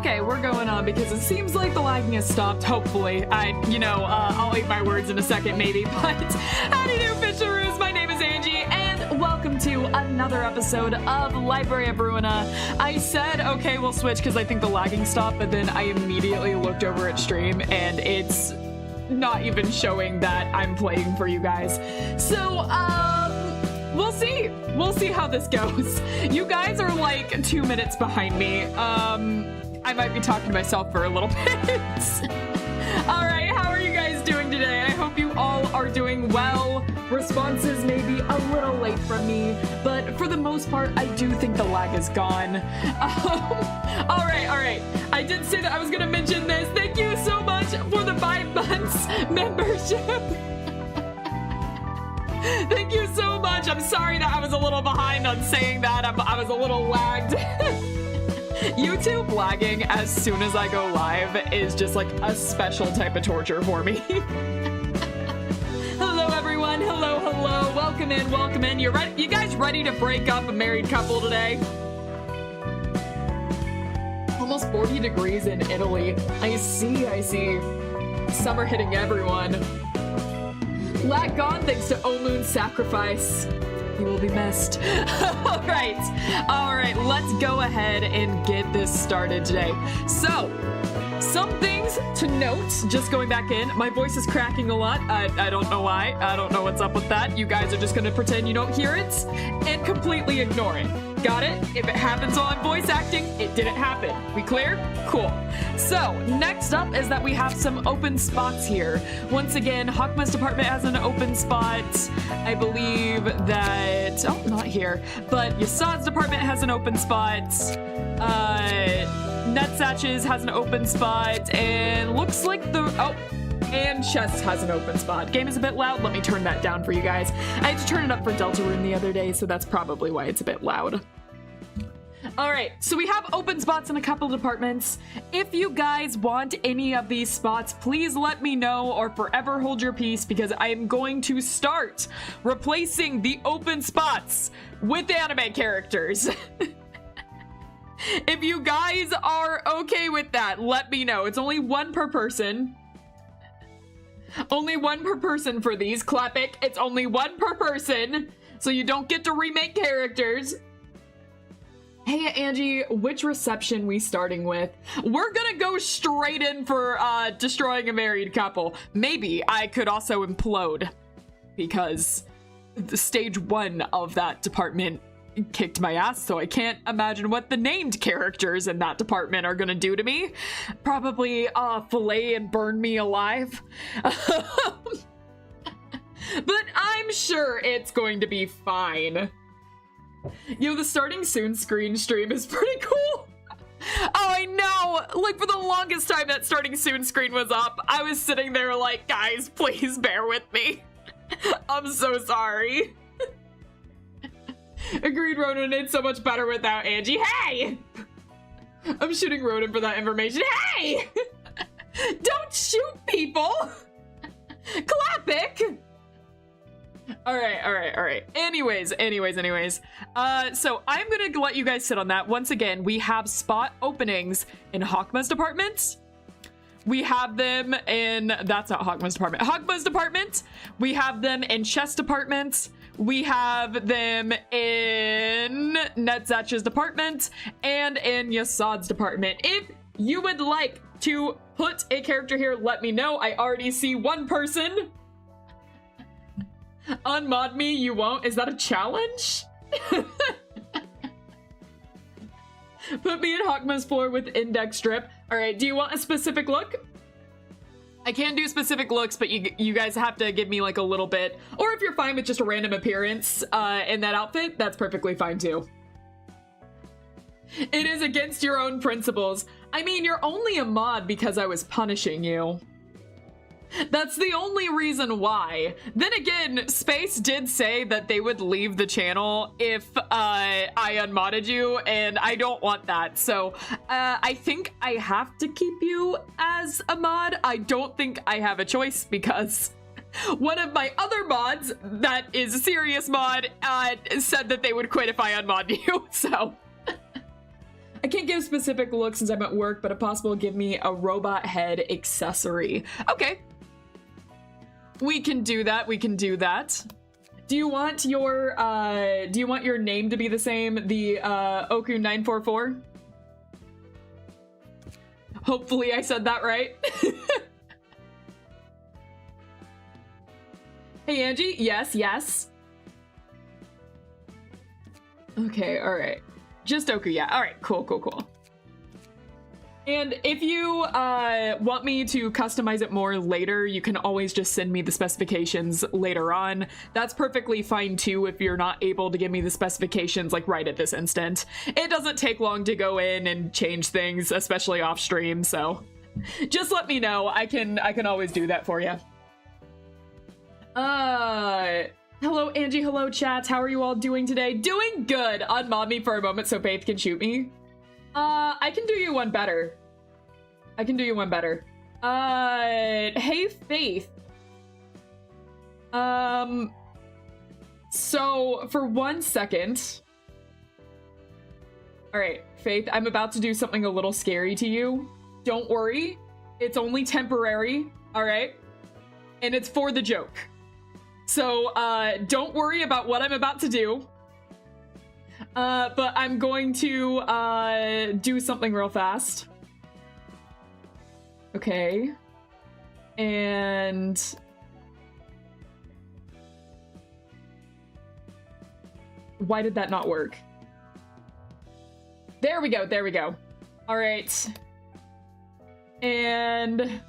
Okay, we're going on because it seems like the lagging has stopped, hopefully. I'll eat my words in a second, maybe, but how do you do, Fisheroos? My name is Angie, and welcome to another episode of Library of Ruina. I said, okay, we'll switch because I think the lagging stopped, but then I immediately looked over at stream, and it's not even showing that I'm playing for you guys. So, we'll see. We'll see how this goes. You guys are like 2 minutes behind me. I might be talking to myself for a little bit. All right, how are you guys doing today? I hope you all are doing well. Responses may be a little late from me, but for the most part, I do think the lag is gone. All right. I did say that I was gonna mention this. Thank you so much for the 5 months membership. Thank you so much. I'm sorry that I was a little behind on saying that. I was a little lagged. YouTube lagging as soon as I go live is just like a special type of torture for me. Hello, everyone. Hello. Welcome in. You guys ready to break up a married couple today? Almost 40 degrees in Italy. I see. Summer hitting everyone. Lag gone thanks to Omoon's sacrifice. You will be missed. All right, let's go ahead and get this started today. So, some things to note, just going back in, my voice is cracking a lot. I don't know why. I don't know what's up with that. You guys are just gonna pretend you don't hear it and completely ignore it. Got it? If it happens while I'm voice acting, it didn't happen. We clear? Cool. So, next up is that we have some open spots here. Once again, Hakma's department has an open spot. I believe that, not here, but Yasad's department has an open spot. Nutsatch's has an open spot, and looks like and Chest has an open spot. Game is a bit loud. Let me turn that down for you guys. I had to turn it up for Deltarune the other day, so that's probably why it's a bit loud. All right, so we have open spots in a couple departments. If you guys want any of these spots, please let me know or forever hold your peace, because I am going to start replacing the open spots with anime characters. If you guys are okay with that, let me know. It's only one per person. Only one per person for these. Clapic, it's only one per person, so you don't get to remake characters. Hey, Angie, which reception we starting with? We're gonna go straight in for destroying a married couple. Maybe I could also implode, because the stage 1 of that department kicked my ass, so I can't imagine what the named characters in that department are gonna do to me. Probably fillet and burn me alive. But I'm sure it's going to be fine. The starting soon screen stream is pretty cool. Oh, I know! Like, for the longest time that starting soon screen was up, I was sitting there like, guys, please bear with me. I'm so sorry. Agreed, Ronan, it's so much better without Angie. Hey! I'm shooting Ronan for that information. Hey! Don't shoot people! Clapic! Alright. Anyways. So I'm gonna let you guys sit on that. Once again, we have spot openings in Hakma's department. We have them in, that's not Hakma's department. Hakma's department. We have them in Chess department. We have them in Nutsatch's department and in Yasad's department. If you would like to put a character here, let me know. I already see one person. Unmod me, you won't. Is that a challenge? Put me in Hakma's floor with index strip. All right, do you want a specific look? I can do specific looks, but you guys have to give me like a little bit. Or if you're fine with just a random appearance in that outfit, that's perfectly fine too. It is against your own principles. I mean, you're only a mod because I was punishing you. That's the only reason why. Then again, Space did say that they would leave the channel if I unmodded you, and I don't want that. So I think I have to keep you as a mod. I don't think I have a choice, because one of my other mods that is a serious mod said that they would quit if I unmodded you, so. I can't give specific looks since I'm at work, but if possible, give me a robot head accessory. Okay. We can do that. We can do that. Do you want your name to be the same? The Oku944? Hopefully I said that right. Hey Angie, yes, yes. Okay, all right. Just Oku, yeah. All right, cool, cool, cool. And if you want me to customize it more later, you can always just send me the specifications later on. That's perfectly fine too if you're not able to give me the specifications like right at this instant. It doesn't take long to go in and change things, especially off stream, so just let me know. I can always do that for you. Hello Angie, hello chat. How are you all doing today? Doing good. Unmod me for a moment so Faith can shoot me. I can do you one better. I can do you one better. Hey, Faith. So, for 1 second. Alright, Faith, I'm about to do something a little scary to you. Don't worry. It's only temporary, alright? And it's for the joke. So, don't worry about what I'm about to do. But I'm going to, do something real fast. Okay. And... why did that not work? There we go, there we go. All right. And...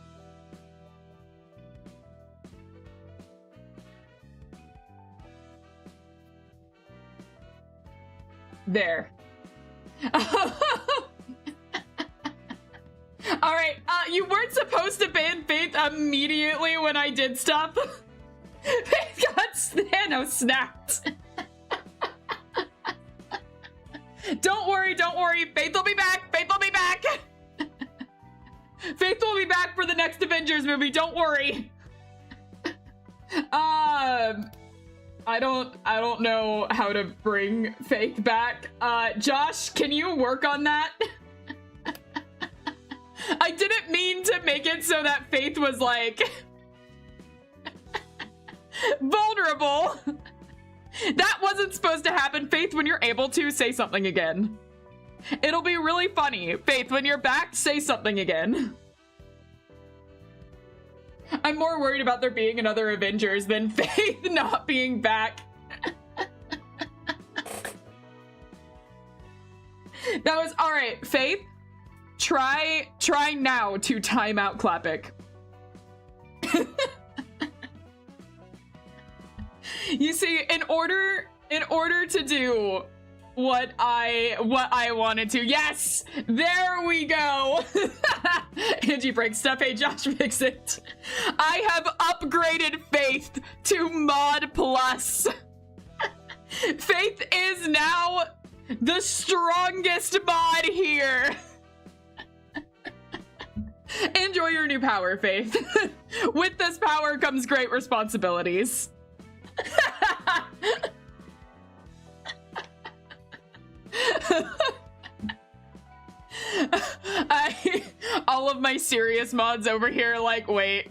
there. Alright, you weren't supposed to ban Faith immediately when I did stuff. Faith got snapped. Don't worry, don't worry. Faith will be back. Faith will be back. Faith will be back for the next Avengers movie. Don't worry. I don't know how to bring Faith back. Josh, can you work on that? I didn't mean to make it so that Faith was like vulnerable. That wasn't supposed to happen. Faith, when you're able to, say something again. It'll be really funny. Faith, when you're back, say something again. I'm more worried about there being another Avengers than Faith not being back. That was all right. Faith, try now to time out Clapic. You see, in order to do what I wanted to, yes, there we go. Angie breaks stuff. Hey, Josh, fix it. I have upgraded Faith to Mod Plus. Faith is now the strongest mod here. Enjoy your new power, Faith. With this power comes great responsibilities. All of my serious mods over here like, wait.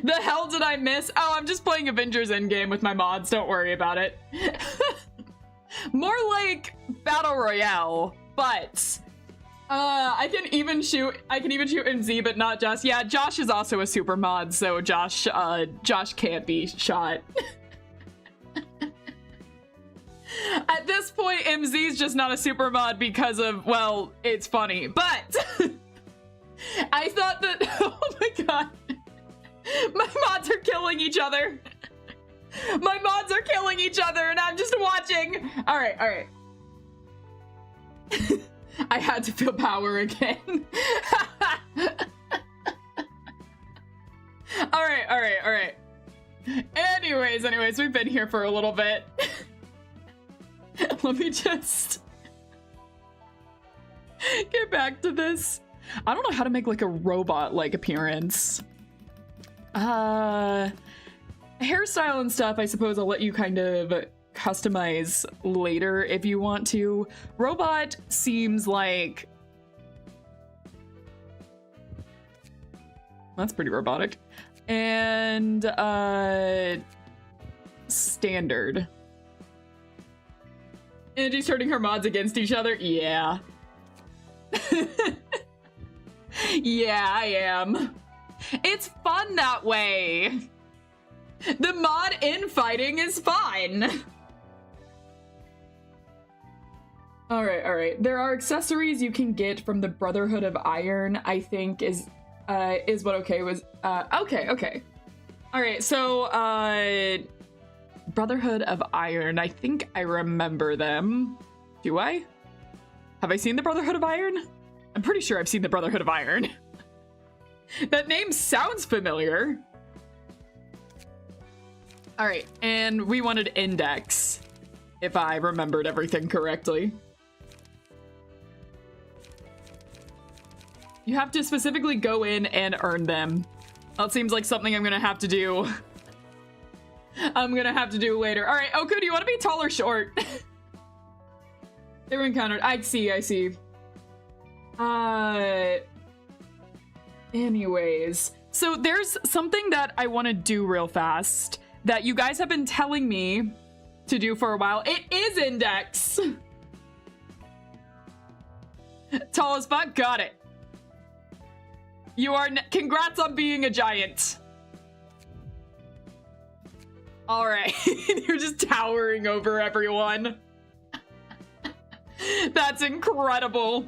The hell did I miss? Oh, I'm just playing Avengers Endgame with my mods. Don't worry about it. More like Battle Royale, but I can even shoot MZ, but not Josh. Yeah, Josh is also a super mod, so Josh can't be shot. At this point, MZ is just not a super mod because of, well, it's funny, but I thought that, oh my god, my mods are killing each other. My mods are killing each other and I'm just watching. All right, all right. I had to feel power again. All right, all right, all right. Anyways, we've been here for a little bit. Let me just get back to this. I don't know how to make like a robot-like appearance. Hairstyle and stuff, I suppose I'll let you kind of customize later if you want to. Robot seems like... That's pretty robotic. And, standard. Angie's turning her mods against each other? Yeah. Yeah, I am. It's fun that way. The mod infighting is fine. Alright. There are accessories you can get from the Brotherhood of Iron, I think is what okay was. Okay. Alright, so, Brotherhood of Iron, I think I remember them. Do I? Have I seen the Brotherhood of Iron? I'm pretty sure I've seen the Brotherhood of Iron. That name sounds familiar. All right, and we wanted index, if I remembered everything correctly. You have to specifically go in and earn them. That seems like something I'm gonna have to do. I'm gonna have to do later. All right, Oku, do you want to be tall or short? They were encountered. I see. Anyways, so there's something that I want to do real fast that you guys have been telling me to do for a while. It is index. Tall as fuck, got it. You are, congrats on being a giant. All right, you're just towering over everyone. That's incredible.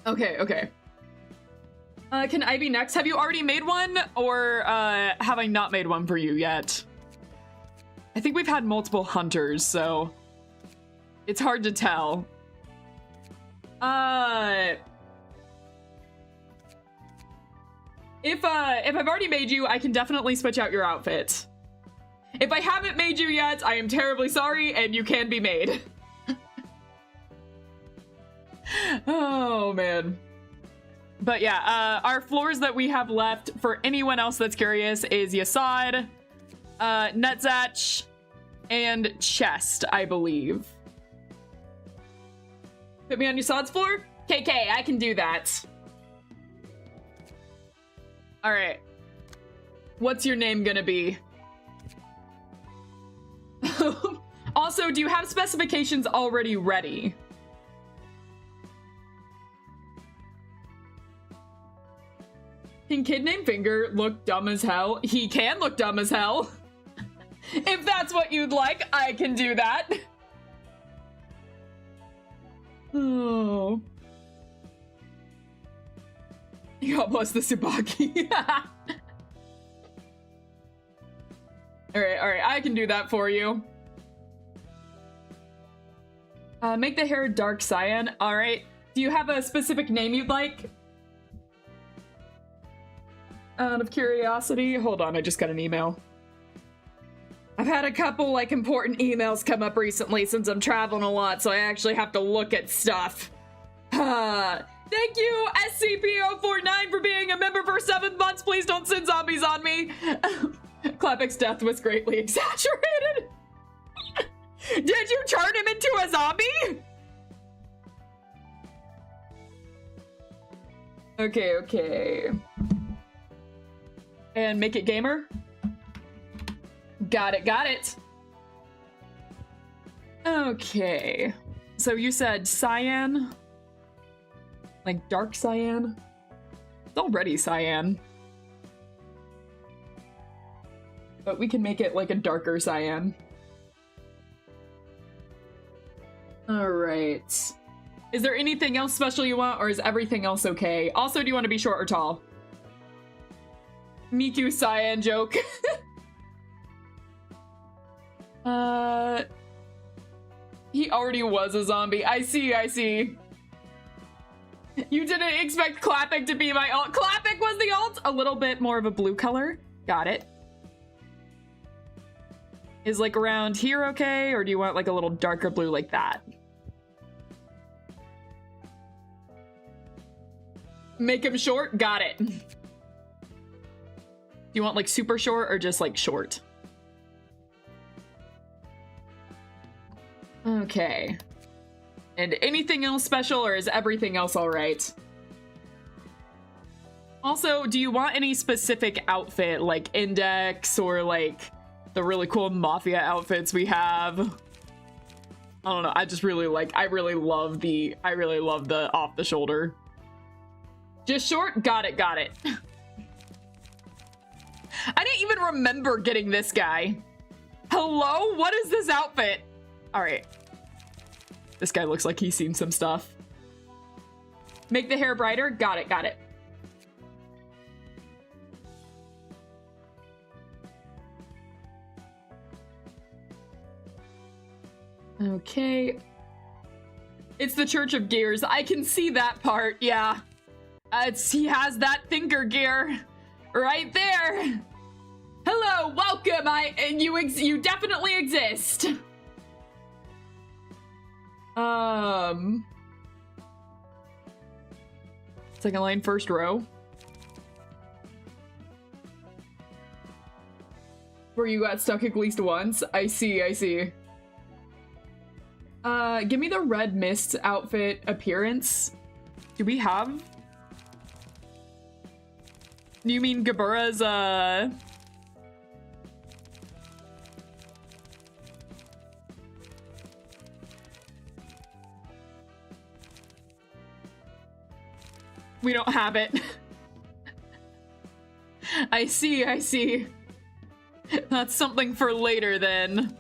Okay. Can I be next? Have you already made one, or have I not made one for you yet? I think we've had multiple hunters, so it's hard to tell. If I've already made you, I can definitely switch out your outfit. If I haven't made you yet, I am terribly sorry, and you can be made. Oh, man. But yeah, our floors that we have left for anyone else that's curious is Yasad, Netzach, and Chest, I believe. Put me on Yasad's floor? KK, I can do that. All right. What's your name gonna be? Also, do you have specifications already ready? Can kid named Finger look dumb as hell? He can look dumb as hell. If that's what you'd like, I can do that. Oh. God bless the Tsubaki. Alright, I can do that for you. Make the hair dark cyan. Alright. Do you have a specific name you'd like? Out of curiosity. Hold on, I just got an email. I've had a couple, like, important emails come up recently since I'm traveling a lot, so I actually have to look at stuff. Thank you, SCP-049, for being a member for 7 months. Please don't send zombies on me. Clapic's death was greatly exaggerated. Did you turn him into a zombie? Okay. And make it gamer. Got it. Okay. So you said cyan? Like dark cyan? It's already cyan. But we can make it like a darker cyan. Alright. Is there anything else special you want, or is everything else okay? Also, do you want to be short or tall? Miku cyan joke. He already was a zombie. I see. You didn't expect Clapic to be my alt. Clapic was the alt! A little bit more of a blue color. Got it. Is like around here okay? Or do you want like a little darker blue like that? Make him short? Got it. Do you want like super short or just like short? Okay. And anything else special, or is everything else all right? Also, do you want any specific outfit, like Index, or like the really cool Mafia outfits we have? I don't know, I just really like, I really love the off the shoulder. Just short? Got it, got it. I didn't even remember getting this guy. Hello? What is this outfit? All right. This guy looks like he's seen some stuff. Make the hair brighter? Got it, got it. Okay. It's the Church of Gears. I can see that part, yeah. He has that thinker gear right there. Hello, welcome. You definitely exist. Second line, first row. Where you got stuck at least once. I see, I see. Give me the red mist outfit appearance. Do we have? You mean Gabura's, We don't have it. I see, I see. That's something for later then.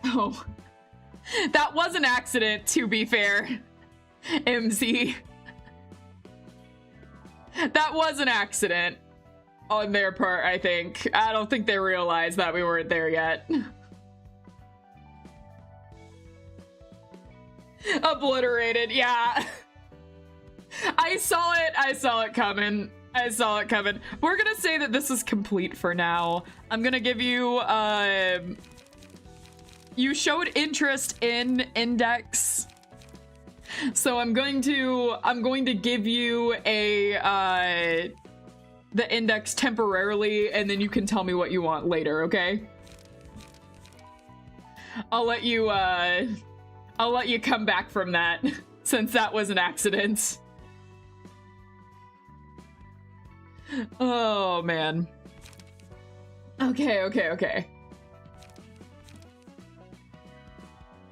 Oh. That was an accident, to be fair. MZ. That was an accident on their part, I think. I don't think they realized that we weren't there yet. Obliterated, yeah. I saw it coming. I saw it coming. We're gonna say that this is complete for now. I'm gonna give you, you showed interest in Index. So I'm going to give you a, the Index temporarily, and then you can tell me what you want later, okay? I'll let you come back from that, since that was an accident. Oh, man. Okay, okay, okay.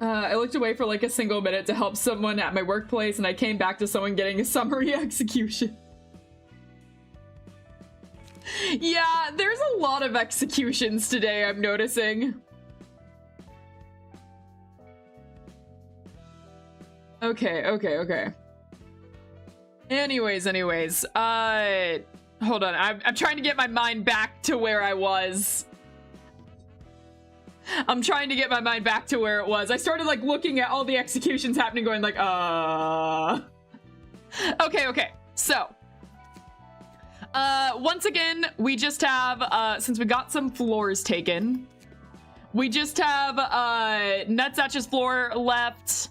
I looked away for like a single minute to help someone at my workplace, and I came back to someone getting a summary execution. Yeah, there's a lot of executions today, I'm noticing. Okay, okay, okay. Anyways, hold on, I'm trying to get my mind back to where I was. I'm trying to get my mind back to where it was. I started like looking at all the executions happening, going like, Okay, okay, so. Once again, we just have, since we got some floors taken, we just have, Nutsatch's floor left,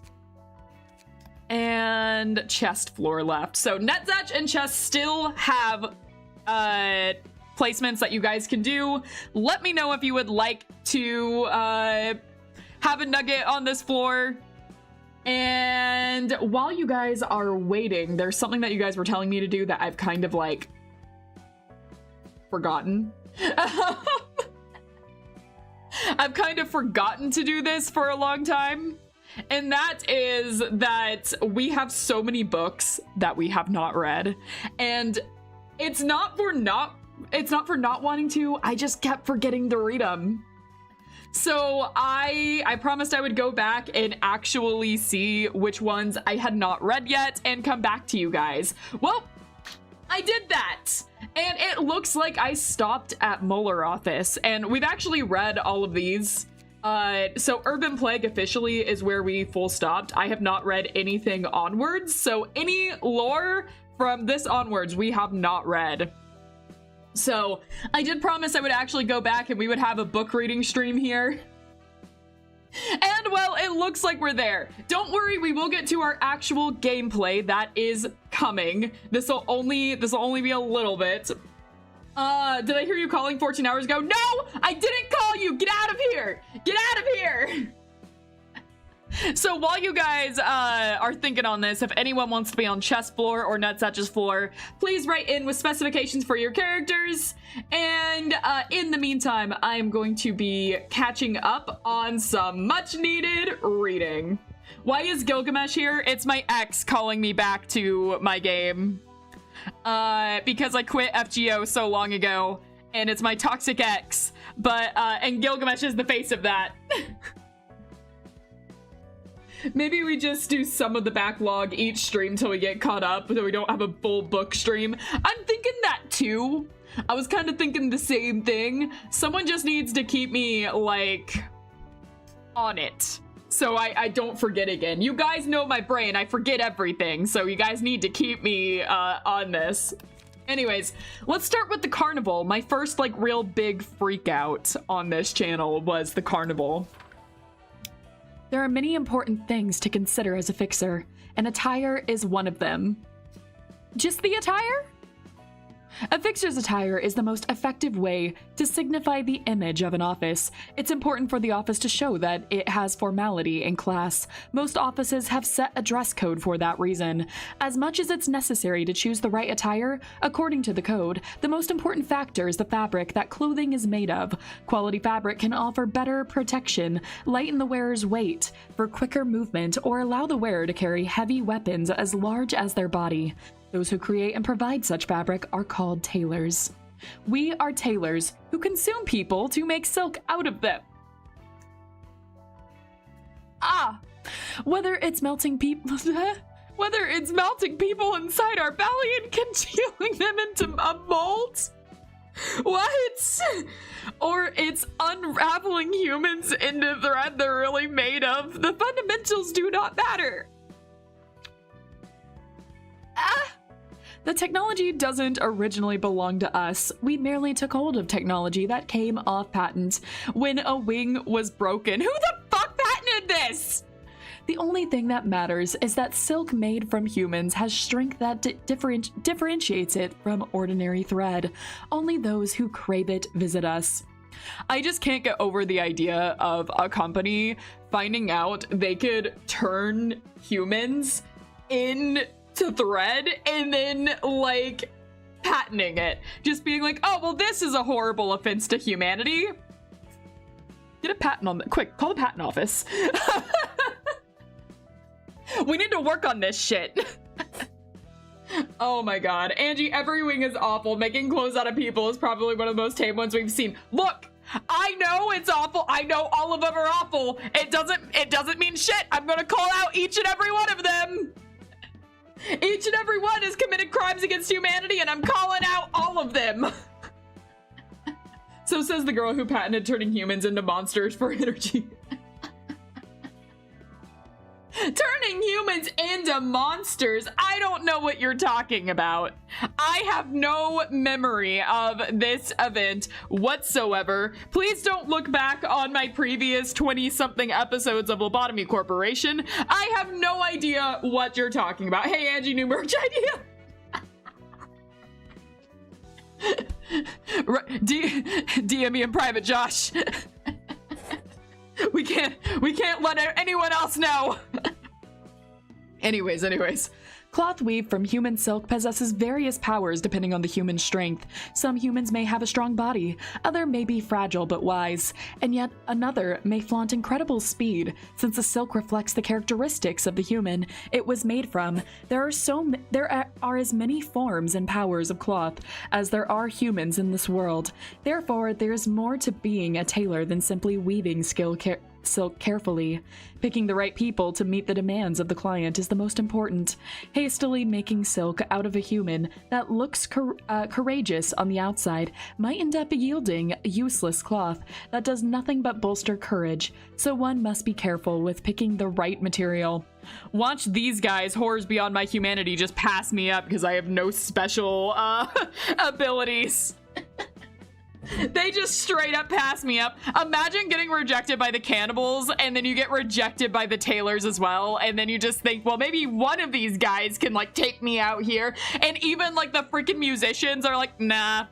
and chest floor left. So Nutsatch and chest still have, placements that you guys can do. Let me know if you would like to have a nugget on this floor. And while you guys are waiting, there's something that you guys were telling me to do that I've kind of like forgotten. I've kind of forgotten to do this for a long time. And that is that we have so many books that we have not read. And it's not for not wanting to, I just kept forgetting to read them. So I promised I would go back and actually see which ones I had not read yet and come back to you guys. Well, I did that. And it looks like I stopped at Molorothis, and we've actually read all of these. So Urban Plague officially is where we full stopped. I have not read anything onwards, so any lore from this onwards we have not read. So I did promise I would actually go back and we would have a book reading stream here. And well, it looks like we're there. Don't worry, we will get to our actual gameplay. That is coming. This will only be a little bit. Did I hear you calling 14 hours ago? No, I didn't call you. Get out of here. Get out of here. So while you guys are thinking on this, if anyone wants to be on chess floor or Nutsetch's floor, please write in with specifications for your characters. And in the meantime, I am going to be catching up on some much needed reading. Why is Gilgamesh here? It's my ex calling me back to my game. Because I quit FGO so long ago, and it's my toxic ex. But, and Gilgamesh is the face of that. Maybe we just do some of the backlog each stream till we get caught up, so we don't have a full book stream. I'm thinking that too. I was kind of thinking the same thing. Someone just needs to keep me, like, on it, so I don't forget again. You guys know my brain. I forget everything, so you guys need to keep me on this. Anyways, let's start with the carnival. My first, like, real big freak out on this channel was the carnival. There are many important things to consider as a fixer, and attire is one of them. Just the attire? A fixer's attire is the most effective way to signify the image of an office. It's important for the office to show that it has formality and class. Most offices have set a dress code for that reason. As much as it's necessary to choose the right attire, according to the code, the most important factor is the fabric that clothing is made of. Quality fabric can offer better protection, lighten the wearer's weight for quicker movement, or allow the wearer to carry heavy weapons as large as their body. Those who create and provide such fabric are called tailors. We are tailors who consume people to make silk out of them. Whether it's melting people inside our belly and congealing them into a mold, what? Or it's unraveling humans into thread they're really made of, the fundamentals do not matter. The technology doesn't originally belong to us. We merely took hold of technology that came off patent when a wing was broken. Who the fuck patented this? The only thing that matters is that silk made from humans has strength that differentiates it from ordinary thread. Only those who crave it visit us. I just can't get over the idea of a company finding out they could turn humans into thread and then, like, patenting it. Just being like, oh, well, this is a horrible offense to humanity. Get a patent on that. Quick, call the patent office. We need to work on this shit. Oh my god. Angie, every wing is awful. Making clothes out of people is probably one of the most tame ones we've seen. Look, I know it's awful. I know all of them are awful. It doesn't mean shit. I'm gonna call out each and every one of them. Each and every one has committed crimes against humanity, and I'm calling out all of them. So says the girl who patented turning humans into monsters for energy. Turning humans into monsters? I don't know what you're talking about. I have no memory of this event whatsoever. Please don't look back on my previous 20-something episodes of Lobotomy Corporation. I have no idea what you're talking about. Hey, Angie, new merch idea. DM me in private, Josh. We can't let anyone else know. Anyways. Cloth weave from human silk possesses various powers depending on the human strength. Some humans may have a strong body, other may be fragile but wise, and yet another may flaunt incredible speed. Since the silk reflects the characteristics of the human it was made from, there are as many forms and powers of cloth as there are humans in this world. Therefore, there is more to being a tailor than simply weaving silk carefully. Picking the right people to meet the demands of the client is the most important. Hastily making silk out of a human that looks courageous on the outside might end up yielding useless cloth that does nothing but bolster courage, so one must be careful with picking the right material. Watch these guys, horrors beyond my humanity, just pass me up because I have no special abilities. They just straight up pass me up. Imagine getting rejected by the cannibals and then you get rejected by the tailors as well, and then you just think, well, maybe one of these guys can, like, take me out here, and even, like, the freaking musicians are like, nah.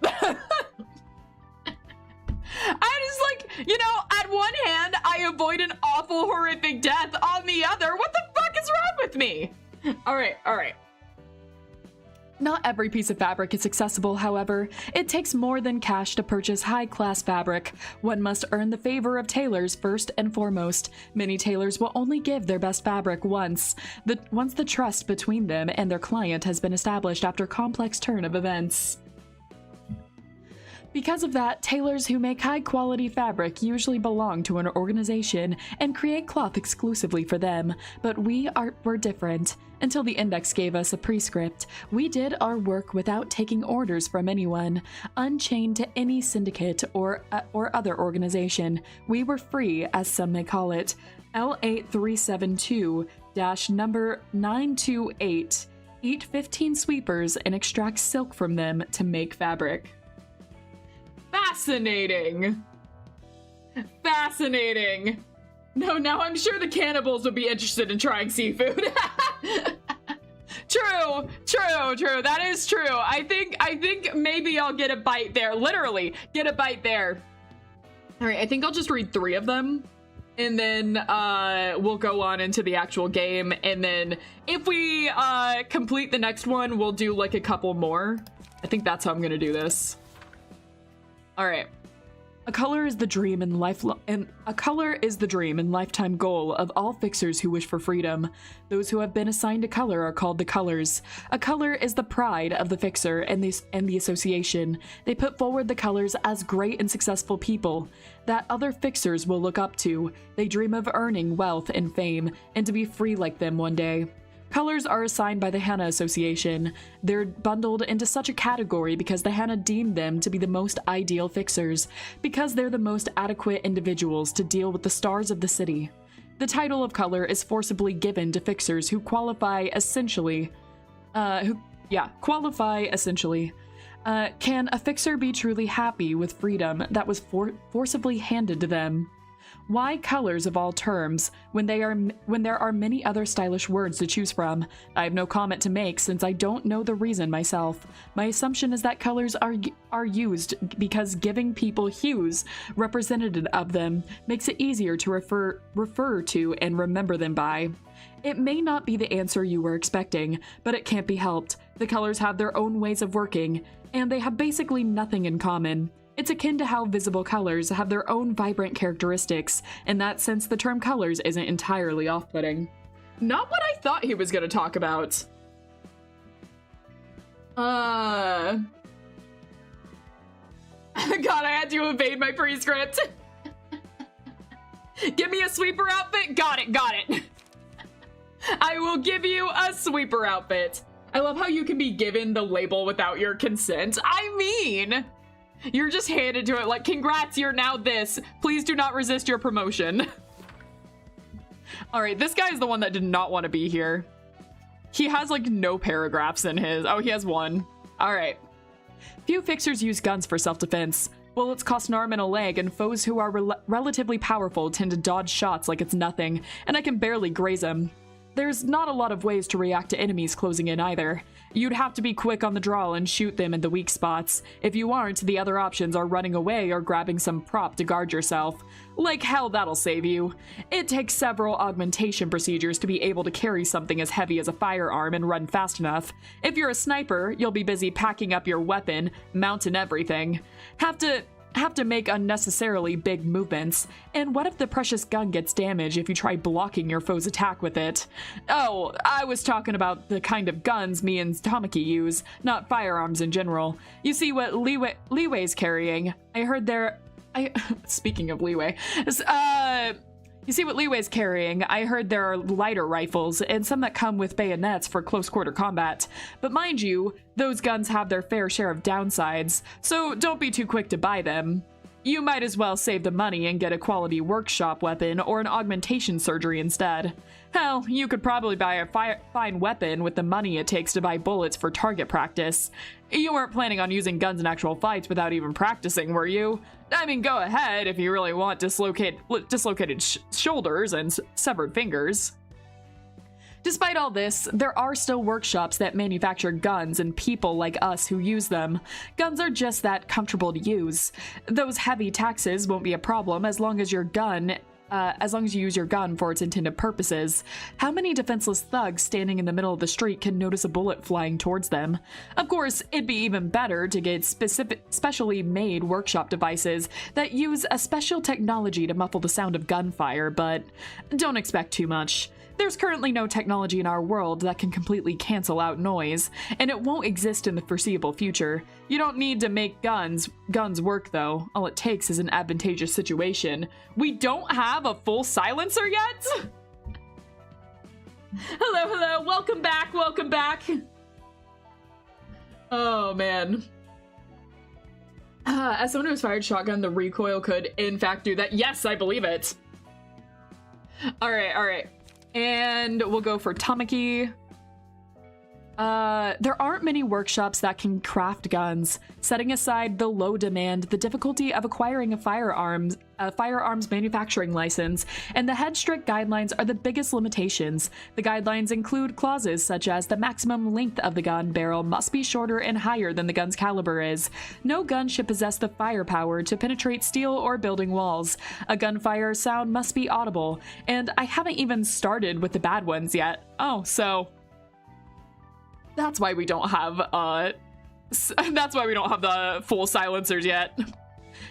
I just like, you know, at one hand, I avoid an awful, horrific death. On the other, what the fuck is wrong with me? All right, all right. Not every piece of fabric is accessible, however. It takes more than cash to purchase high-class fabric. One must earn the favor of tailors first and foremost. Many tailors will only give their best fabric once the trust between them and their client has been established after a complex turn of events. Because of that, tailors who make high-quality fabric usually belong to an organization and create cloth exclusively for them, but we're different. Until the Index gave us a prescript, we did our work without taking orders from anyone, unchained to any syndicate or other organization. We were free, as some may call it. L8372-number 928. Eat 15 sweepers and extract silk from them to make fabric. Fascinating. Fascinating. No, now I'm sure the cannibals would be interested in trying seafood. True. That is true. I think maybe I'll get a bite there. Literally, get a bite there. All right, I think I'll just read 3 of them. And then we'll go on into the actual game. And then if we complete the next one, we'll do like a couple more. I think that's how I'm gonna do this. All right. A color is the dream and lifetime goal of all fixers who wish for freedom. Those who have been assigned a color are called the colors. A color is the pride of the fixer and the association. They put forward the colors as great and successful people that other fixers will look up to. They dream of earning wealth and fame and to be free like them one day. Colors are assigned by the Hana Association. They're bundled into such a category because the Hana deemed them to be the most ideal fixers, because they're the most adequate individuals to deal with the stars of the city. The title of color is forcibly given to fixers who qualify essentially. Can a fixer be truly happy with freedom that was forcibly handed to them? Why colors of all terms when there are many other stylish words to choose from? I have no comment to make since I don't know the reason myself. My assumption is that colors are used because giving people hues representative of them makes it easier to refer to and remember them by. It may not be the answer you were expecting, but it can't be helped. The colors have their own ways of working, and they have basically nothing in common. It's akin to how visible colors have their own vibrant characteristics. In that sense, the term colors isn't entirely off-putting. Not what I thought he was going to talk about. God, I had to evade my prescript. Give me a sweeper outfit? Got it. I will give you a sweeper outfit. I love how you can be given the label without your consent. I mean... You're just handed to it like, congrats, you're now this. Please do not resist your promotion. All right, this guy is the one that did not want to be here. He has like no paragraphs in his. Oh, he has one. All right. Few fixers use guns for self-defense. Bullets cost an arm and a leg, and foes who are relatively powerful tend to dodge shots like it's nothing, and I can barely graze them. There's not a lot of ways to react to enemies closing in either. You'd have to be quick on the draw and shoot them in the weak spots. If you aren't, the other options are running away or grabbing some prop to guard yourself. Like hell, that'll save you. It takes several augmentation procedures to be able to carry something as heavy as a firearm and run fast enough. If you're a sniper, you'll be busy packing up your weapon, mount and everything. Have to make unnecessarily big movements. And what if the precious gun gets damaged if you try blocking your foe's attack with it? Oh, I was talking about the kind of guns me and Tamaki use, not firearms in general. You see what Leeway's carrying. I heard speaking of Leeway, you see what Leeway's carrying. I heard there are lighter rifles, and some that come with bayonets for close-quarter combat. But mind you, those guns have their fair share of downsides, so don't be too quick to buy them. You might as well save the money and get a quality workshop weapon or an augmentation surgery instead. Hell, you could probably buy a fine weapon with the money it takes to buy bullets for target practice. You weren't planning on using guns in actual fights without even practicing, were you? I mean, go ahead if you really want dislocated shoulders and severed fingers. Despite all this, there are still workshops that manufacture guns and people like us who use them. Guns are just that comfortable to use. Those heavy taxes won't be a problem as long as you use your gun for its intended purposes. How many defenseless thugs standing in the middle of the street can notice a bullet flying towards them? Of course, it'd be even better to get specially made workshop devices that use a special technology to muffle the sound of gunfire, but don't expect too much. There's currently no technology in our world that can completely cancel out noise, and it won't exist in the foreseeable future. You don't need to make guns work though. All it takes is an advantageous situation. We don't have a full silencer yet? Hello, welcome back. Oh man. As someone who's fired shotgun, the recoil could in fact do that. Yes, I believe it. All right. And we'll go for Tamaki. There aren't many workshops that can craft guns. Setting aside the low demand, the difficulty of acquiring a firearms manufacturing license, and the head strict guidelines are the biggest limitations. The guidelines include clauses such as the maximum length of the gun barrel must be shorter and higher than the gun's caliber is. No gun should possess the firepower to penetrate steel or building walls. A gunfire sound must be audible, and I haven't even started with the bad ones yet. Oh, so that's why we don't have the full silencers yet.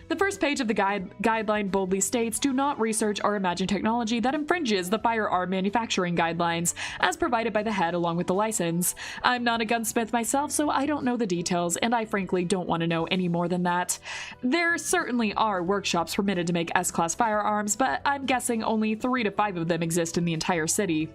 The first page of the guideline boldly states, do not research or imagine technology that infringes the firearm manufacturing guidelines, as provided by the head along with the license. I'm not a gunsmith myself, so I don't know the details, and I frankly don't want to know any more than that. There certainly are workshops permitted to make S-Class firearms, but I'm guessing only 3 to 5 of them exist in the entire city.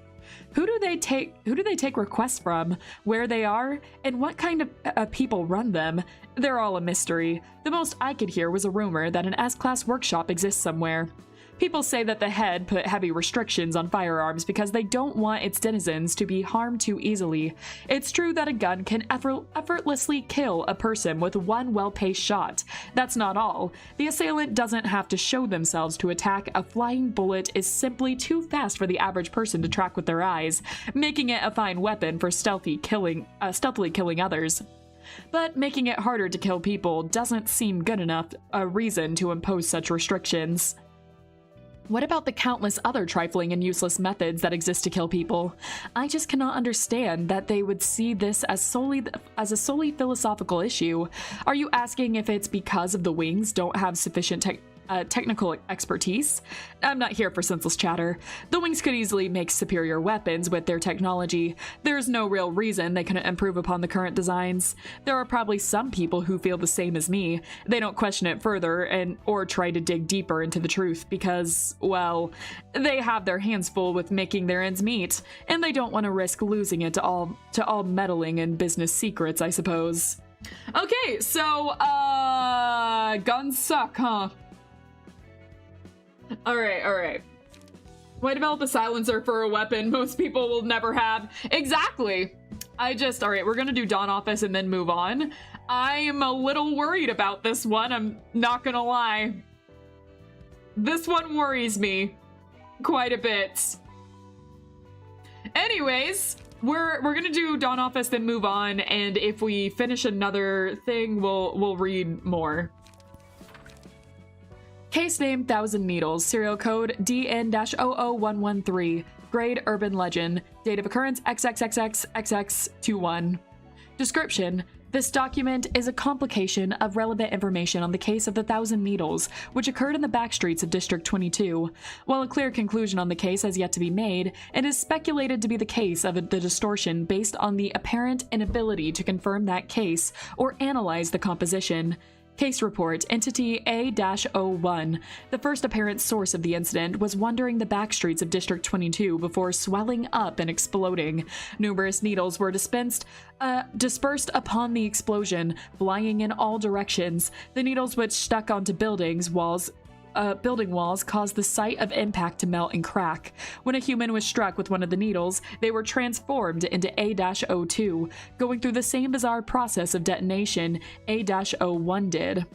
Who do they take requests from, where they are, and what kind of people run them? They're all a mystery. The most I could hear was a rumor that an S-Class workshop exists somewhere. People say that the head put heavy restrictions on firearms because they don't want its denizens to be harmed too easily. It's true that a gun can effortlessly kill a person with one well-paced shot. That's not all. The assailant doesn't have to show themselves to attack. A flying bullet is simply too fast for the average person to track with their eyes, making it a fine weapon for stealthily killing others. But making it harder to kill people doesn't seem good enough a reason to impose such restrictions. What about the countless other trifling and useless methods that exist to kill people? I just cannot understand that they would see this as a solely philosophical issue. Are you asking if it's because of the wings don't have sufficient technical expertise? I'm not here for senseless chatter. The wings could easily make superior weapons with their technology. There's no real reason they couldn't improve upon the current designs. There are probably some people who feel the same as me. They don't question it further or try to dig deeper into the truth because, well, they have their hands full with making their ends meet, and they don't want to risk losing it to all meddling in business secrets, I suppose. Okay, so, guns suck, huh? Alright. Why develop a silencer for a weapon most people will never have? Exactly! Alright, we're gonna do Dawn Office and then move on. I'm a little worried about this one, I'm not gonna lie. This one worries me quite a bit. Anyways, we're gonna do Dawn Office, then move on, and if we finish another thing, we'll read more. Case name 1000 Needles, serial code DN-00113, grade urban legend, date of occurrence XXXXXX21. Description: this document is a complication of relevant information on the case of the 1000 Needles, which occurred in the back streets of District 22. While a clear conclusion on the case has yet to be made, it is speculated to be the case of the distortion based on the apparent inability to confirm that case or analyze the composition. Case report, Entity A-01. The first apparent source of the incident was wandering the back streets of District 22 before swelling up and exploding. Numerous needles were dispersed upon the explosion, flying in all directions. The needles which stuck onto building walls caused the site of impact to melt and crack. When a human was struck with one of the needles, they were transformed into A-02, going through the same bizarre process of detonation A-01 did.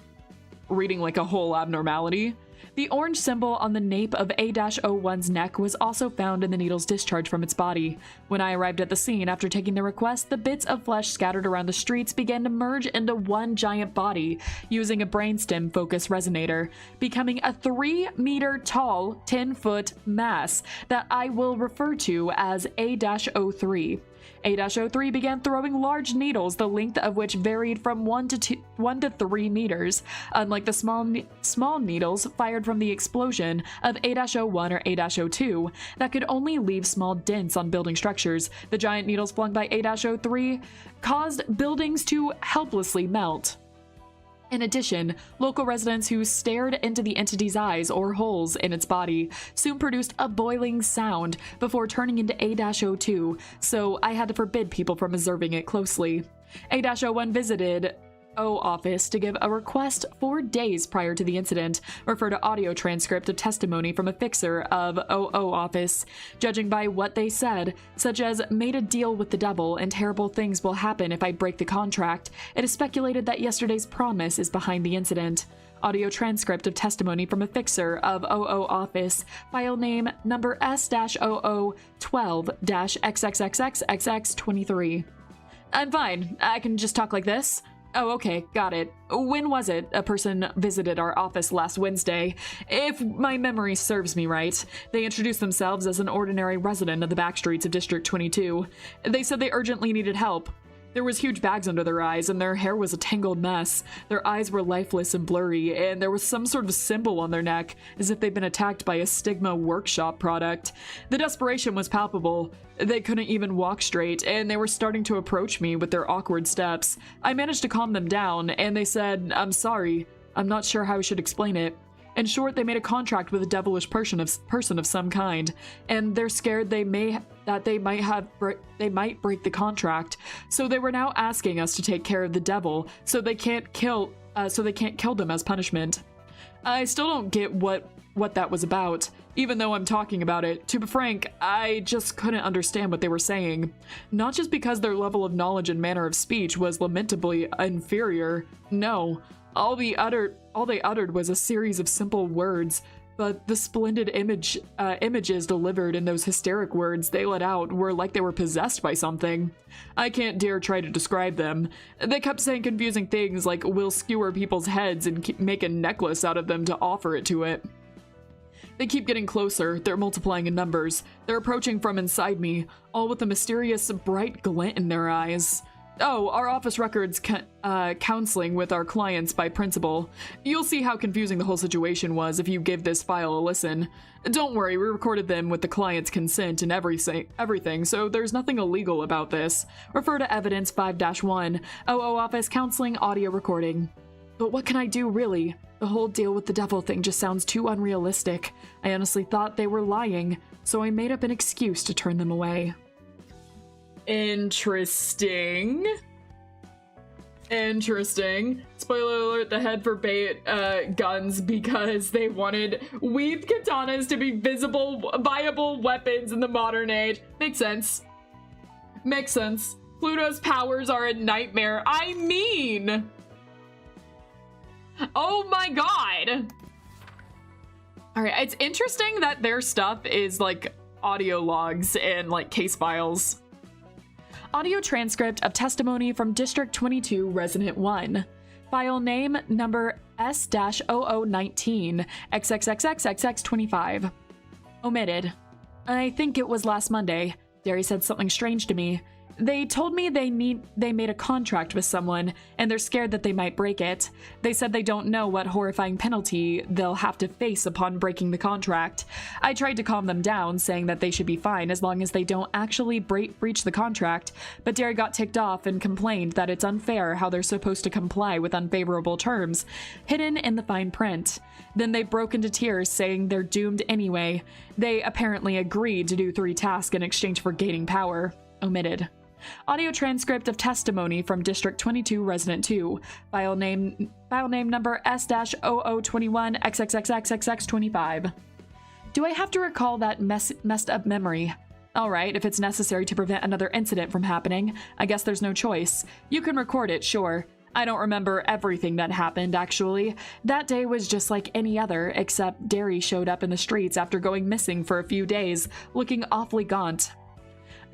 Reading like a whole abnormality. The orange symbol on the nape of A-01's neck was also found in the needle's discharge from its body. When I arrived at the scene after taking the request, the bits of flesh scattered around the streets began to merge into one giant body using a brainstem focus resonator, becoming a 3-meter tall, 10-foot mass that I will refer to as A-03. A-03 began throwing large needles, the length of which varied from 1 to 3 meters, unlike the small needles fired from the explosion of A-01 or A-02 that could only leave small dents on building structures. The giant needles flung by A-03 caused buildings to helplessly melt. In addition, local residents who stared into the entity's eyes, or holes in its body, soon produced a boiling sound before turning into A-02, so I had to forbid people from observing it closely. A-01 visited O office to give a request 4 days prior to the incident, refer to audio transcript of testimony from a fixer of OO office, judging by what they said, such as made a deal with the devil and terrible things will happen if I break the contract. It is speculated that yesterday's promise is behind the incident. Audio transcript of testimony from a fixer of OO office, file name number S-0012-XXXXXX23. I'm fine. I can just talk like this. Oh, okay, got it. When was it a person visited our office last Wednesday? If my memory serves me right, they introduced themselves as an ordinary resident of the back streets of District 22. They said they urgently needed help. There was huge bags under their eyes, and their hair was a tangled mess. Their eyes were lifeless and blurry, and there was some sort of symbol on their neck, as if they'd been attacked by a Stigma workshop product. The desperation was palpable. They couldn't even walk straight, and they were starting to approach me with their awkward steps. I managed to calm them down, and they said, "I'm sorry. I'm not sure how I should explain it." In short, they made a contract with a devilish person of some kind, and they're scared they might break the contract. So they were now asking us to take care of the devil, so they can't kill them as punishment. I still don't get what that was about, even though I'm talking about it. To be frank, I just couldn't understand what they were saying. Not just because their level of knowledge and manner of speech was lamentably inferior. No. All they uttered was a series of simple words, but the splendid images delivered in those hysteric words they let out were like they were possessed by something. I can't dare try to describe them. They kept saying confusing things like, "We'll skewer people's heads and make a necklace out of them to offer it to it." They keep getting closer. They're multiplying in numbers. They're approaching from inside me, all with a mysterious bright glint in their eyes. Oh, our office records counseling with our clients by principal. You'll see how confusing the whole situation was if you give this file a listen. Don't worry, we recorded them with the client's consent and everything, so there's nothing illegal about this. Refer to evidence 5-1, OO office counseling audio recording. But what can I do, really? The whole deal with the devil thing just sounds too unrealistic. I honestly thought they were lying, so I made up an excuse to turn them away. Interesting. Spoiler alert, the head forbade guns because they wanted weaved katanas to be viable weapons in the modern age. Makes sense. Pluto's powers are a nightmare. I mean... Oh my god! Alright, it's interesting that their stuff is like audio logs and like case files. Audio transcript of testimony from District 22 Resident 1. File name number S-0019 XXXXXX25. Omitted. I think it was last Monday. Derry said something strange to me. They told me they made a contract with someone, and they're scared that they might break it. They said they don't know what horrifying penalty they'll have to face upon breaking the contract. I tried to calm them down, saying that they should be fine as long as they don't actually breach the contract, but Derry got ticked off and complained that it's unfair how they're supposed to comply with unfavorable terms, hidden in the fine print. Then they broke into tears, saying they're doomed anyway. They apparently agreed to do 3 tasks in exchange for gaining power. Omitted. Audio transcript of testimony from District 22 Resident 2. File name number S-0021 XXXXXX25. Do I have to recall that messed up memory? Alright, if it's necessary to prevent another incident from happening, I guess there's no choice. You can record it, sure. I don't remember everything that happened, actually. That day was just like any other, except Derry showed up in the streets after going missing for a few days, looking awfully gaunt.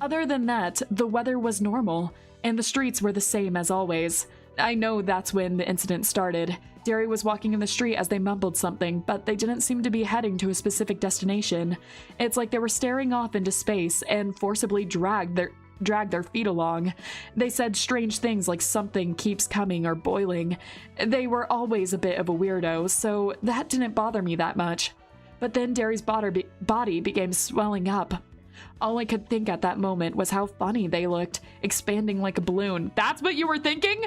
Other than that, the weather was normal, and the streets were the same as always. I know that's when the incident started. Derry was walking in the street as they mumbled something, but they didn't seem to be heading to a specific destination. It's like they were staring off into space and forcibly dragged their feet along. They said strange things like something keeps coming or boiling. They were always a bit of a weirdo, so that didn't bother me that much. But then Derry's body began swelling up. All I could think at that moment was how funny they looked, expanding like a balloon. That's what you were thinking?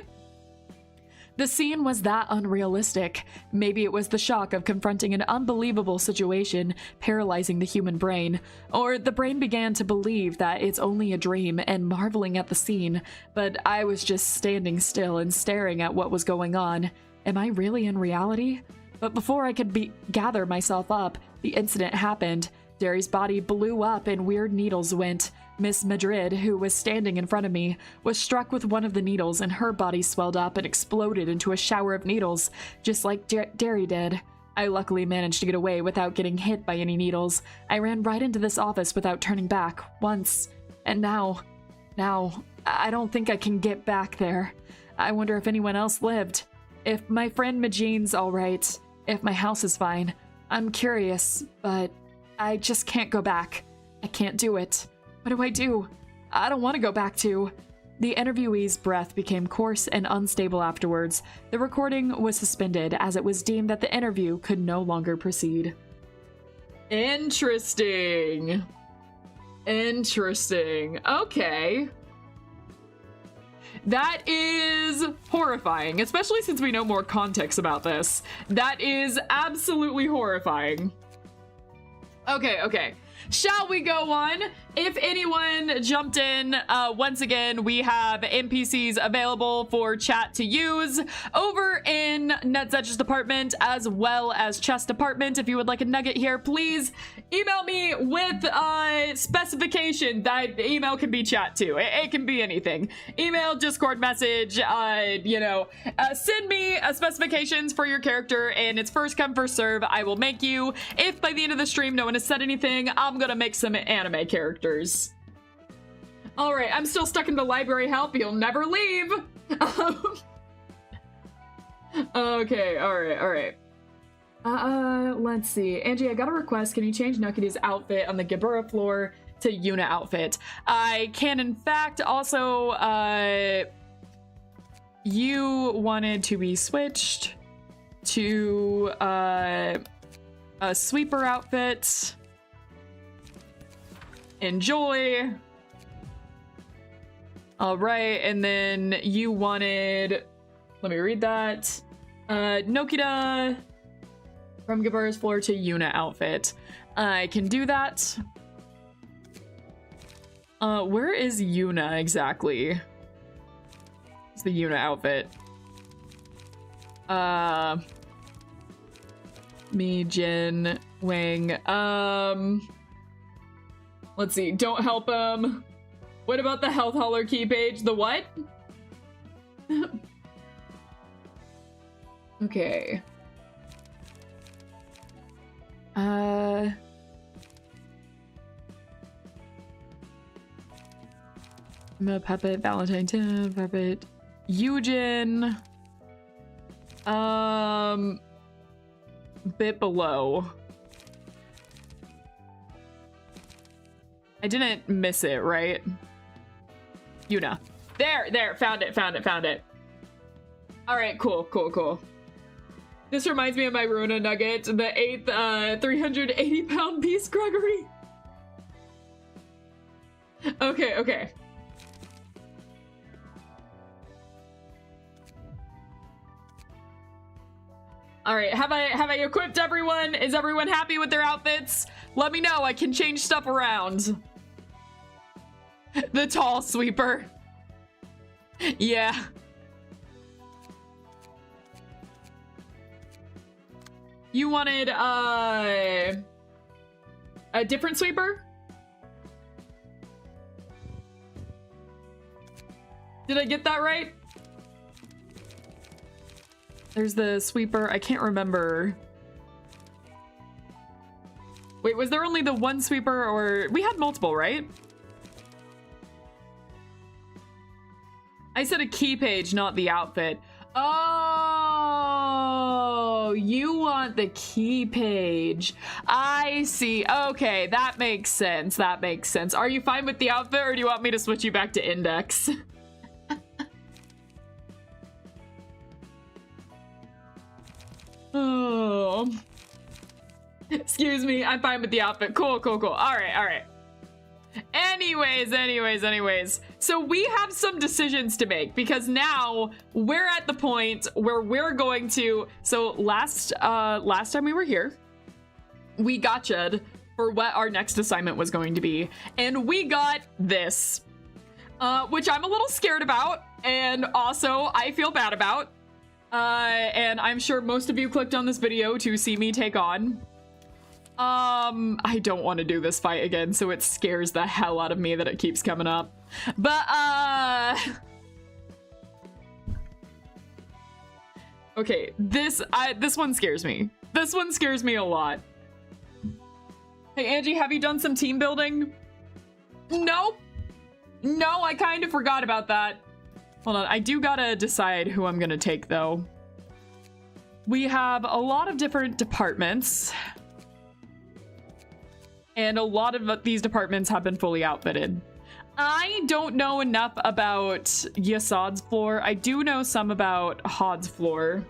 The scene was that unrealistic. Maybe it was the shock of confronting an unbelievable situation, paralyzing the human brain. Or the brain began to believe that it's only a dream and marveling at the scene, but I was just standing still and staring at what was going on. Am I really in reality? But before I could gather myself up, the incident happened. Derry's body blew up and weird needles went. Miss Madrid, who was standing in front of me, was struck with one of the needles and her body swelled up and exploded into a shower of needles, just like Derry did. I luckily managed to get away without getting hit by any needles. I ran right into this office without turning back, once. And now, I don't think I can get back there. I wonder if anyone else lived. If my friend Majean's alright. If my house is fine. I'm curious, but I just can't go back. I can't do it. What do I do? I don't want to go back to... The interviewee's breath became coarse and unstable afterwards. The recording was suspended as it was deemed that the interview could no longer proceed. Interesting. Interesting. Okay. That is horrifying, especially since we know more context about this. That is absolutely horrifying. Okay. Shall we go on? If anyone jumped in, once again, we have NPCs available for chat to use over in Netzetch's department as well as Chess department. If you would like a nugget here, please email me with specification. That email can be chat too. It can be anything. Email, Discord message, send me specifications for your character, and it's first come, first serve. I will make you. If by the end of the stream no one has said anything, I'm gonna make some anime characters. All right, I'm still stuck in the library help. You'll never leave. Okay, all right. Let's see. Angie, I got a request. Can you change Nukity's outfit on the Gibura floor to Yuna outfit? I can, in fact, also, you wanted to be switched to, a sweeper outfit. Enjoy. All right, and then you wanted, let me read that. Nokita from Gibura's floor to Yuna outfit. I can do that. Where is Yuna exactly? It's the Yuna outfit. Me, Jin, Wang. Let's see. Don't help him. What about the health hauler key page? The what? Okay. I'm a puppet, Valentine Tim, puppet, Eugen. Bit below. I didn't miss it, right? Yuna. There, found it. All right, cool. This reminds me of my Ruina nugget, the 8th 380-pound piece, Gregory. Okay. All right, have I equipped everyone? Is everyone happy with their outfits? Let me know, I can change stuff around. The tall sweeper. Yeah. You wanted, a different sweeper? Did I get that right? There's the sweeper. I can't remember. Wait, was there only the one sweeper, or we had multiple, right? I said a key page, not the outfit. Oh, you want the key page. I see. Okay, that makes sense. That makes sense. Are you fine with the outfit, or do you want me to switch you back to index? Oh. Excuse me, I'm fine with the outfit. Cool, cool, cool. All right, all right. Anyways. So we have some decisions to make because now we're at the point where we're going to. So last time we were here, we gotcha'd for what our next assignment was going to be, and we got this, which I'm a little scared about, and also I feel bad about. And I'm sure most of you clicked on this video to see me take on. I don't want to do this fight again, so it scares the hell out of me that it keeps coming up. But, okay, this one scares me. This one scares me a lot. Hey, Angie, have you done some team building? Nope. No, I kind of forgot about that. Hold on, I do gotta decide who I'm gonna take, though. We have a lot of different departments. And a lot of these departments have been fully outfitted. I don't know enough about Yassad's floor. I do know some about Hod's floor.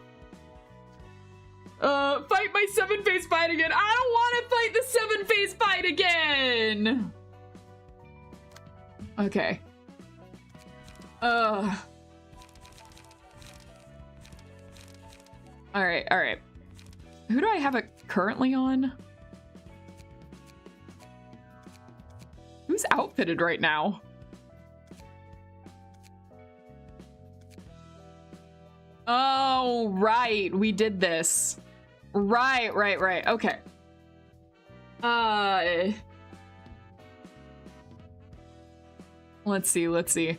Fight my 7-phase fight again. I don't want to fight the 7-phase fight again. Okay. All right. Who do I have it currently on? Who's outfitted right now? Oh, right. We did this. Right. Okay. Let's see.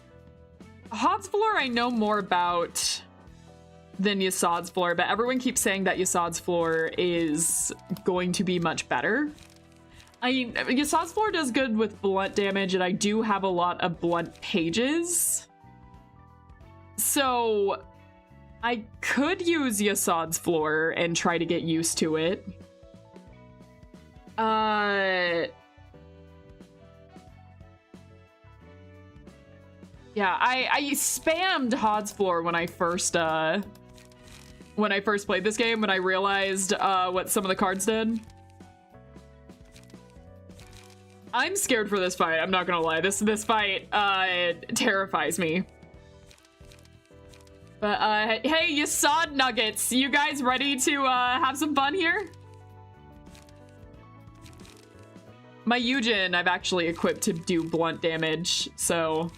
Hod's floor I know more about than Yassad's floor, but everyone keeps saying that Yassad's floor is going to be much better. I mean, Yassad's floor does good with blunt damage, and I do have a lot of blunt pages. So I could use Yassad's floor and try to get used to it. Yeah, I spammed Hod's floor when I first played this game, when I realized what some of the cards did. I'm scared for this fight, I'm not gonna lie. This fight terrifies me. But hey, Yassad Nuggets, you guys ready to have some fun here? My Yujin I've actually equipped to do blunt damage, so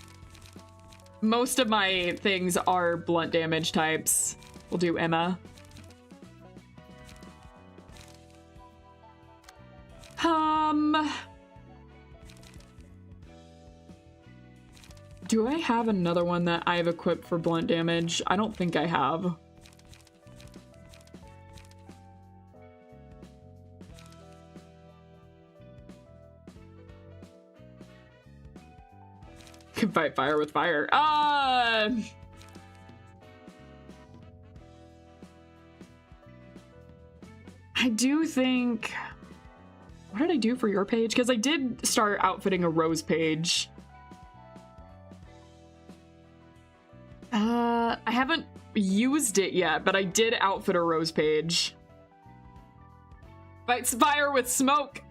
most of my things are blunt damage types. We'll do Emma. Do I have another one that I've equipped for blunt damage? I don't think I have. Can fight fire with fire. I do think... What did I do for your page? Because I did start outfitting a Rose page. I haven't used it yet, but I did outfit a Rose page. Fights fire with smoke.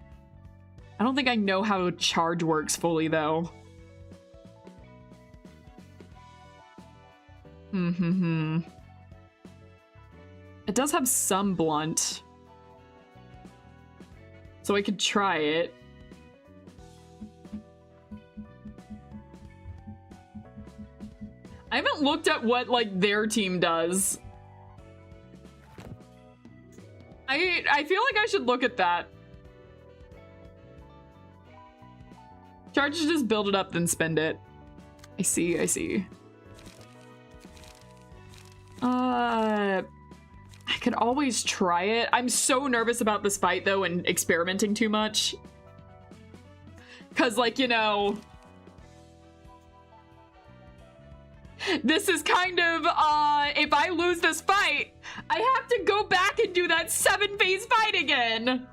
I don't think I know how charge works fully, though. It does have some blunt, so I could try it. I haven't looked at what, like, their team does. I feel like I should look at that. Charge to just build it up, then spend it. I see. could always try it. I'm so nervous about this fight, though, and experimenting too much. Because, like, you know... This is kind of, if I lose this fight, I have to go back and do that 7-phase fight again.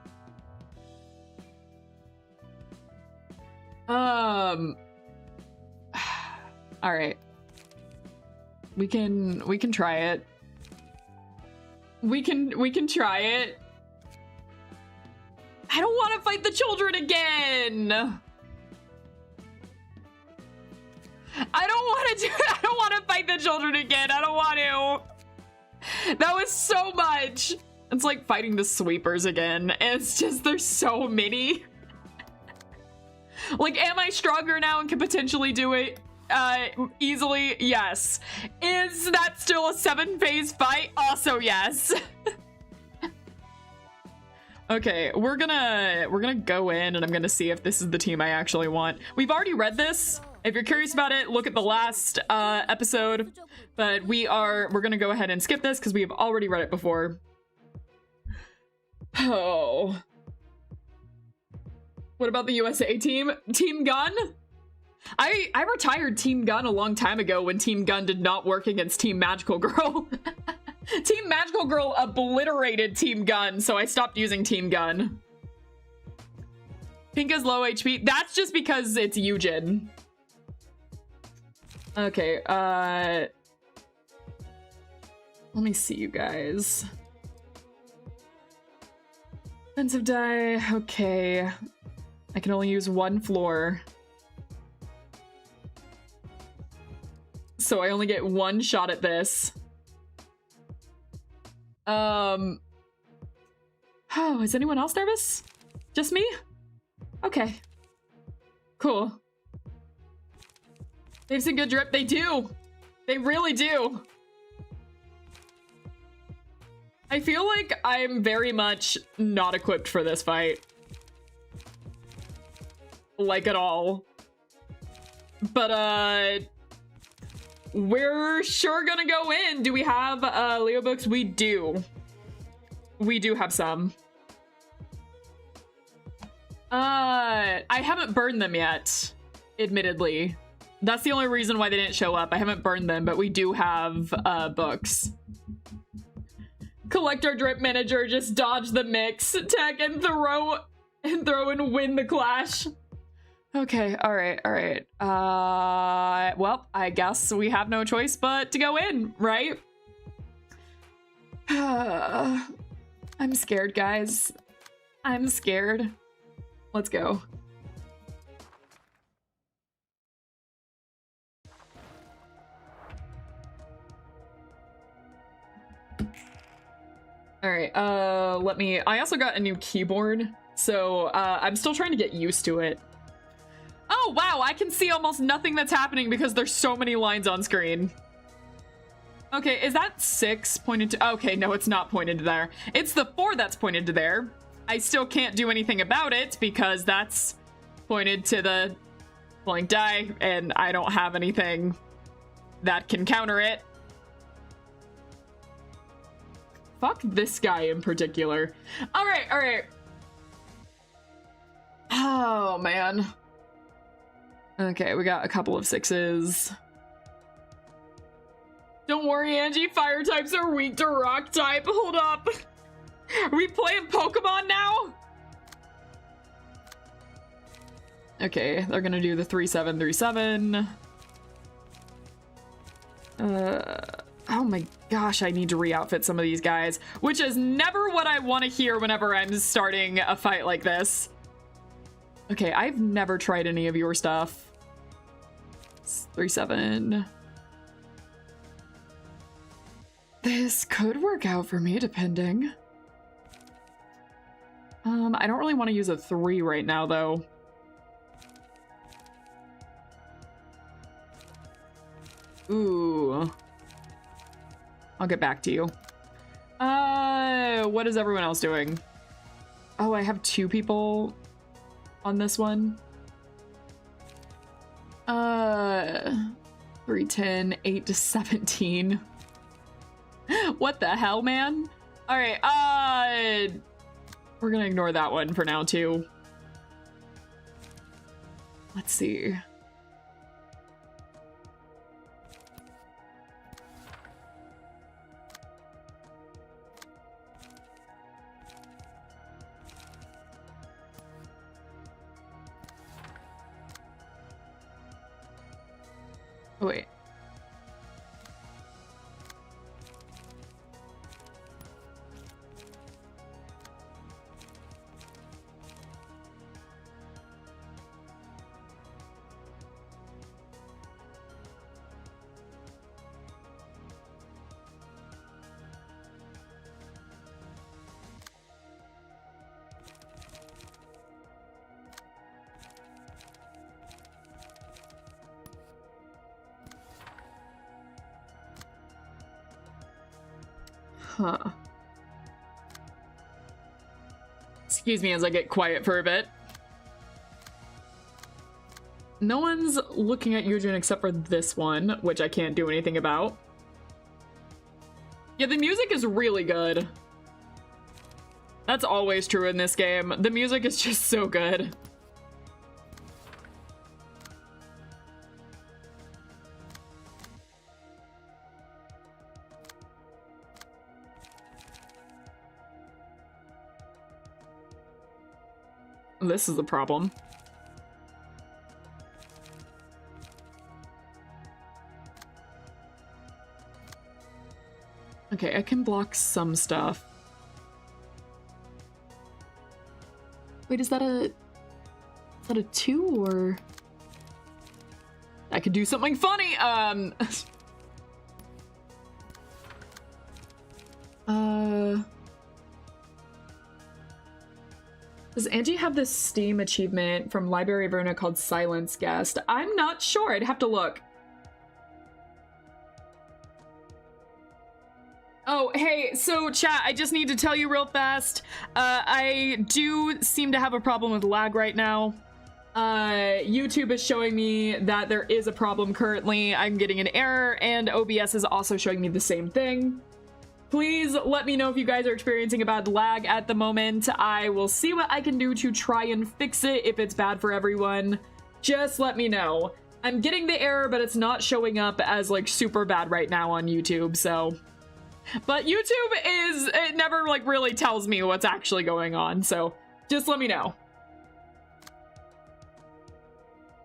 All right. We can try it. We can try it. I don't want to fight the children again. I don't want to do it. I don't want to fight the children again. I don't want to. That was so much. It's like fighting the sweepers again. It's just, there's so many. Like, am I stronger now and can potentially do it easily? Yes. Is that still a 7-phase fight? Also yes. Okay, we're gonna go in and I'm gonna see if this is the team I actually want. We've already read this. If you're curious about it, look at the last episode. But we're gonna go ahead and skip this because we've already read it before. Oh. What about the USA team? Team Gun? I retired Team Gun a long time ago when Team Gun did not work against Team Magical Girl. Team Magical Girl obliterated Team Gun, so I stopped using Team Gun. Pink is low HP. That's just because it's Eugen. Okay, let me see you guys. Defensive die, okay. I can only use one floor. So I only get one shot at this. Oh, is anyone else nervous? Just me? Okay. Cool. They've seen good drip. They do. They really do. I feel like I'm very much not equipped for this fight. Like at all. But, we're sure gonna go in. Do we have Leo books? We do. We do have some. I haven't burned them yet, admittedly. That's the only reason why they didn't show up. I haven't burned them, but we do have books. Collect our drip manager, just dodge the mix, tech and throw and win the clash. Okay, all right. Well, I guess we have no choice but to go in, right? I'm scared, guys. I'm scared. Let's go. All right, I also got a new keyboard, so I'm still trying to get used to it. Oh, wow, I can see almost nothing that's happening because there's so many lines on screen. Okay, is that 6 pointed to... Okay, no, it's not pointed to there. It's the 4 that's pointed to there. I still can't do anything about it because that's pointed to the blank die, and I don't have anything that can counter it. Fuck this guy in particular. All right. Oh, man. Okay, we got a couple of 6s. Don't worry, Angie. Fire types are weak to rock type. Hold up. Are we playing Pokemon now? Okay, they're gonna do the 3-7-3-7. Oh my gosh, I need to re-outfit some of these guys, which is never what I want to hear whenever I'm starting a fight like this. Okay, I've never tried any of your stuff. 3-7. This could work out for me, depending. I don't really want to use a 3 right now, though. Ooh. I'll get back to you. What is everyone else doing? Oh, I have 2 people on this one. 3-10, 8-17. What the hell, man? All right, we're gonna ignore that one for now too. Let's see. Oh, wait. Huh. Excuse me as I get quiet for a bit. No one's looking at Yujin except for this one, which I can't do anything about. Yeah, the music is really good. That's always true in this game. The music is just so good. This is the problem. Okay, I can block some stuff. Wait, is that a 2 or? I could do something funny. Does Angie have this Steam achievement from Library of Ruina called Silence Guest? I'm not sure. I'd have to look. Oh, hey, so chat, I just need to tell you real fast. I do seem to have a problem with lag right now. YouTube is showing me that there is a problem currently. I'm getting an error, and OBS is also showing me the same thing. Please let me know if you guys are experiencing a bad lag at the moment. I will see what I can do to try and fix it if it's bad for everyone. Just let me know. I'm getting the error, but it's not showing up as like super bad right now on YouTube, so. But YouTube it never like really tells me what's actually going on, so just let me know.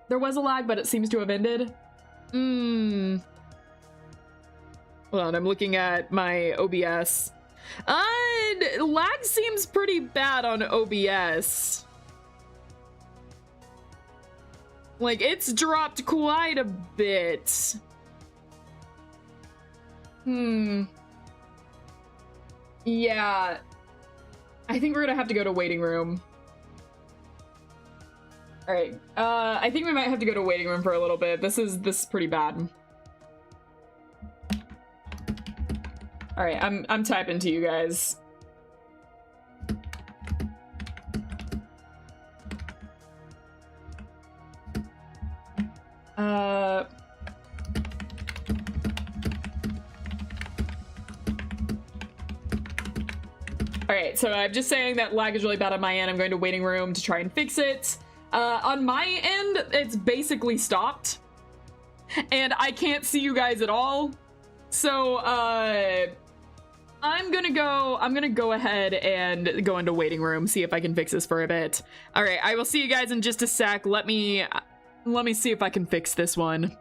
There was a lag, but it seems to have ended. Hold on, I'm looking at my OBS. Lag seems pretty bad on OBS. Like, it's dropped quite a bit. Yeah. I think we're gonna have to go to waiting room. Alright, I think we might have to go to waiting room for a little bit. This is pretty bad. Alright, I'm typing to you guys. Alright, so I'm just saying that lag is really bad on my end. I'm going to waiting room to try and fix it. On my end, it's basically stopped. And I can't see you guys at all. So, I'm gonna go ahead and go into waiting room, see if I can fix this for a bit. Alright, I will see you guys in just a sec. Let me see if I can fix this one.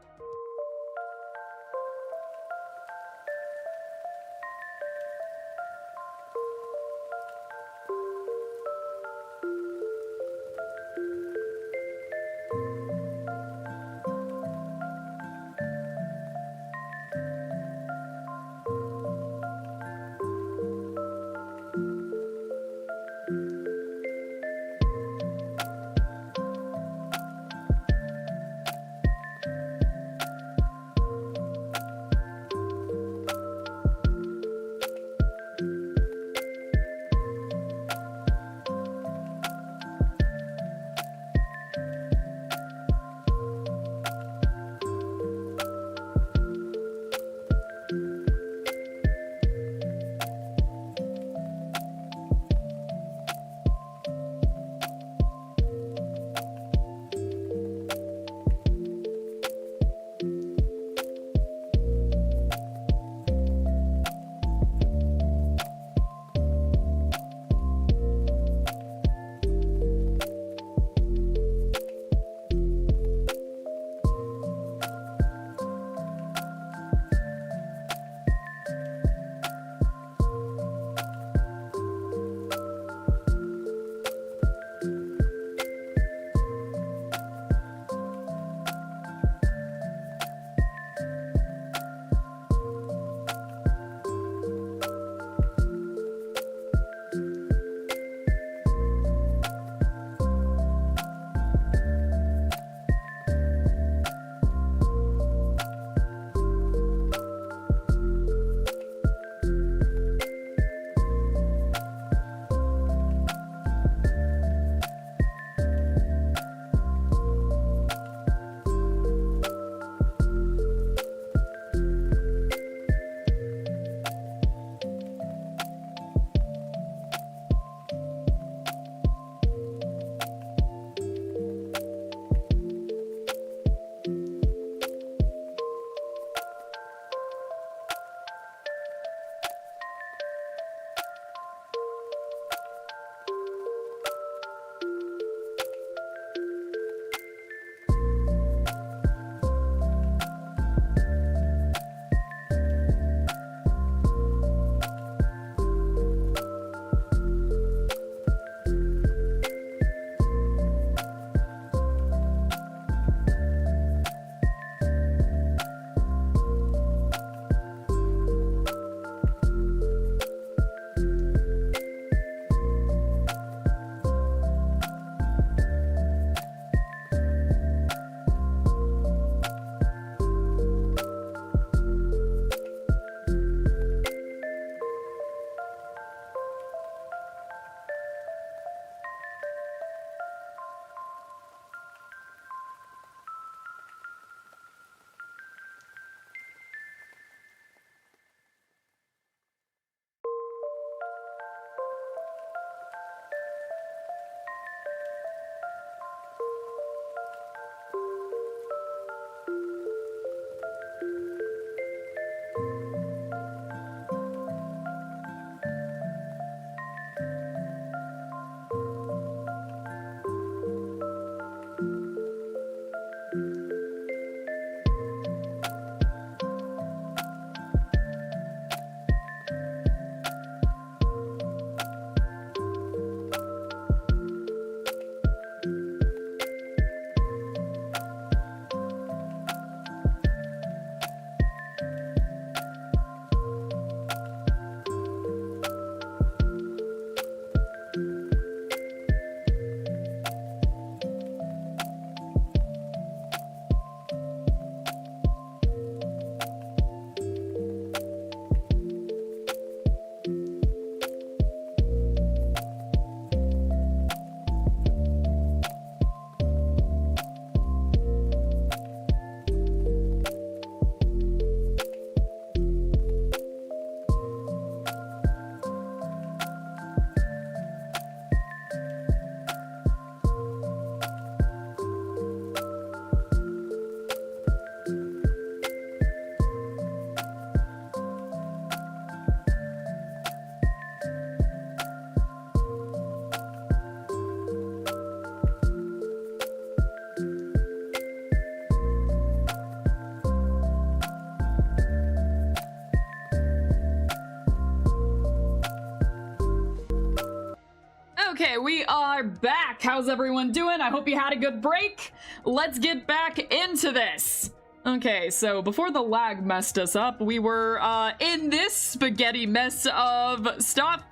Okay, we are back. How's everyone doing? I hope you had a good break. Let's get back into this. Okay, so before the lag messed us up, we were in this spaghetti mess of stuff.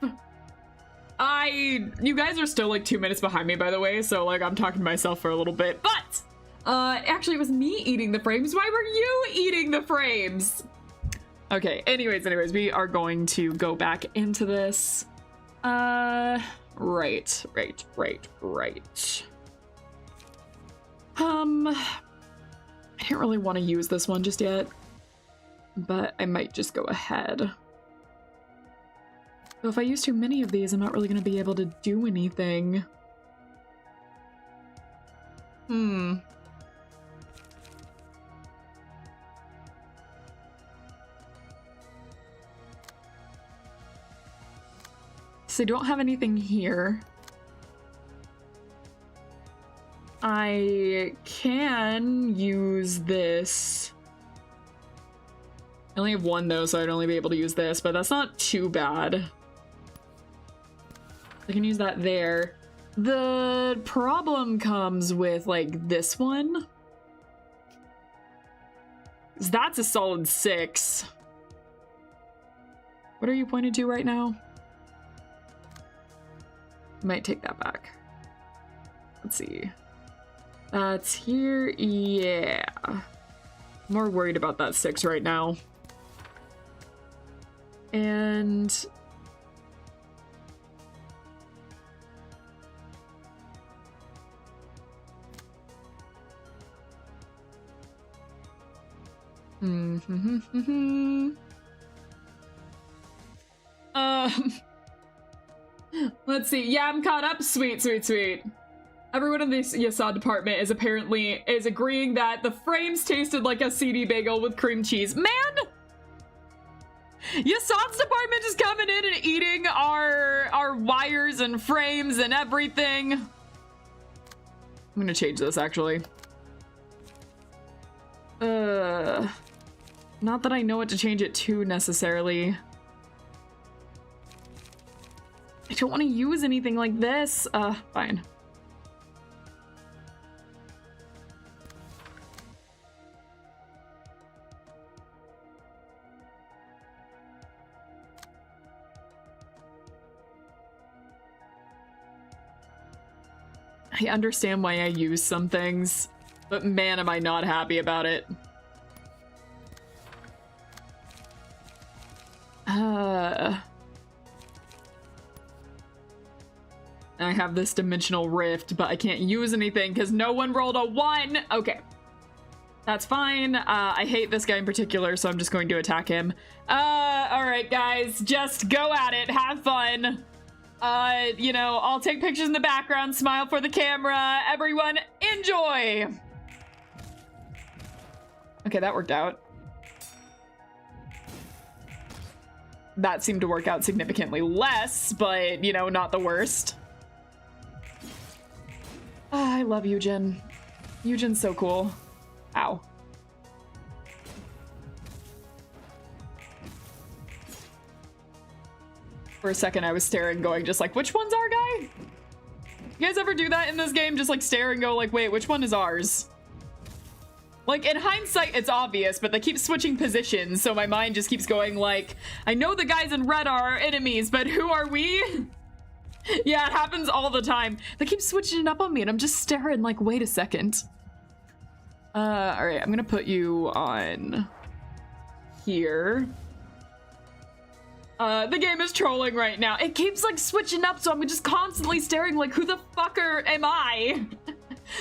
You guys are still like 2 minutes behind me, by the way, so like I'm talking to myself for a little bit, but actually it was me eating the frames. Why were you eating the frames? Okay, anyways, we are going to go back into this. Right. I didn't really want to use this one just yet, but I might just go ahead. So if I use too many of these, I'm not really going to be able to do anything. So I don't have anything here. I can use this. I only have one though, so I'd only be able to use this, but that's not too bad. I can use that there. The problem comes with like this one. That's a solid 6. What are you pointed to right now? Might take that back. Let's see. That's here. Yeah. I'm more worried about that 6 right now. And let's see. Yeah, I'm caught up. Sweet. Everyone in the Yasad department is agreeing that the frames tasted like a CD bagel with cream cheese. Man! Yasad's department is coming in and eating our wires and frames and everything. I'm gonna change this, actually. Not that I know what to change it to, necessarily. I don't want to use anything like this. Fine. I understand why I use some things, but man, am I not happy about it. I have this dimensional rift, but I can't use anything because no one rolled a 1. Okay. That's fine. I hate this guy in particular, so I'm just going to attack him. Alright, guys. Just go at it. Have fun. You know, I'll take pictures in the background, smile for the camera. Everyone, enjoy! Okay, that worked out. That seemed to work out significantly less, but, you know, not the worst. I love Eugen. Eugen's so cool. Ow. For a second, I was staring, going just like, which one's our guy? You guys ever do that in this game? Just like stare and go like, wait, which one is ours? Like, in hindsight, it's obvious, but they keep switching positions, so my mind just keeps going like, I know the guys in red are our enemies, but who are we? Yeah, it happens all the time. They keep switching it up on me, and I'm just staring like, wait a second. Alright, I'm gonna put you on here. The game is trolling right now. It keeps like switching up, so I'm just constantly staring like, who the fucker am I?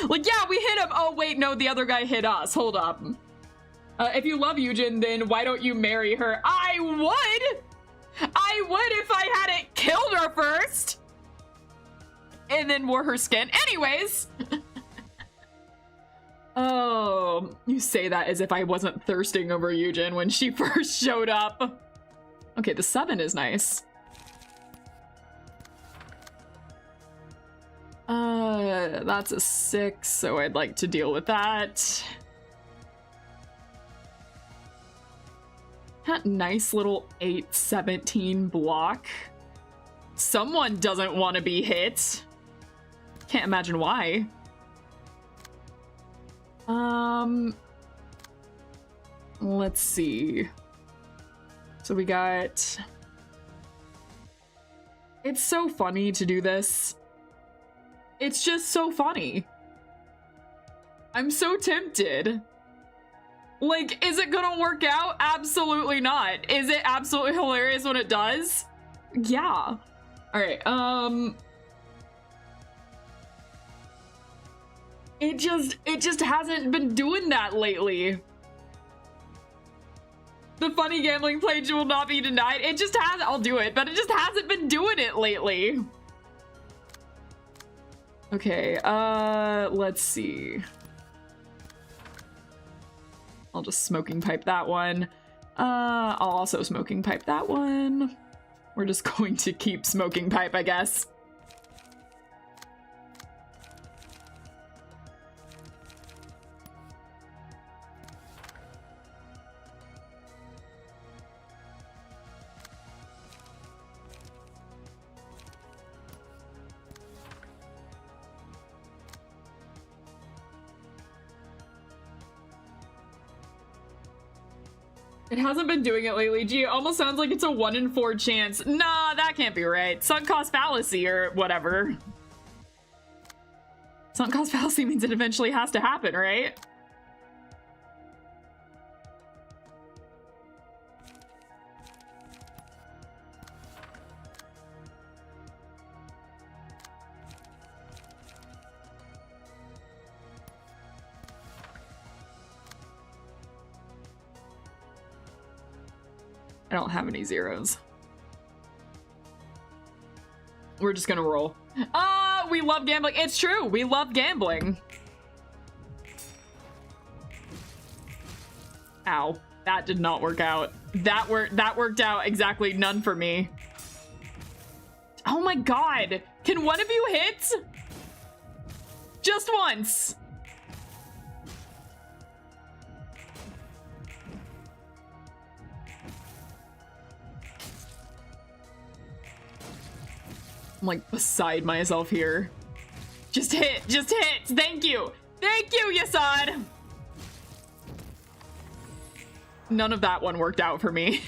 Like, yeah, we hit him. Oh, wait, no, the other guy hit us. Hold up. If you love Eugen, then why don't you marry her? I would if I hadn't killed her first. And then wore her skin. Anyways. Oh, you say that as if I wasn't thirsting over Eugen when she first showed up. Okay, the 7 is nice. That's a 6, so I'd like to deal with that. That nice little 8-17 block. Someone doesn't want to be hit. Can't imagine why. Let's see. So we got... It's so funny to do this. It's just so funny. I'm so tempted. Like, is it gonna work out? Absolutely not. Is it absolutely hilarious when it does? Yeah. All right, it just hasn't been doing that lately. The funny gambling pledge will not be denied. It just has, I'll do it, but it just hasn't been doing it lately. Okay, let's see. I'll just smoking pipe that one. I'll also smoking pipe that one. We're just going to keep smoking pipe, I guess. It hasn't been doing it lately. Gee, it almost sounds like it's a 1 in 4 chance. Nah, that can't be right. Sunk cost fallacy or whatever. Sunk cost fallacy means it eventually has to happen, right? I don't have any zeros. We're just gonna roll. We love gambling. It's true. We love gambling. Ow. That did not work out. That worked out exactly none for me. Oh my god. Can one of you hit? Just once. I'm like beside myself here. Just hit, thank you. Thank you, Yasad. None of that one worked out for me.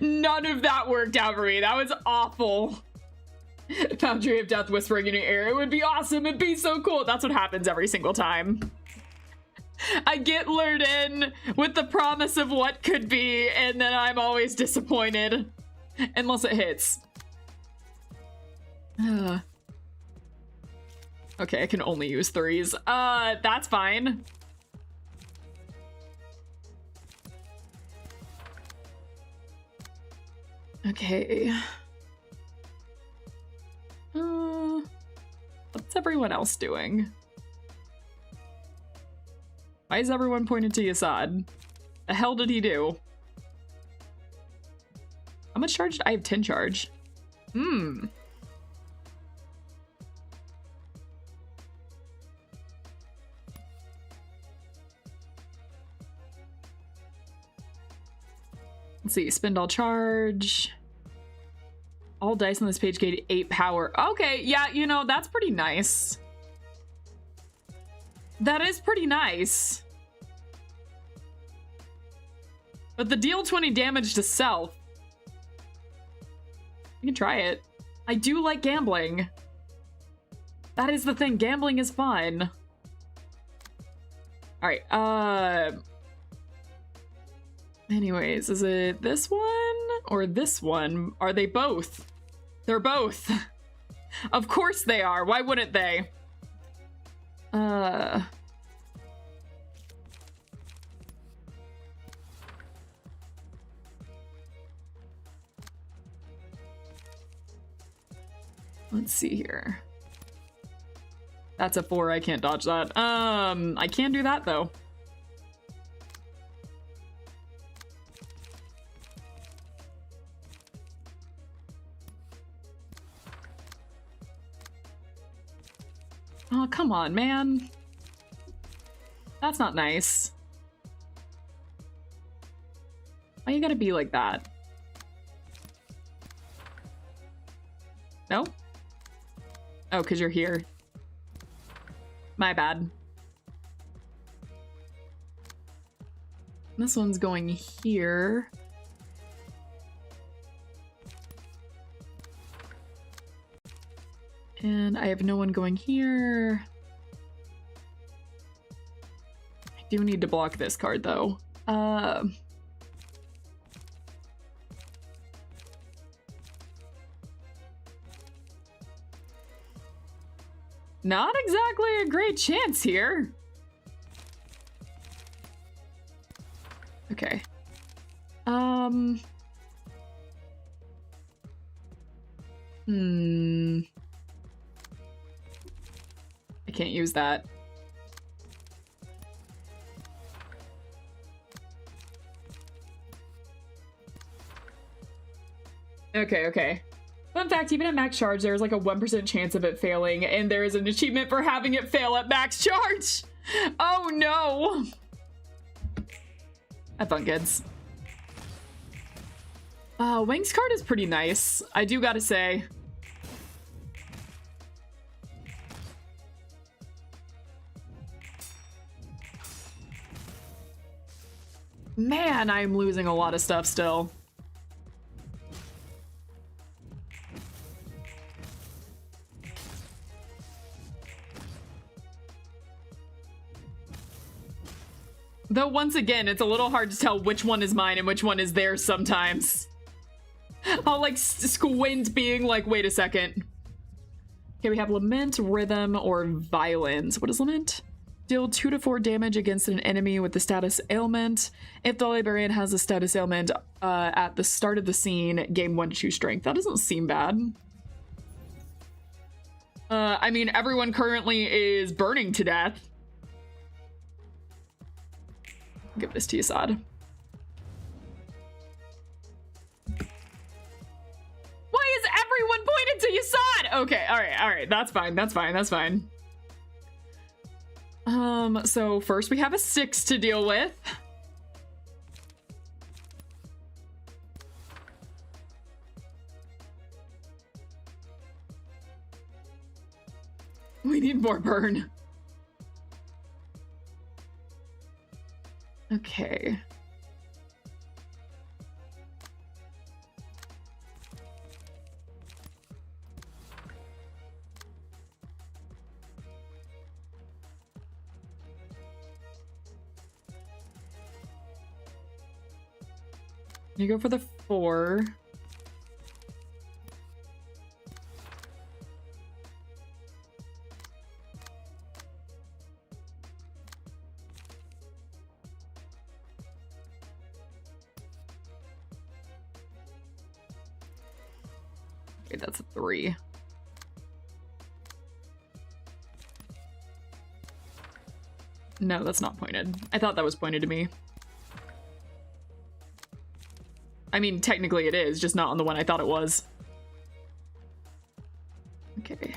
None of that worked out for me. That was awful. Foundry of Death whispering in your ear. It would be awesome. It'd be so cool. That's what happens every single time. I get lured in with the promise of what could be, and then I'm always disappointed. Unless it hits. Okay, I can only use 3s. That's fine. Okay. What's everyone else doing? Why is everyone pointed to Yasad? The hell did he do? How much charge? I have 10 charge. Let's see, spend all charge. All dice on this page gain 8 power. Okay, yeah, you know, that's pretty nice. That is pretty nice. But the deal 20 damage to self. You can try it. I do like gambling. That is the thing, gambling is fun. Alright, anyways, is it this one or this one? Are they both? They're both. Of course they are. Why wouldn't they? Let's see here. That's a 4. I can't dodge that. I can do that though. Oh, come on, man. That's not nice. Why you gotta be like that? No? Oh, because you're here. My bad. This one's going here. And I have no one going here. I do need to block this card, though. Not exactly a great chance here. Okay. I can't use that. Okay, okay. Fun fact, even at max charge, there's like a 1% chance of it failing, and there is an achievement for having it fail at max charge! Oh no! Have fun, kids. Wings card is pretty nice, I do gotta say. Man, I'm losing a lot of stuff still. Though once again, it's a little hard to tell which one is mine and which one is theirs sometimes. I'll like squint being like, wait a second. Okay, we have Lament, Rhythm, or Violence. What is Lament? Deal 2 to 4 damage against an enemy with the status ailment. If the librarian has a status ailment at the start of the scene, gain 1 to 2 strength. That doesn't seem bad. I mean, everyone currently is burning to death. Give this to you, Sod. Why is everyone pointed to Yasad? Okay, alright, that's fine, that's fine, that's fine. So first we have a 6 to deal with. We need more burn. Okay. You go for the 4. Okay, that's a 3. No, that's not pointed. I thought that was pointed to me. I mean, technically it is, just not on the one I thought it was. Okay.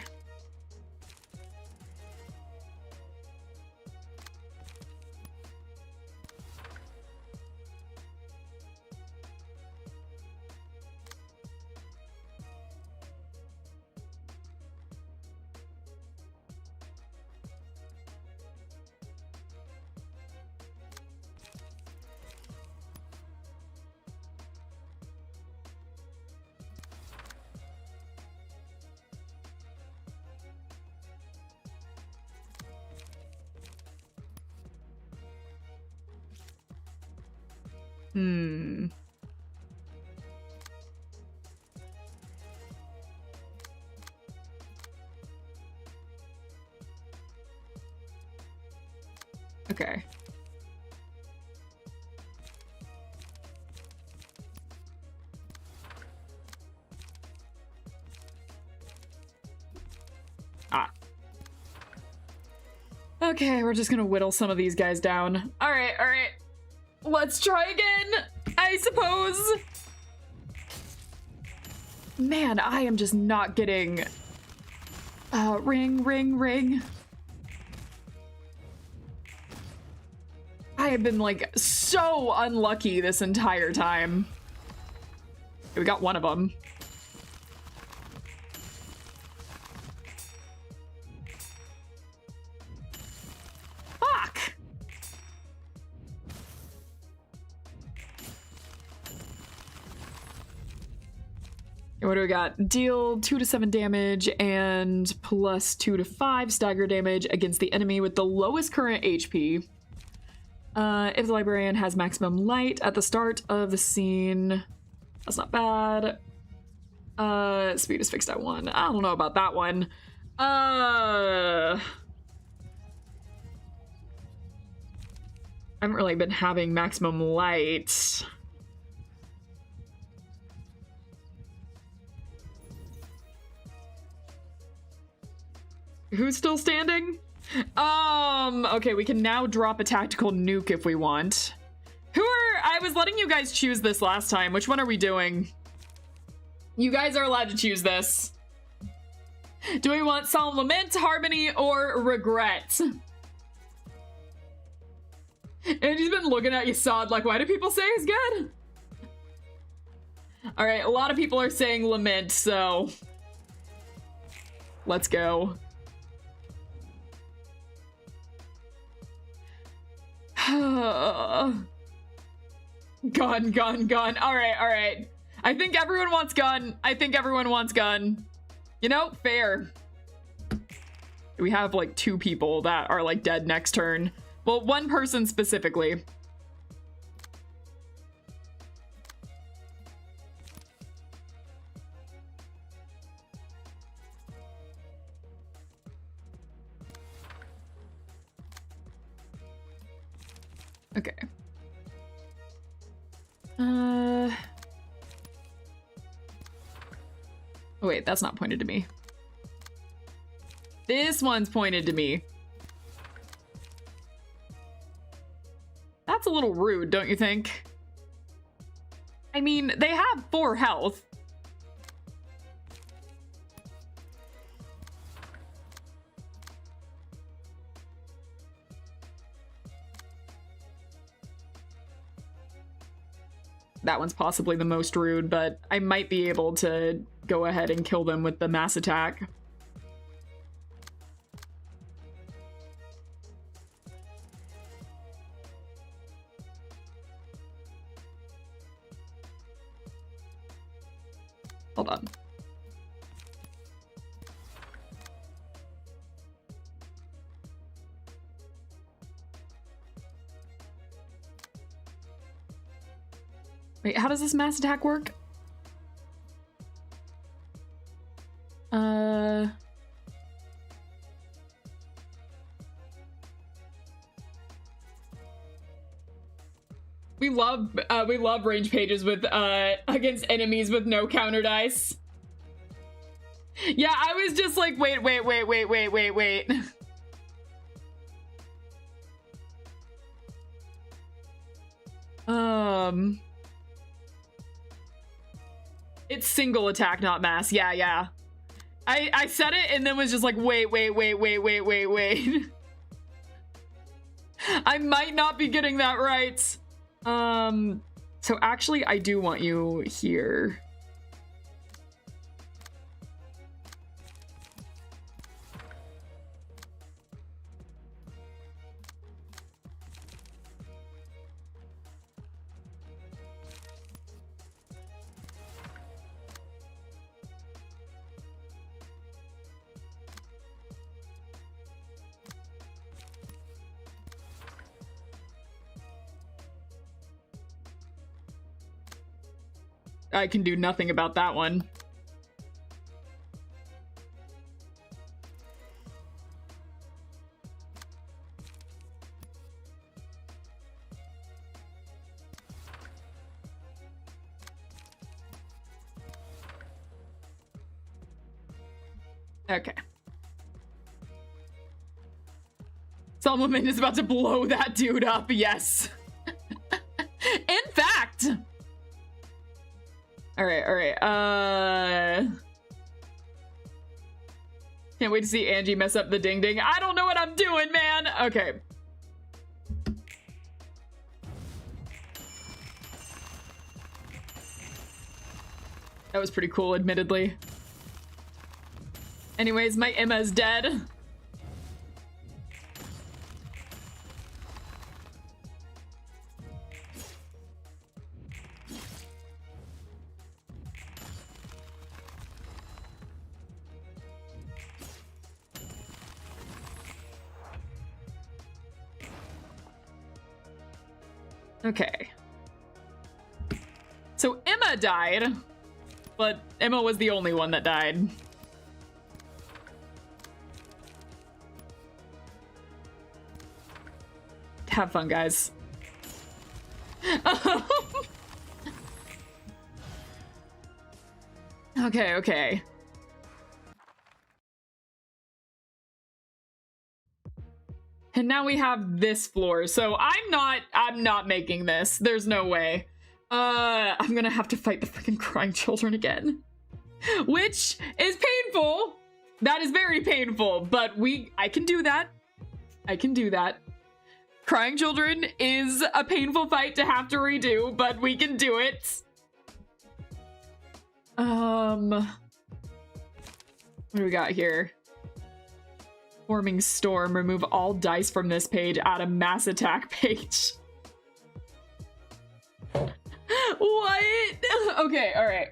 Okay. Ah. Okay, we're just gonna whittle some of these guys down. Alright, alright. Let's try again, I suppose. Man, I am just not getting... ring, ring, ring. I have been, like, so unlucky this entire time. We got one of them. What do we got? Deal 2 to 7 damage and plus 2 to 5 stagger damage against the enemy with the lowest current HP. If the librarian has maximum light at the start of the scene, that's not bad. Speed is fixed at 1. I don't know about that one. I haven't really been having maximum light. Who's still standing? Okay, we can now drop a tactical nuke if we want. I was letting you guys choose this last time. Which one are we doing? You guys are allowed to choose this. Do we want Solemn Lament, Harmony, or Regret? And he's been looking at you sod like, why do people say it's good? All right, a lot of people are saying Lament, so let's go. Gun. All right. I think everyone wants gun. You know, fair. We have like 2 people that are like dead next turn. Well, 1 person specifically. Okay. Oh wait, that's not pointed to me. This one's pointed to me. That's a little rude, don't you think? I mean, they have 4 health. That one's possibly the most rude, but I might be able to go ahead and kill them with the mass attack. Hold on. Wait, how does this mass attack work? We love range pages with against enemies with no counter dice. Yeah, I was just like, wait. It's single attack, not mass. Yeah. I said it and then was just like, wait. I might not be getting that right. So actually, I do want you here. I can do nothing about that one. Okay. Solomon is about to blow that dude up, yes. In fact. All right. Can't wait to see Angie mess up the ding ding. I don't know what I'm doing, man. Okay. That was pretty cool, admittedly. Anyways, my Emma's dead. Okay. So Emma died, but Emma was the only one that died. Have fun, guys. Okay, okay. And now we have this floor. So I'm not making this. There's no way. I'm gonna have to fight the fucking crying children again. Which is painful. That is very painful, but I can do that. I can do that. Crying children is a painful fight to have to redo, but we can do it. What do we got here? Forming storm. Remove all dice from this page. Add a mass attack page. What? Okay, all right.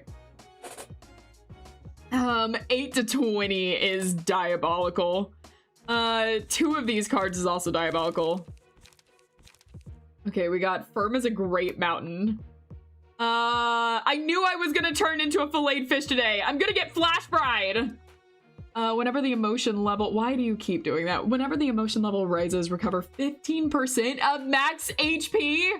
8 to 20 is diabolical. 2 of these cards is also diabolical. Okay, we got firm as a great mountain. I knew I was gonna turn into a filleted fish today. I'm gonna get flash bride. Whenever the emotion level, why do you keep doing that? Whenever the emotion level rises, recover 15% of max HP.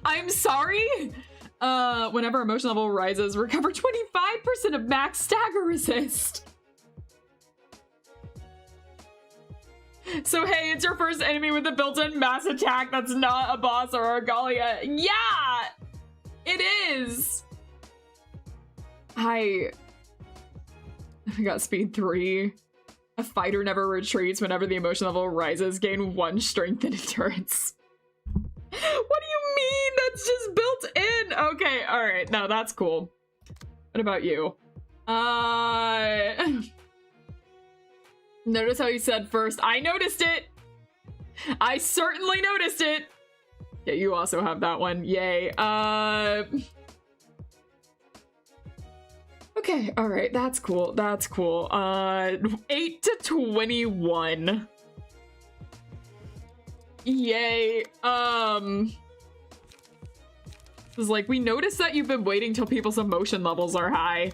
I'm sorry. Whenever emotion level rises, recover 25% of max stagger resist. So hey, it's your first enemy with a built-in mass attack that's not a boss or Argalia. Yeah, it is. I got speed 3. A fighter never retreats. Whenever the emotion level rises, gain 1 strength and endurance. What do you mean? That's just built in. Okay, all right. No, that's cool. What about you? Notice how you said first. I noticed it. I certainly noticed it. Yeah, you also have that one. Yay. Okay, all right. That's cool. That's cool. 8 to 21. Yay. It was like, we noticed that you've been waiting till people's emotion levels are high.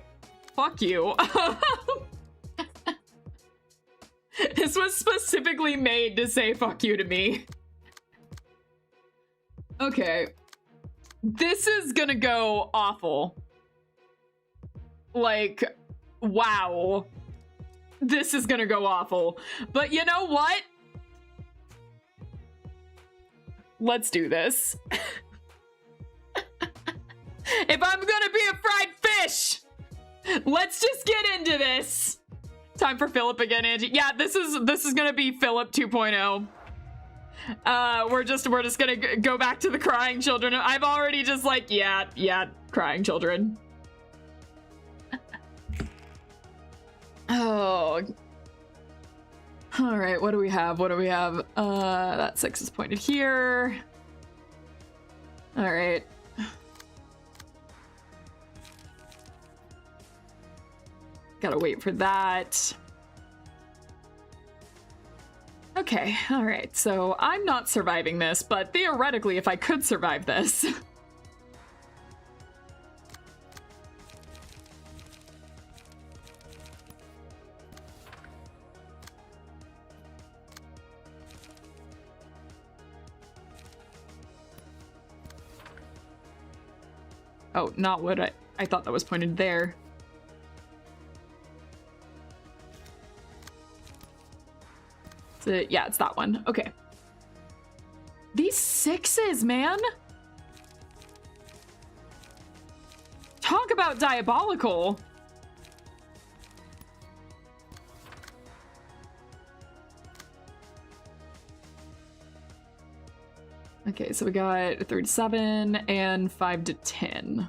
Fuck you. This was specifically made to say fuck you to me. Okay. This is gonna go awful. Like, wow. This is gonna go awful. But you know what? Let's do this. If I'm gonna be a fried fish, let's just get into this. Time for Philip again, Angie. Yeah, this is gonna be Philip 2.0. We're just gonna go back to the crying children. I've already just like, yeah, crying children. Oh. All right, what do we have? What do we have? That 6 is pointed here. All right. Gotta wait for that. Okay, all right. So I'm not surviving this, but theoretically, if I could survive this. Oh, not what I thought that was pointed there. Yeah, it's that one. Okay. These 6s, man. Talk about diabolical. Okay, so we got 37 and 5 to 10.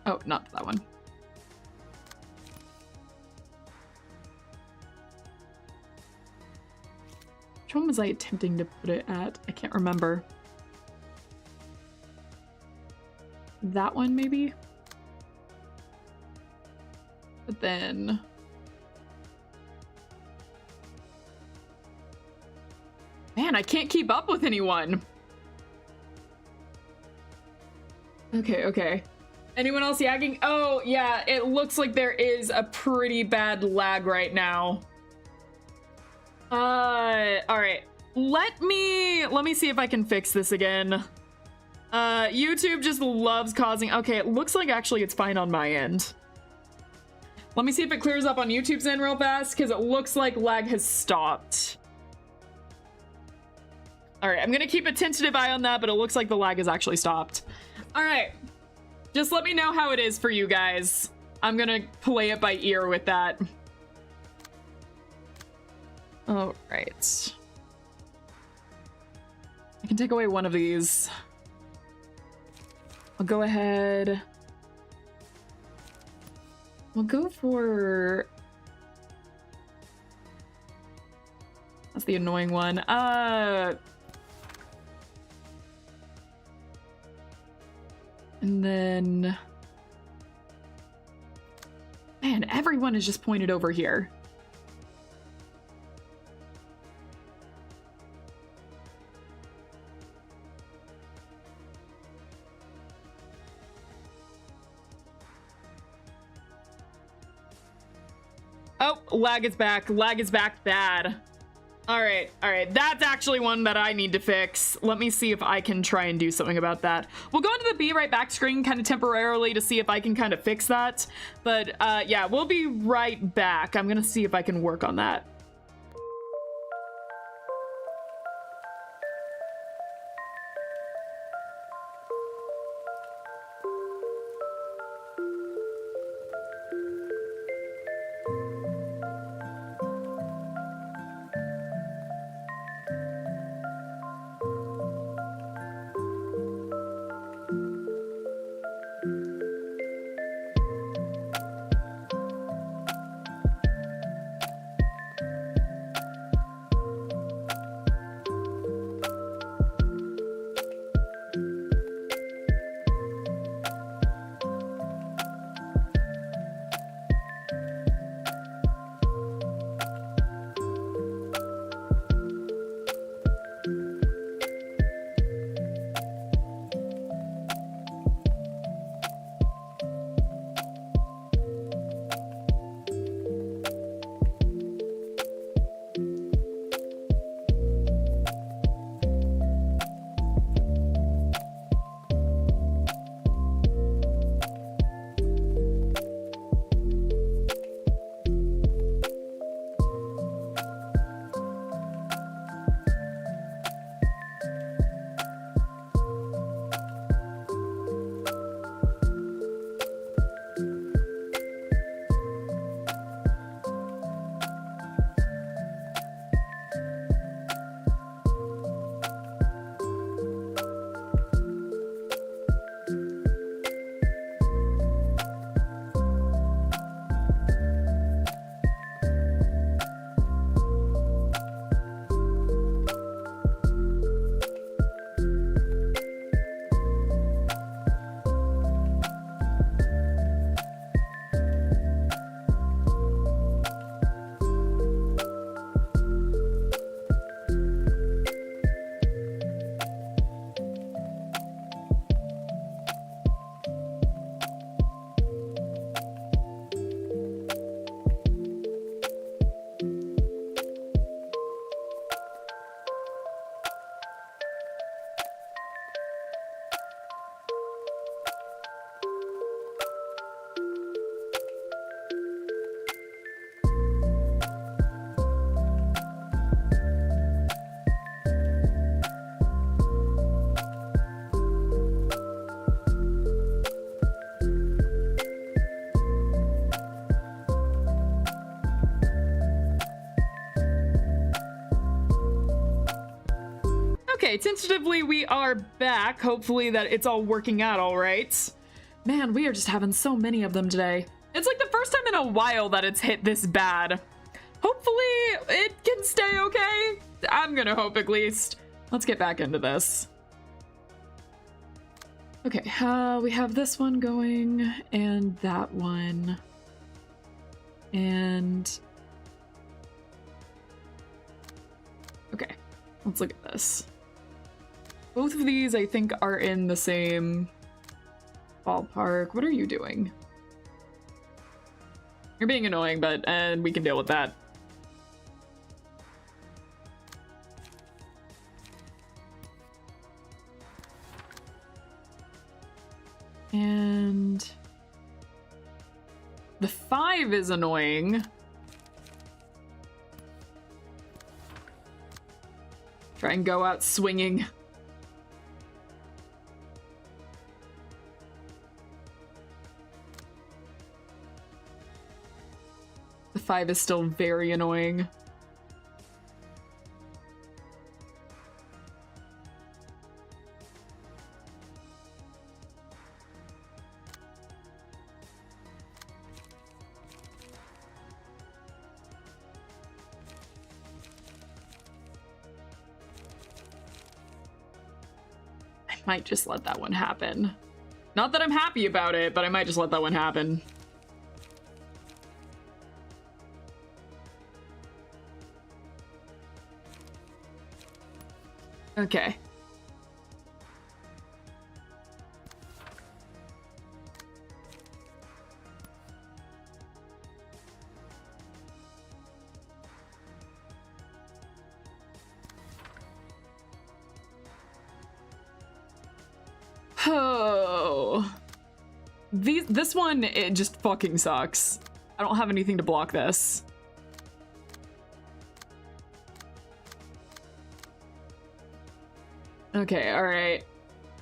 Oh, not that one. Which one was I attempting to put it at? I can't remember. That one, maybe? But then... Man, I can't keep up with anyone. Okay, okay. Anyone else yagging? Oh, yeah, it looks like there is a pretty bad lag right now. All right. Let me see if I can fix this again. YouTube just loves causing... Okay, it looks like actually it's fine on my end. Let me see if it clears up on YouTube's end real fast, because it looks like lag has stopped. All right, I'm gonna keep a tentative eye on that, but it looks like the lag has actually stopped. All right, just let me know how it is for you guys. I'm gonna play it by ear with that. All right. I can take away one of these. I'll go ahead. We'll go for... That's the annoying one. And then... Man, everyone is just pointed over here. Oh, lag is back. Lag is back bad. All right. That's actually one that I need to fix. Let me see if I can try and do something about that. We'll go into the be right back screen kind of temporarily to see if I can kind of fix that. But yeah, we'll be right back. I'm gonna see if I can work on that. Okay, tentatively we are back. Hopefully that it's all working out all right. Man, we are just having so many of them today. It's like the first time in a while that it's hit this bad. Hopefully it can stay okay. I'm gonna hope at least. Let's get back into this. Okay, we have this one going and that one. And okay, let's look at this. Both of these I think are in the same ballpark. What are you doing? You're being annoying, but we can deal with that. And the 5 is annoying. Try and go out swinging. The 5 is still very annoying. Might just let that one happen. Not that I'm happy about it, but I might just let that one happen. Okay. Oh. This one, it just fucking sucks. I don't have anything to block this. Okay, alright.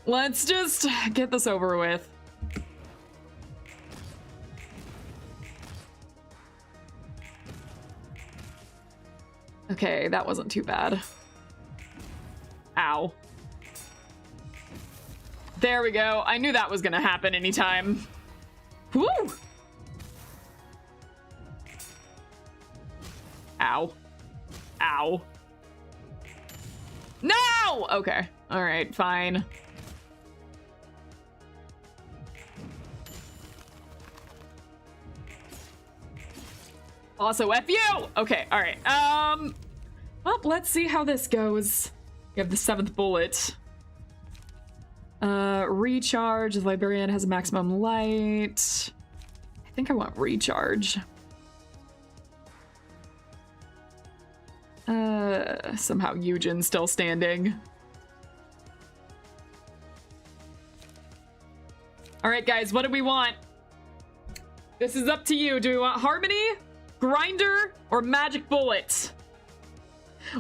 Let's just get this over with. Okay, that wasn't too bad. Ow. There we go. I knew that was gonna happen anytime. Woo! Ow. Ow. No! Okay. Alright, fine. Also, F you! Okay, alright. Well, let's see how this goes. We have the 7th bullet. Recharge. The librarian has a maximum light. I think I want recharge. Somehow Eugen's still standing. Alright, guys, what do we want? This is up to you. Do we want Harmony, Grinder, or Magic Bullet?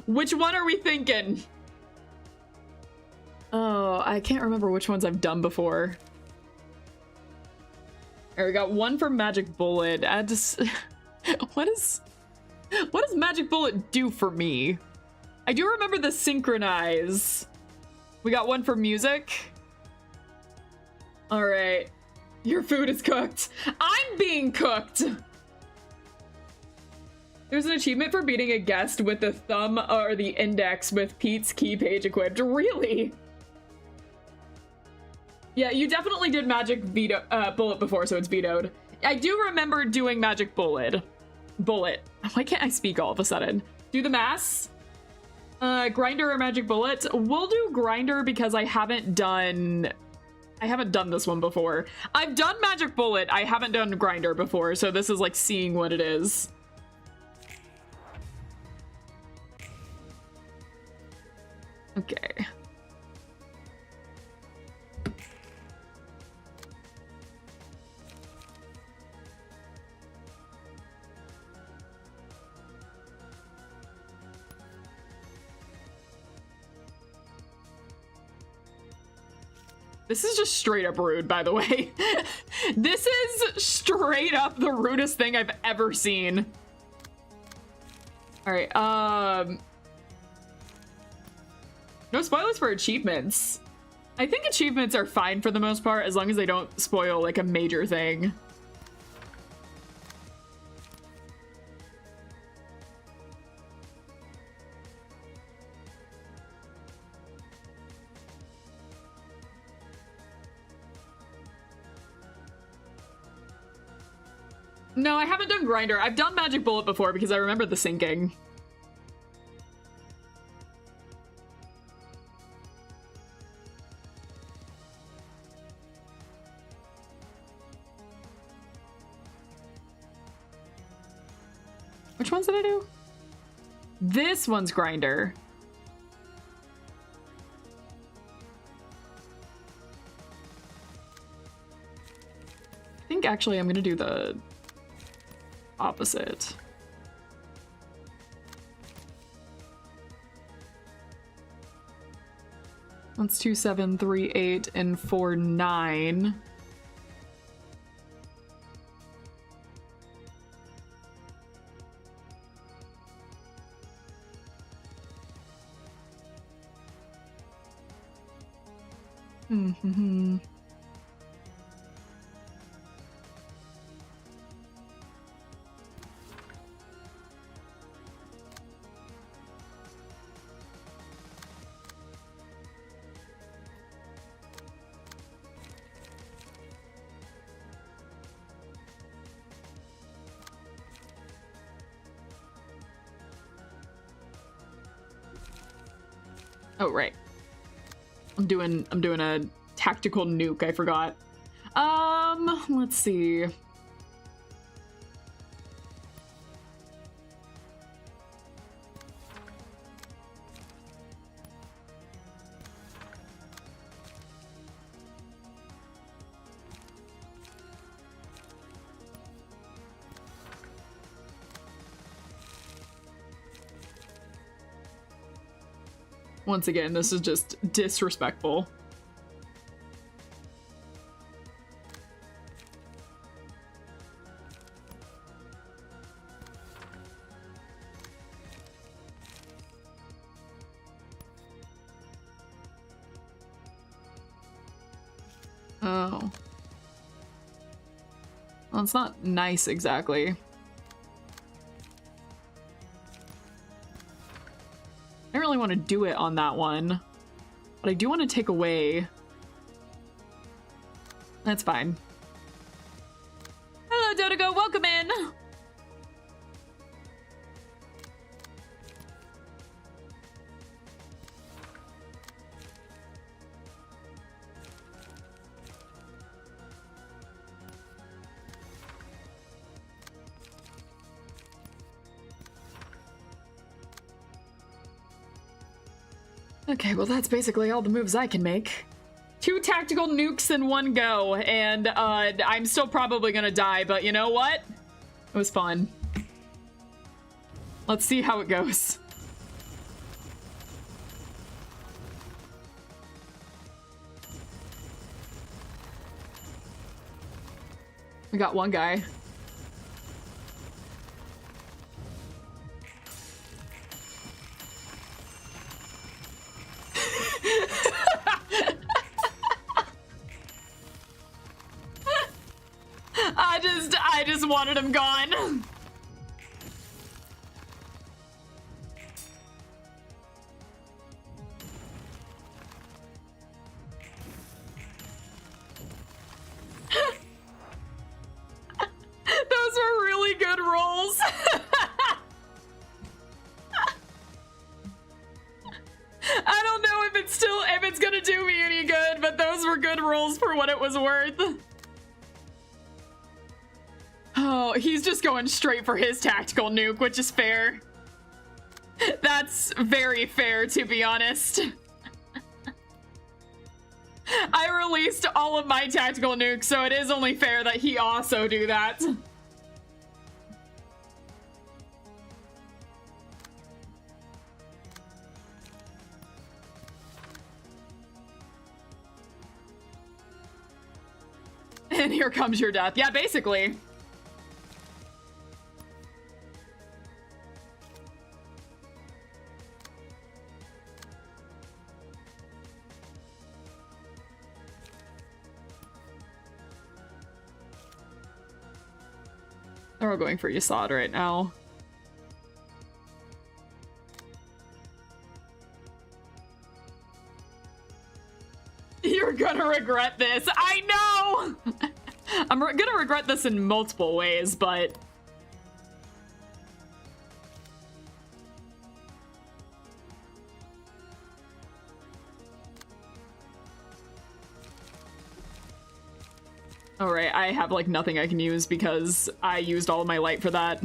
Which one are we thinking? Oh, I can't remember which ones I've done before. Alright, we got one for Magic Bullet. I just... What does Magic Bullet do for me? I do remember the Synchronize. We got one for music. Alright. Your food is cooked. I'm being cooked! There's an achievement for beating a guest with the thumb or the index with Pete's key page equipped. Really? Yeah, you definitely did Magic Bullet before, so it's vetoed. I do remember doing Magic Bullet. Why can't I speak all of a sudden? Do the mass. Grinder or Magic Bullet? We'll do Grinder because I haven't done this one before. I've done Magic Bullet. I haven't done Grinder before, so this is like seeing what it is. Okay. This is just straight up rude, by the way. This is straight up the rudest thing I've ever seen. All right, no spoilers for achievements. I think achievements are fine for the most part, as long as they don't spoil like a major thing. No, I haven't done Grinder. I've done Magic Bullet before because I remember the sinking. Which ones did I do? This one's Grinder. I think actually I'm gonna do the opposite. That's 2, 7, 3, 8, and 4, 9. Mm-hmm. Oh, right. I'm doing a tactical nuke, I forgot. Let's see. Once again, this is just disrespectful. Oh. Well, it's not nice exactly. I don't really want to do it on that one, but I do want to take away. That's fine. Hello, Dodogo, welcome in. Okay, well that's basically all the moves I can make. 2 tactical nukes in one go, and I'm still probably gonna die, but you know what? It was fun. Let's see how it goes. We got one guy. I just wanted him gone. Those were really good rolls. I don't know if it's gonna do me any good, but those were good rolls for what it was worth. Oh, he's just going straight for his tactical nuke, which is fair. That's very fair, to be honest. I released all of my tactical nukes, so it is only fair that he also do that. And here comes your death. Yeah, basically. They're all going for Yasad right now. You're gonna regret this. I know! I'm gonna regret this in multiple ways, but... Alright, I have, like, nothing I can use because I used all of my light for that.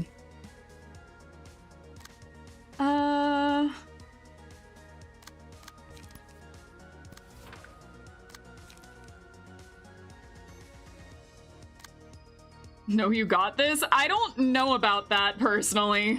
No, you got this? I don't know about that, personally.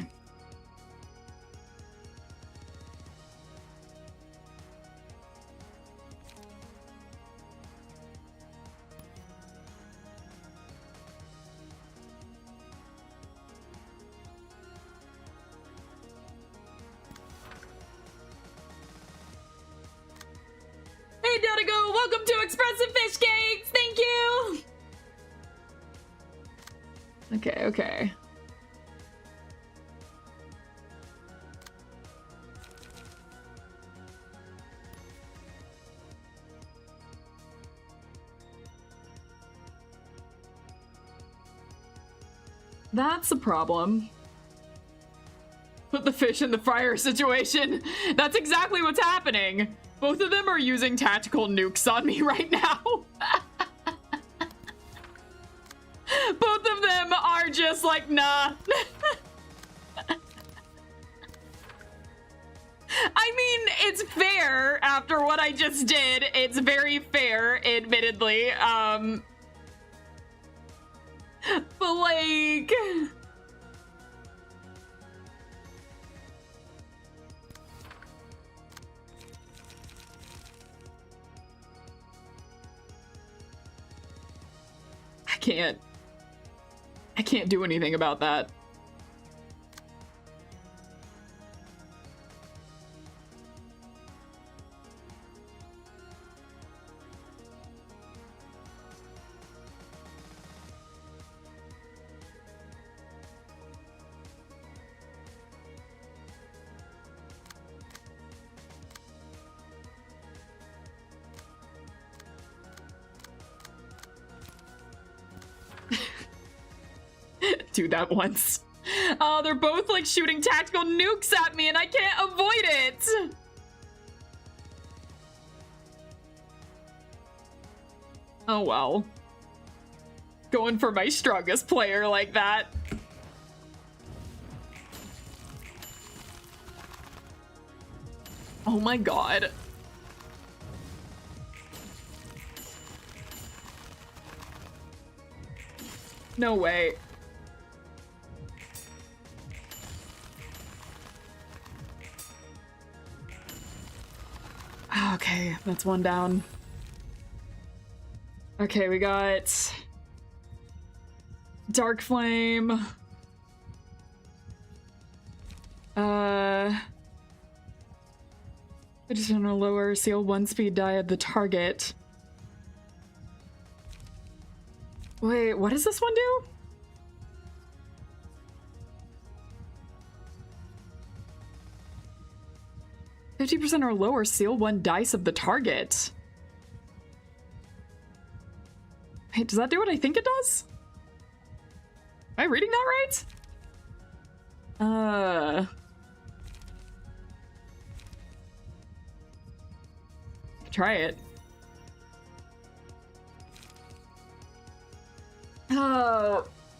Hey, Dodigo! Welcome to Expressive Fish Cakes! Thank you! Okay, okay. That's a problem. Put the fish in the fryer situation. That's exactly what's happening. Both of them are using tactical nukes on me right now. Both of them are just like, nah. I mean, it's fair after what I just did. It's very fair, admittedly. But like... I can't do anything about that. Do that once. Oh, they're both like shooting tactical nukes at me and I can't avoid it. Oh well. Going for my strongest player like that. Oh my god. No way. Okay, that's one down. Okay, we got Dark Flame. I just want to lower seal 1 speed die of the target. Wait, what does this one do? %50% or lower, seal 1 dice of the target. Wait, does that do what I think it does? Am I reading that right? Try it.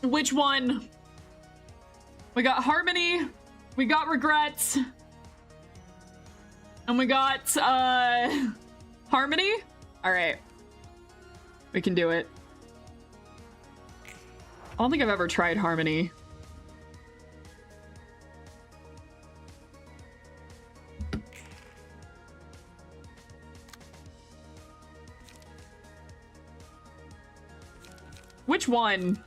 Which one? We got Harmony, we got Regrets, and we got, Harmony? Alright. We can do it. I don't think I've ever tried Harmony. Which one?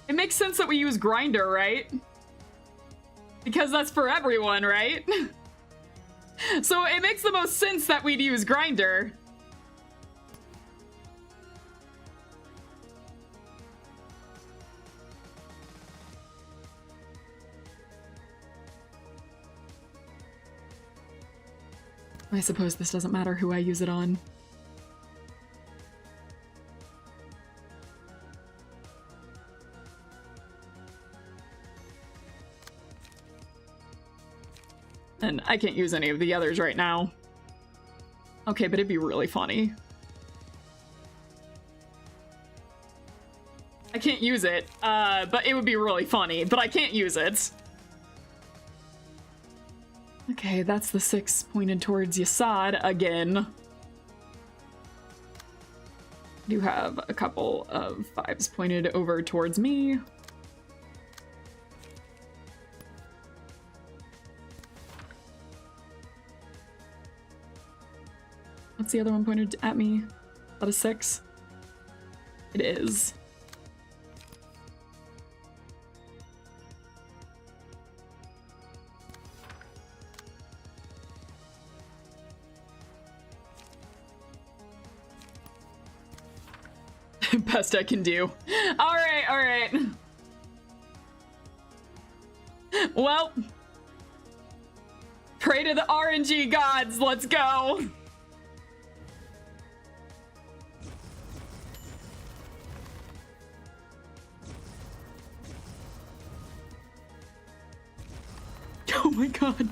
It makes sense that we use Grinder, right? Because that's for everyone, right? So it makes the most sense that we'd use Grinder. I suppose this doesn't matter who I use it on. And I can't use any of the others right now. Okay, but it'd be really funny. I can't use it, but it would be really funny, but I can't use it. Okay, that's the 6 pointed towards Yasad again. I do have a couple of 5s pointed over towards me. What's the other one pointed at me? Is that a 6? It is. Best I can do. Alright, alright. Well. Pray to the RNG gods, let's go. Oh my god.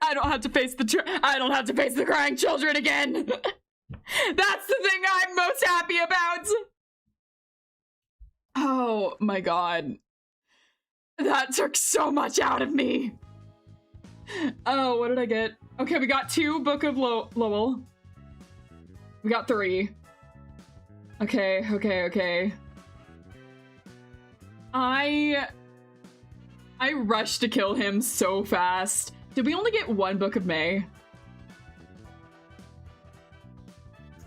I don't have to face the crying children again. That's the thing I'm most happy about. Oh my god. That took so much out of me. Oh, what did I get? Okay, we got 2 Book of Lowell. We got 3. Okay, okay, okay. I rushed to kill him so fast. Did we only get 1 Book of May?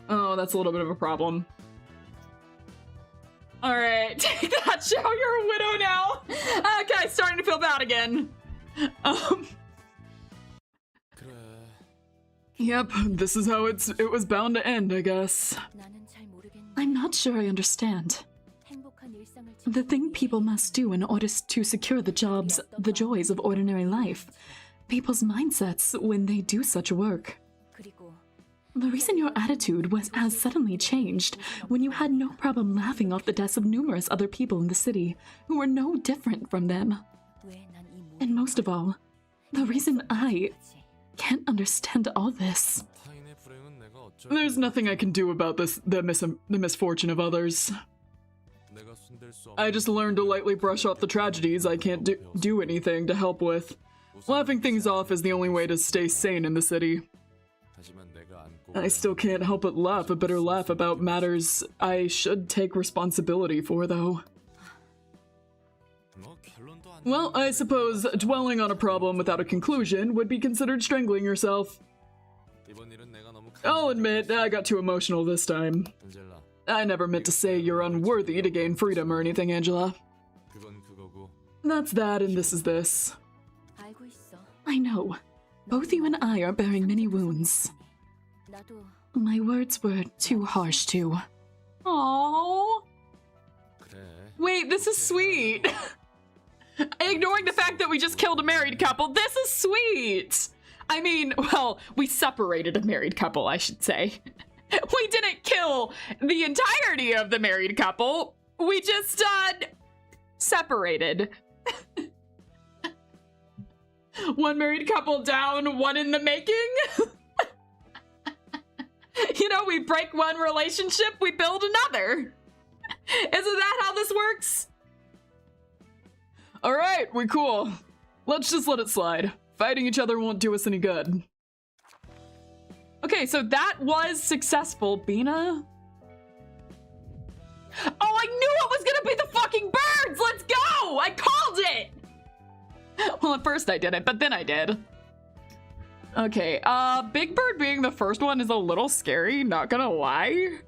Oh, that's a little bit of a problem. Alright, take that, Shao, you're a widow now! Okay, starting to feel bad again. Yep, this is how it was bound to end, I guess. I'm not sure I understand. The thing people must do in order to secure the joys of ordinary life. People's mindsets when they do such work. The reason your attitude has suddenly changed when you had no problem laughing off the deaths of numerous other people in the city who were no different from them. And most of all, the reason I can't understand all this. There's nothing I can do about the misfortune of others. I just learned to lightly brush off the tragedies I can't do anything to help with. Laughing things off is the only way to stay sane in the city. I still can't help but laugh a bitter laugh about matters I should take responsibility for, though. Well, I suppose dwelling on a problem without a conclusion would be considered strangling yourself. I'll admit, I got too emotional this time. I never meant to say you're unworthy to gain freedom or anything, Angela. That's that, and this is this. I know. Both you and I are bearing many wounds. My words were too harsh too. Aww. Wait, this is sweet. Ignoring the fact that we just killed a married couple, this is sweet. I mean, well, we separated a married couple, I should say. We didn't kill the entirety of the married couple. We just, separated. One married couple down, one in the making. You know, we break one relationship, we build another. Isn't that how this works? All right, we cool. Let's just let it slide. Fighting each other won't do us any good. Okay, so that was successful, Bina. Oh, I knew it was gonna be the fucking birds! Let's go! I called it! Well, at first I didn't, but then I did. Okay, Big Bird being the first one is a little scary, not gonna lie.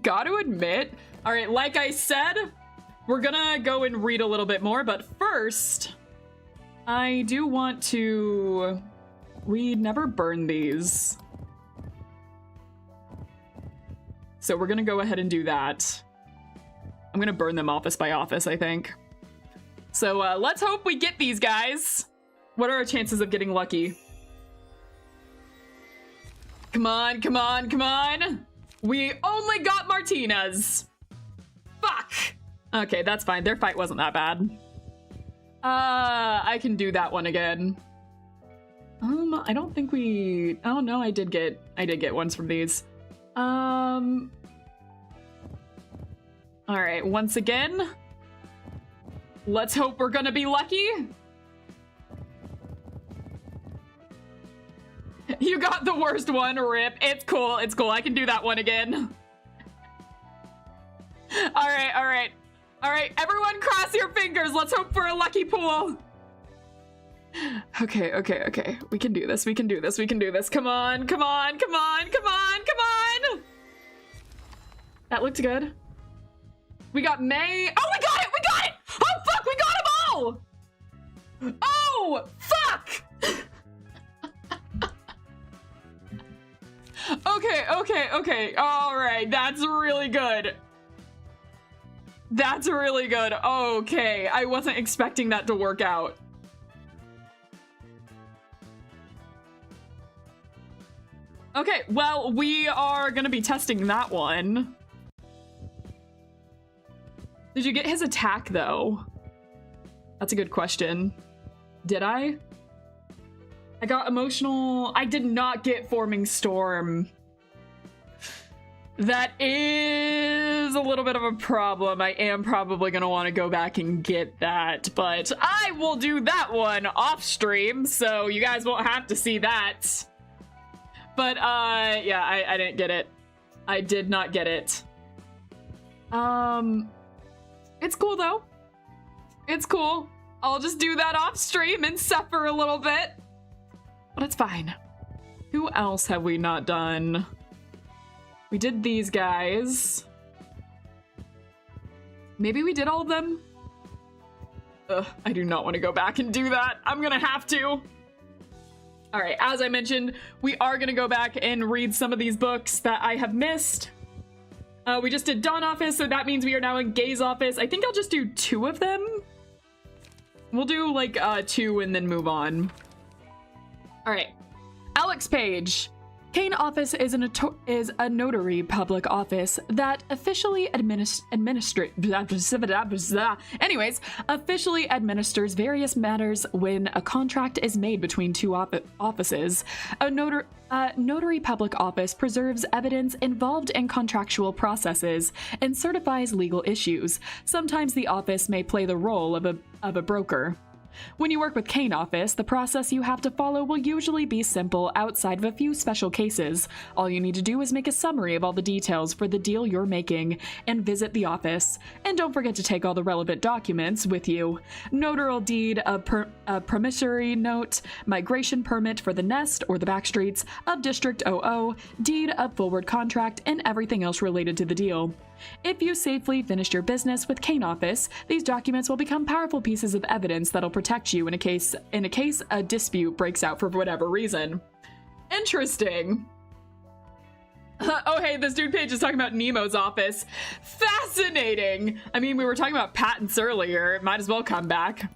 Gotta admit. All right, like I said, we're gonna go and read a little bit more, but first, I do want to... We never burn these. So we're gonna go ahead and do that. I'm gonna burn them office by office, I think. So let's hope we get these guys. What are our chances of getting lucky? Come on, come on, come on. We only got Martinez. Fuck. Okay, that's fine. Their fight wasn't that bad. I can do that one again. I don't think we... Oh no, I did get ones from these. All right, once again. Let's hope we're gonna be lucky. You got the worst one, rip. It's cool, it's cool. I can do that one again. All right, all right. All right, everyone cross your fingers. Let's hope for a lucky pool. Okay, okay, okay. We can do this, we can do this, we can do this. Come on, come on, come on, come on, come on. That looked good. We got May. Oh, we got it, we got it. Oh, fuck, we got them all. Oh, fuck. Okay, okay, okay. All right, that's really good. That's really good. Okay, I wasn't expecting that to work out. Okay, well, we are gonna be testing that one. Did you get his attack, though? That's a good question. Did I? I got emotional. I did not get Forming Storm. That is a little bit of a problem. I am probably going to want to go back and get that, but I will do that one off stream, so you guys won't have to see that. But, yeah, I didn't get it. I did not get it. It's cool, though. It's cool. I'll just do that off stream and suffer a little bit. But it's fine. Who else have we not done? We did these guys. Maybe we did all of them? Ugh, I do not want to go back and do that. I'm gonna have to. All right, as I mentioned, we are gonna go back and read some of these books that I have missed. We just did Dawn Office, so that means we are now in Gaze Office. I think I'll just do 2 of them. We'll do like 2 and then move on. All right, Alex Page. Kane Office is a notary public office that officially administers various matters when a contract is made between 2 offices. A notary public office preserves evidence involved in contractual processes and certifies legal issues. Sometimes the office may play the role of a broker. When you work with Kane Office, the process you have to follow will usually be simple outside of a few special cases. All you need to do is make a summary of all the details for the deal you're making and visit the office. And don't forget to take all the relevant documents with you. Notarial deed, a promissory note, migration permit for the Nest or the Backstreets, of District 00, deed of forward contract, and everything else related to the deal. If you safely finish your business with Kane Office, these documents will become powerful pieces of evidence that'll protect you in a case a dispute breaks out for whatever reason. Interesting. Oh hey, this dude Page is talking about Nemo's office. Fascinating! I mean, we were talking about patents earlier. It might as well come back.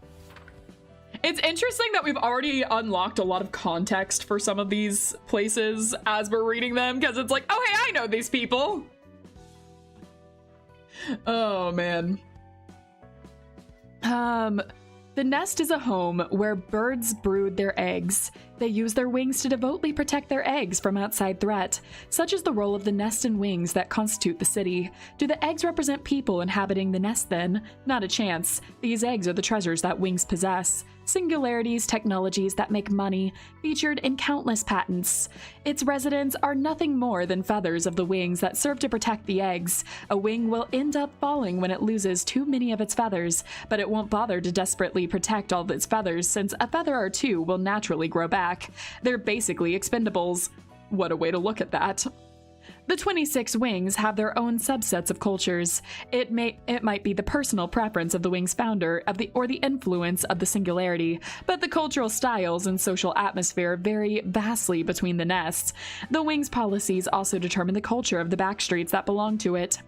It's interesting that we've already unlocked a lot of context for some of these places as we're reading them, because it's like, oh hey, I know these people. Oh man. The nest is a home where birds brood their eggs. They use their wings to devotedly protect their eggs from outside threat. Such is the role of the nest and wings that constitute the city. Do the eggs represent people inhabiting the nest then? Not a chance. These eggs are the treasures that wings possess. Singularities, technologies that make money, featured in countless patents. Its residents are nothing more than feathers of the wings that serve to protect the eggs. A wing will end up falling when it loses too many of its feathers, but it won't bother to desperately protect all of its feathers since a feather or two will naturally grow back. They're basically expendables. What a way to look at that. The 26 wings have their own subsets of cultures. It might be the personal preference of the wing's founder or the influence of the singularity, but the cultural styles and social atmosphere vary vastly between the nests. The wing's policies also determine the culture of the backstreets that belong to it.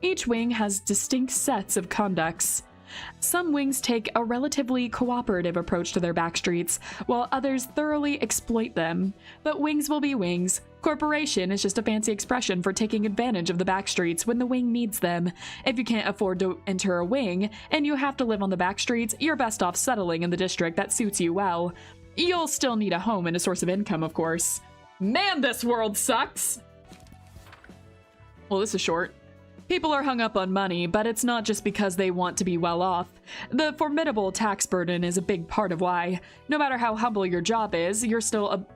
Each wing has distinct sets of conducts. Some wings take a relatively cooperative approach to their backstreets, while others thoroughly exploit them. But wings will be wings. Corporation is just a fancy expression for taking advantage of the backstreets when the wing needs them. If you can't afford to enter a wing, and you have to live on the backstreets, you're best off settling in the district that suits you well. You'll still need a home and a source of income, of course. Man, this world sucks! Well, this is short. People are hung up on money, but it's not just because they want to be well off. The formidable tax burden is a big part of why. No matter how humble your job is, you're still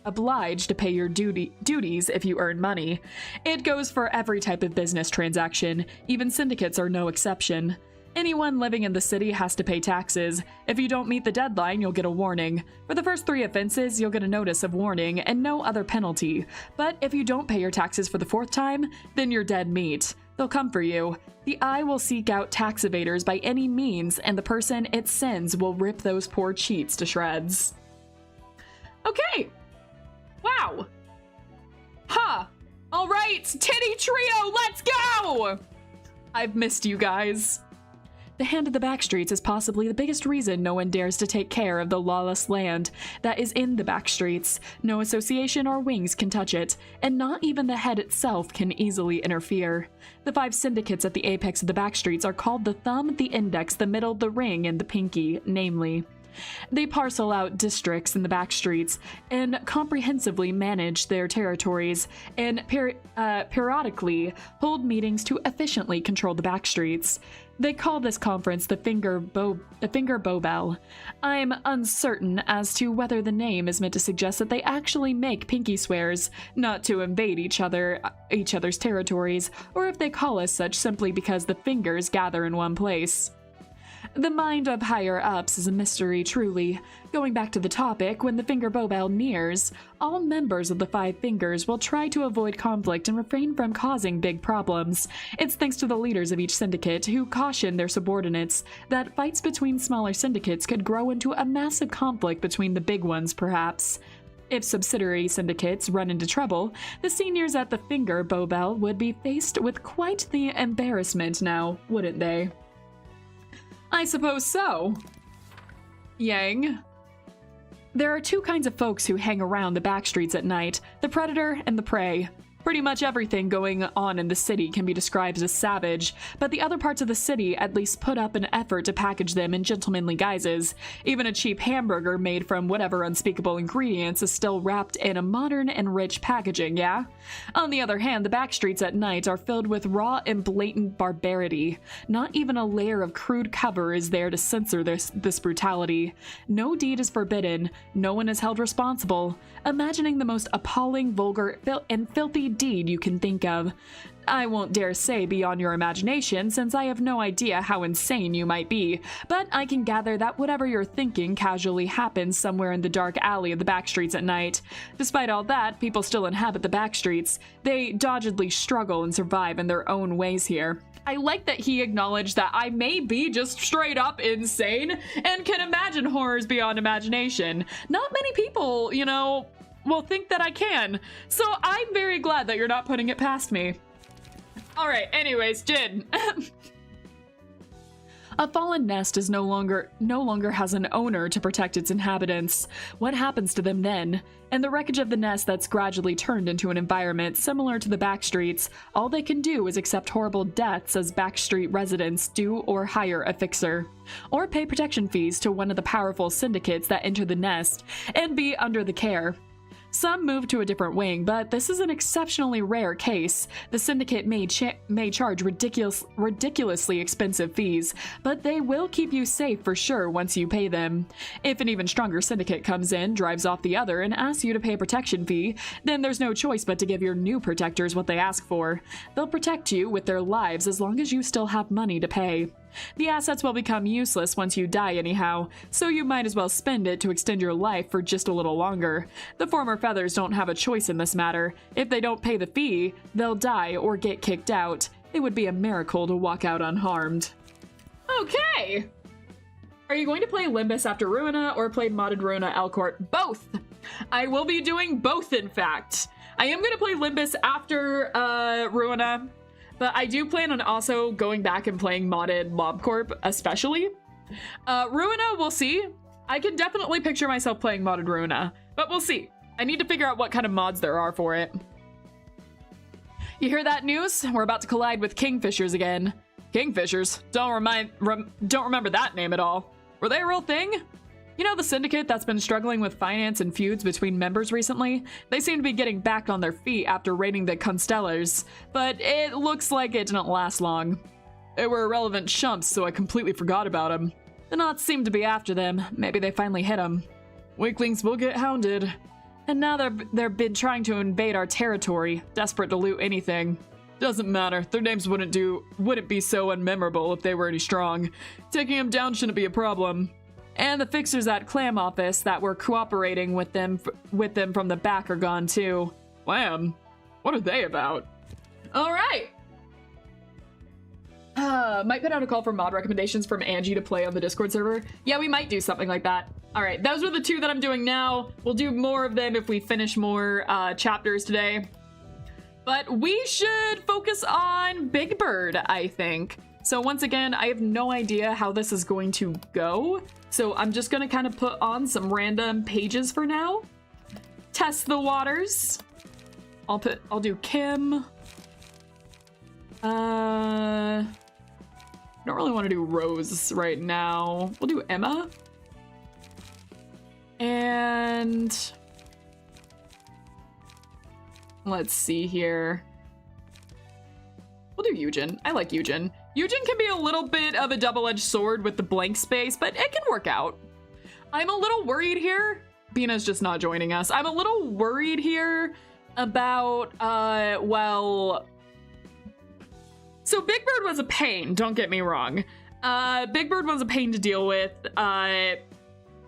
obliged to pay your duties if you earn money. It goes for every type of business transaction. Even syndicates are no exception. Anyone living in the city has to pay taxes. If you don't meet the deadline, you'll get a warning. For the first 3 offenses, you'll get a notice of warning and no other penalty. But if you don't pay your taxes for the 4th time, then you're dead meat. They'll come for you. The eye will seek out tax evaders by any means, and the person it sends will rip those poor cheats to shreds. Okay. Wow. Huh. All right, Titty Trio, let's go! I've missed you guys. The hand of the backstreets is possibly the biggest reason no one dares to take care of the lawless land that is in the backstreets. No association or wings can touch it, and not even the head itself can easily interfere. The 5 syndicates at the apex of the backstreets are called the thumb, the index, the middle, the ring, and the pinky, namely. They parcel out districts in the backstreets and comprehensively manage their territories and periodically hold meetings to efficiently control the backstreets. They call this conference the Finger Bowbell. I'm uncertain as to whether the name is meant to suggest that they actually make pinky swears not to invade each other's territories, or if they call us such simply because the fingers gather in one place. The mind of higher-ups is a mystery, truly. Going back to the topic, when the Finger Bowbell nears, all members of the 5 fingers will try to avoid conflict and refrain from causing big problems. It's thanks to the leaders of each syndicate who caution their subordinates that fights between smaller syndicates could grow into a massive conflict between the big ones, perhaps. If subsidiary syndicates run into trouble, the seniors at the Finger Bowbell would be faced with quite the embarrassment now, wouldn't they? I suppose so. Yang. There are 2 kinds of folks who hang around the backstreets at night, the predator and the prey. Pretty much everything going on in the city can be described as savage, but the other parts of the city at least put up an effort to package them in gentlemanly guises. Even a cheap hamburger made from whatever unspeakable ingredients is still wrapped in a modern and rich packaging, yeah? On the other hand, the backstreets at night are filled with raw and blatant barbarity. Not even a layer of crude cover is there to censor this brutality. No deed is forbidden, no one is held responsible. Imagining the most appalling, vulgar, and filthy deed you can think of. I won't dare say beyond your imagination, since I have no idea how insane you might be, but I can gather that whatever you're thinking casually happens somewhere in the dark alley of the backstreets at night. Despite all that, people still inhabit the backstreets. They doggedly struggle and survive in their own ways here. I like that he acknowledged that I may be just straight up insane and can imagine horrors beyond imagination. Not many people, you know, will think that I can. So I'm very glad that you're not putting it past me. All right, anyways, Jin. A fallen nest is no longer has an owner to protect its inhabitants. What happens to them then? In the wreckage of the nest that's gradually turned into an environment similar to the backstreets, all they can do is accept horrible deaths as backstreet residents do, or hire a fixer, or pay protection fees to one of the powerful syndicates that enter the nest and be under the care. Some move to a different wing, but this is an exceptionally rare case. The syndicate may charge ridiculously expensive fees, but they will keep you safe for sure once you pay them. If an even stronger syndicate comes in, drives off the other, and asks you to pay a protection fee, then there's no choice but to give your new protectors what they ask for. They'll protect you with their lives as long as you still have money to pay. The assets will become useless once you die anyhow, so you might as well spend it to extend your life for just a little longer. The former feathers don't have a choice in this matter. If they don't pay the fee, they'll die or get kicked out. It would be a miracle to walk out unharmed. Okay! Are you going to play Limbus after Ruina or play modded Ruina Elcourt? Both! I will be doing both, in fact. I am going to play Limbus after Ruina, but I do plan on also going back and playing modded MobCorp, especially. Ruina, we'll see. I can definitely picture myself playing modded Ruina, but we'll see. I need to figure out what kind of mods there are for it. You hear that news? We're about to collide with Kingfishers again. Kingfishers? Don't remember that name at all. Were they a real thing? You know the syndicate that's been struggling with finance and feuds between members recently? They seem to be getting back on their feet after raiding the Constellars, but it looks like it didn't last long. They were irrelevant chumps, so I completely forgot about them. The Knots seem to be after them. Maybe they finally hit them. Weaklings will get hounded. And now they've been trying to invade our territory, desperate to loot anything. Doesn't matter. Their names wouldn't be so unmemorable if they were any strong. Taking them down shouldn't be a problem. And the fixers at Clam office that were cooperating with them from the back are gone too. Clam? What are they about? All right. Might put out a call for mod recommendations from Angie to play on the Discord server. Yeah, we might do something like that. All right, those are the two that I'm doing now. We'll do more of them if we finish more chapters today. But we should focus on Big Bird, I think. So once again, I have no idea how this is going to go. So I'm just gonna kind of put on some random pages for now. Test the waters. I'll do Kim. I don't really want to do Rose right now. We'll do Emma. And let's see here. We'll do Eugen. I like Eugen. Eugen can be a little bit of a double-edged sword with the blank space, but it can work out. I'm a little worried here. Bina's just not joining us. I'm a little worried here about, well... So Big Bird was a pain, don't get me wrong. Big Bird was a pain to deal with.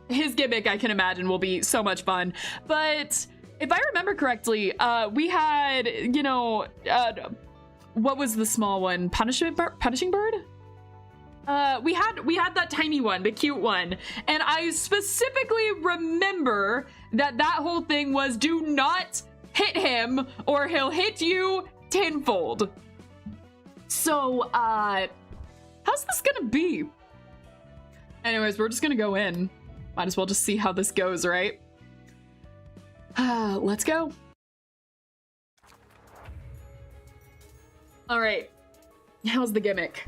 His gimmick, I can imagine, will be so much fun. But if I remember correctly, we had, you know... what was the small one? Punishing Bird? We had that tiny one, the cute one. And I specifically remember that whole thing was do not hit him or he'll hit you tenfold. So, how's this gonna be? Anyways, we're just gonna go in. Might as well just see how this goes, right? Let's go. All right, how's the gimmick?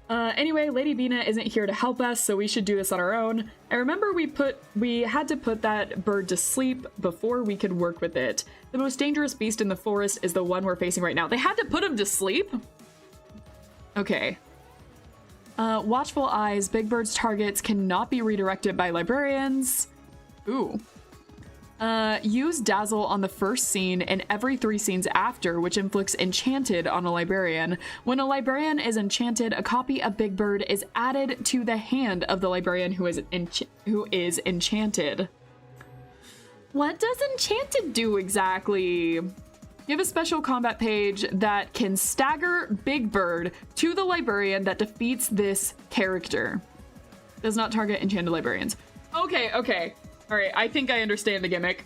Anyway, Lady Bina isn't here to help us, so we should do this on our own. I remember we had to put that bird to sleep before we could work with it. The most dangerous beast in the forest is the one we're facing right now. They had to put him to sleep? Okay. Watchful eyes. Big Bird's targets cannot be redirected by librarians. Ooh. Use Dazzle on the first scene and every 3 scenes after, which inflicts Enchanted on a librarian. When a librarian is enchanted, a copy of Big Bird is added to the hand of the librarian who is enchanted. What does Enchanted do exactly? You have a special combat page that can stagger Big Bird to the librarian that defeats this character. Does not target enchanted librarians. Okay, okay. All right, I think I understand the gimmick.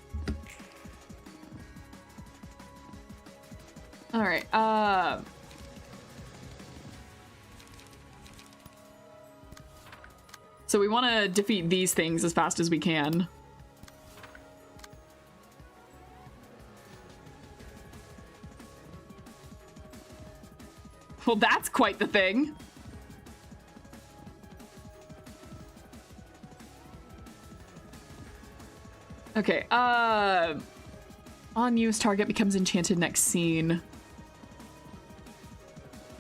All right, So we want to defeat these things as fast as we can. Well, that's quite the thing. Okay, unused target becomes enchanted next scene.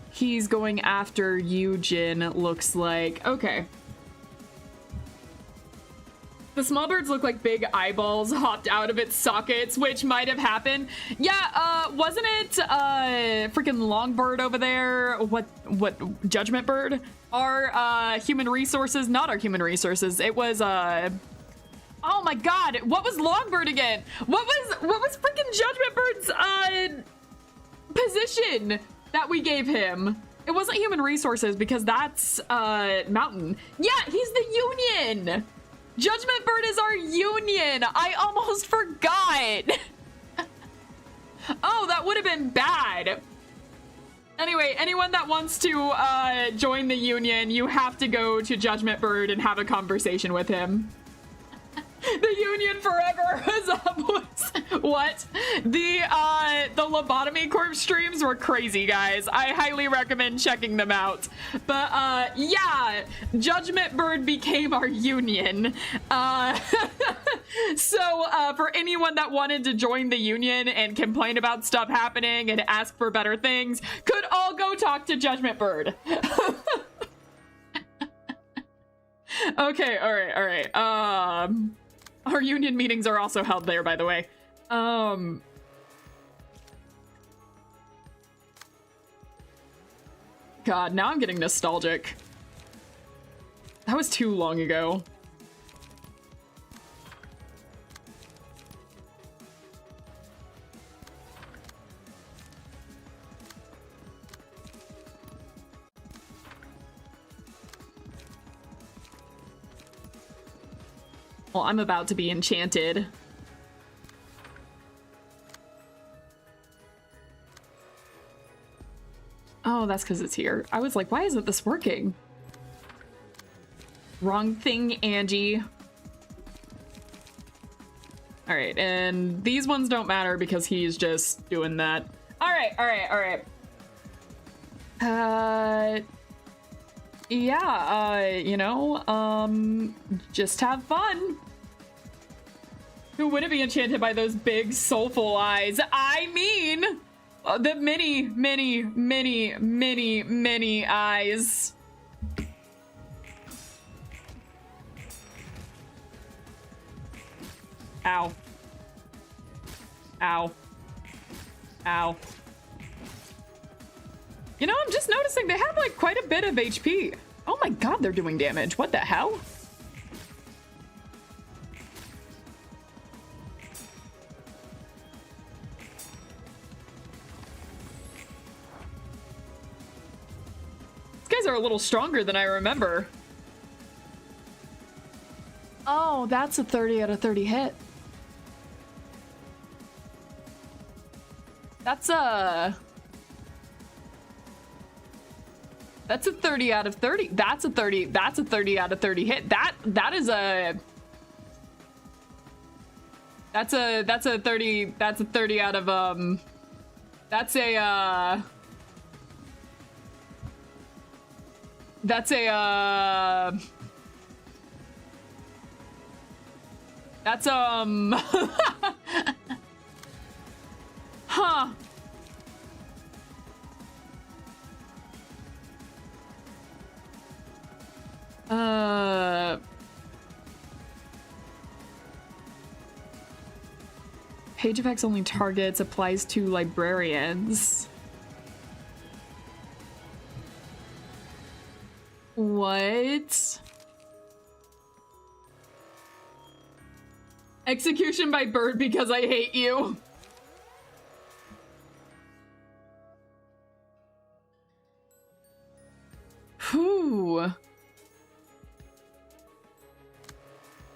He's going after Eugen, it looks like. Okay. The small birds look like big eyeballs hopped out of its sockets, which might have happened. Yeah, wasn't it, freaking Longbird over there? What, Judgment Bird? Our, human resources, not our human resources. It was, oh my god, what was Longbird again? What was freaking Judgment Bird's, position that we gave him? It wasn't human resources because that's, Mountain. Yeah, he's the Union! Judgment Bird is our Union! I almost forgot! Oh, that would have been bad. Anyway, anyone that wants to join the Union, you have to go to Judgment Bird and have a conversation with him. The Union forever is up. What? The lobotomy corpse streams were crazy, guys. I highly recommend checking them out. But yeah, Judgment Bird became our Union. So for anyone that wanted to join the Union and complain about stuff happening and ask for better things, could all go talk to Judgment Bird. Okay, all right. Our Union meetings are also held there, by the way. God, now I'm getting nostalgic. That was too long ago. Well, I'm about to be enchanted. Oh, that's because it's here. I was like, why isn't this working? Wrong thing, Angie. All right, and these ones don't matter because he's just doing that. All right. Yeah, you know, just have fun. Who wouldn't be enchanted by those big soulful eyes? I mean, the many eyes. Ow. Ow. Ow. You know, I'm just noticing they have like quite a bit of HP. Oh my god, they're doing damage. What the hell? These guys are a little stronger than I remember. Oh, that's a 30 out of 30 hit. That's a 30 out of 30. That's a 30 out of 30 hit. That's a 30 out of that's a huh. Page effects only targets, applies to librarians. What? Execution by bird because I hate you. Whew.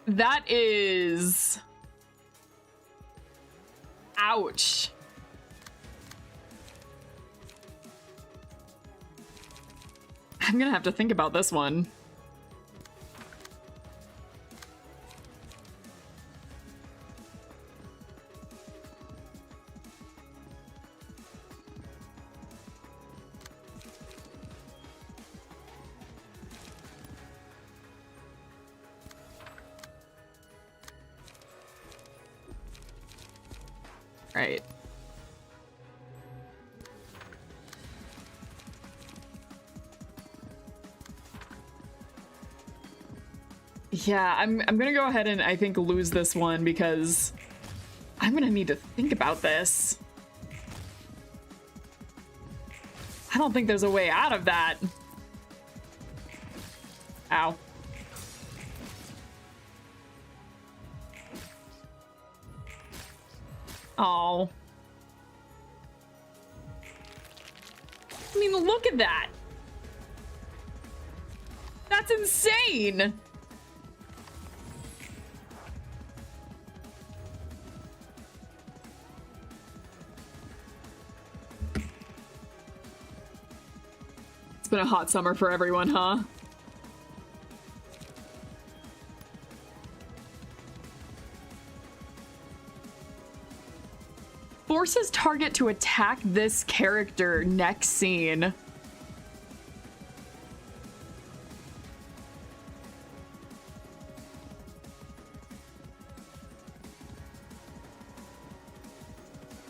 That is... Ouch. I'm gonna have to think about this one. Right. Yeah, I'm gonna go ahead and I think lose this one because I'm gonna need to think about this. I don't think there's a way out of that. Ow. Oh. I mean, look at that. That's insane. It's been a hot summer for everyone, huh? Forces target to attack this character next scene.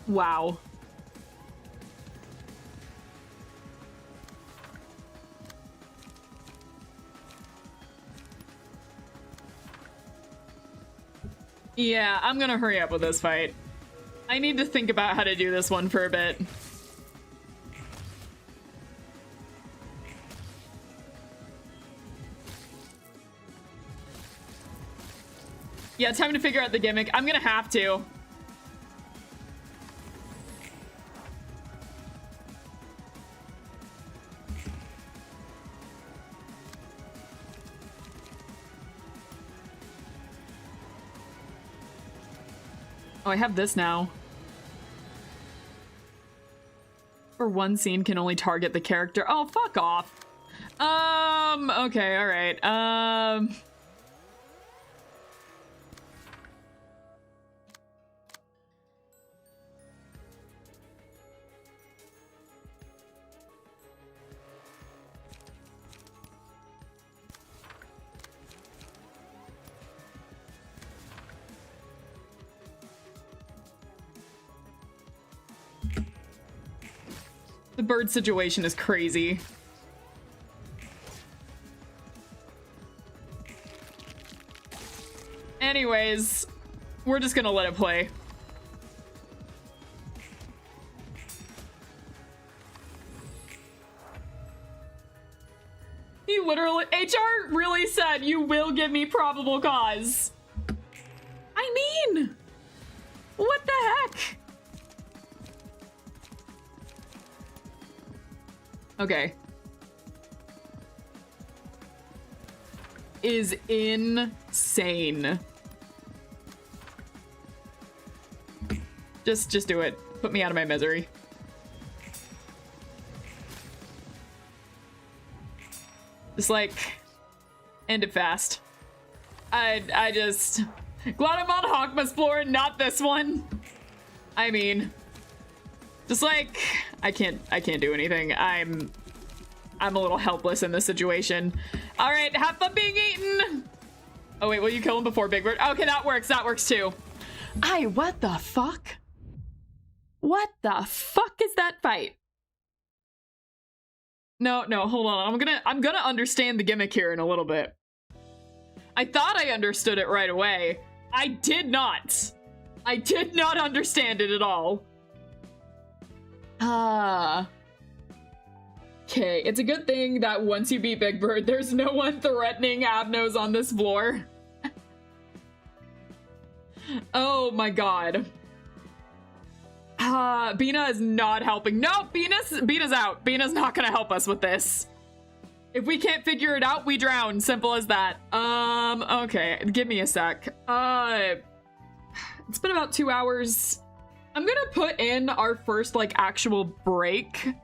Wow. Yeah, I'm gonna hurry up with this fight. I need to think about how to do this one for a bit. Yeah, time to figure out the gimmick. I'm gonna have to. Oh, I have this now. For one scene can only target the character. Oh, fuck off. Okay, alright. The bird situation is crazy. Anyways, we're just gonna let it play. He literally, HR really said, you will give me probable cause. I mean, what the heck? Okay. Is insane. Just do it. Put me out of my misery. Just like end it fast. I just glad I'm on Hawkma's floor and not this one. I mean, just like I can't do anything. I'm a little helpless in this situation. All right, have fun being eaten. Oh wait, will you kill him before Big Bird? Okay, that works. That works too. What the fuck? What the fuck is that fight? No, hold on. I'm gonna understand the gimmick here in a little bit. I thought I understood it right away. I did not. I did not understand it at all. Okay, it's a good thing that once you beat Big Bird, there's no one threatening abnos on this floor. Oh my god. Bina is not helping. No, Bina's out. Bina's not gonna help us with this. If we can't figure it out, we drown. Simple as that. Okay, give me a sec. It's been about 2 hours. I'm gonna put in our first, like, actual break,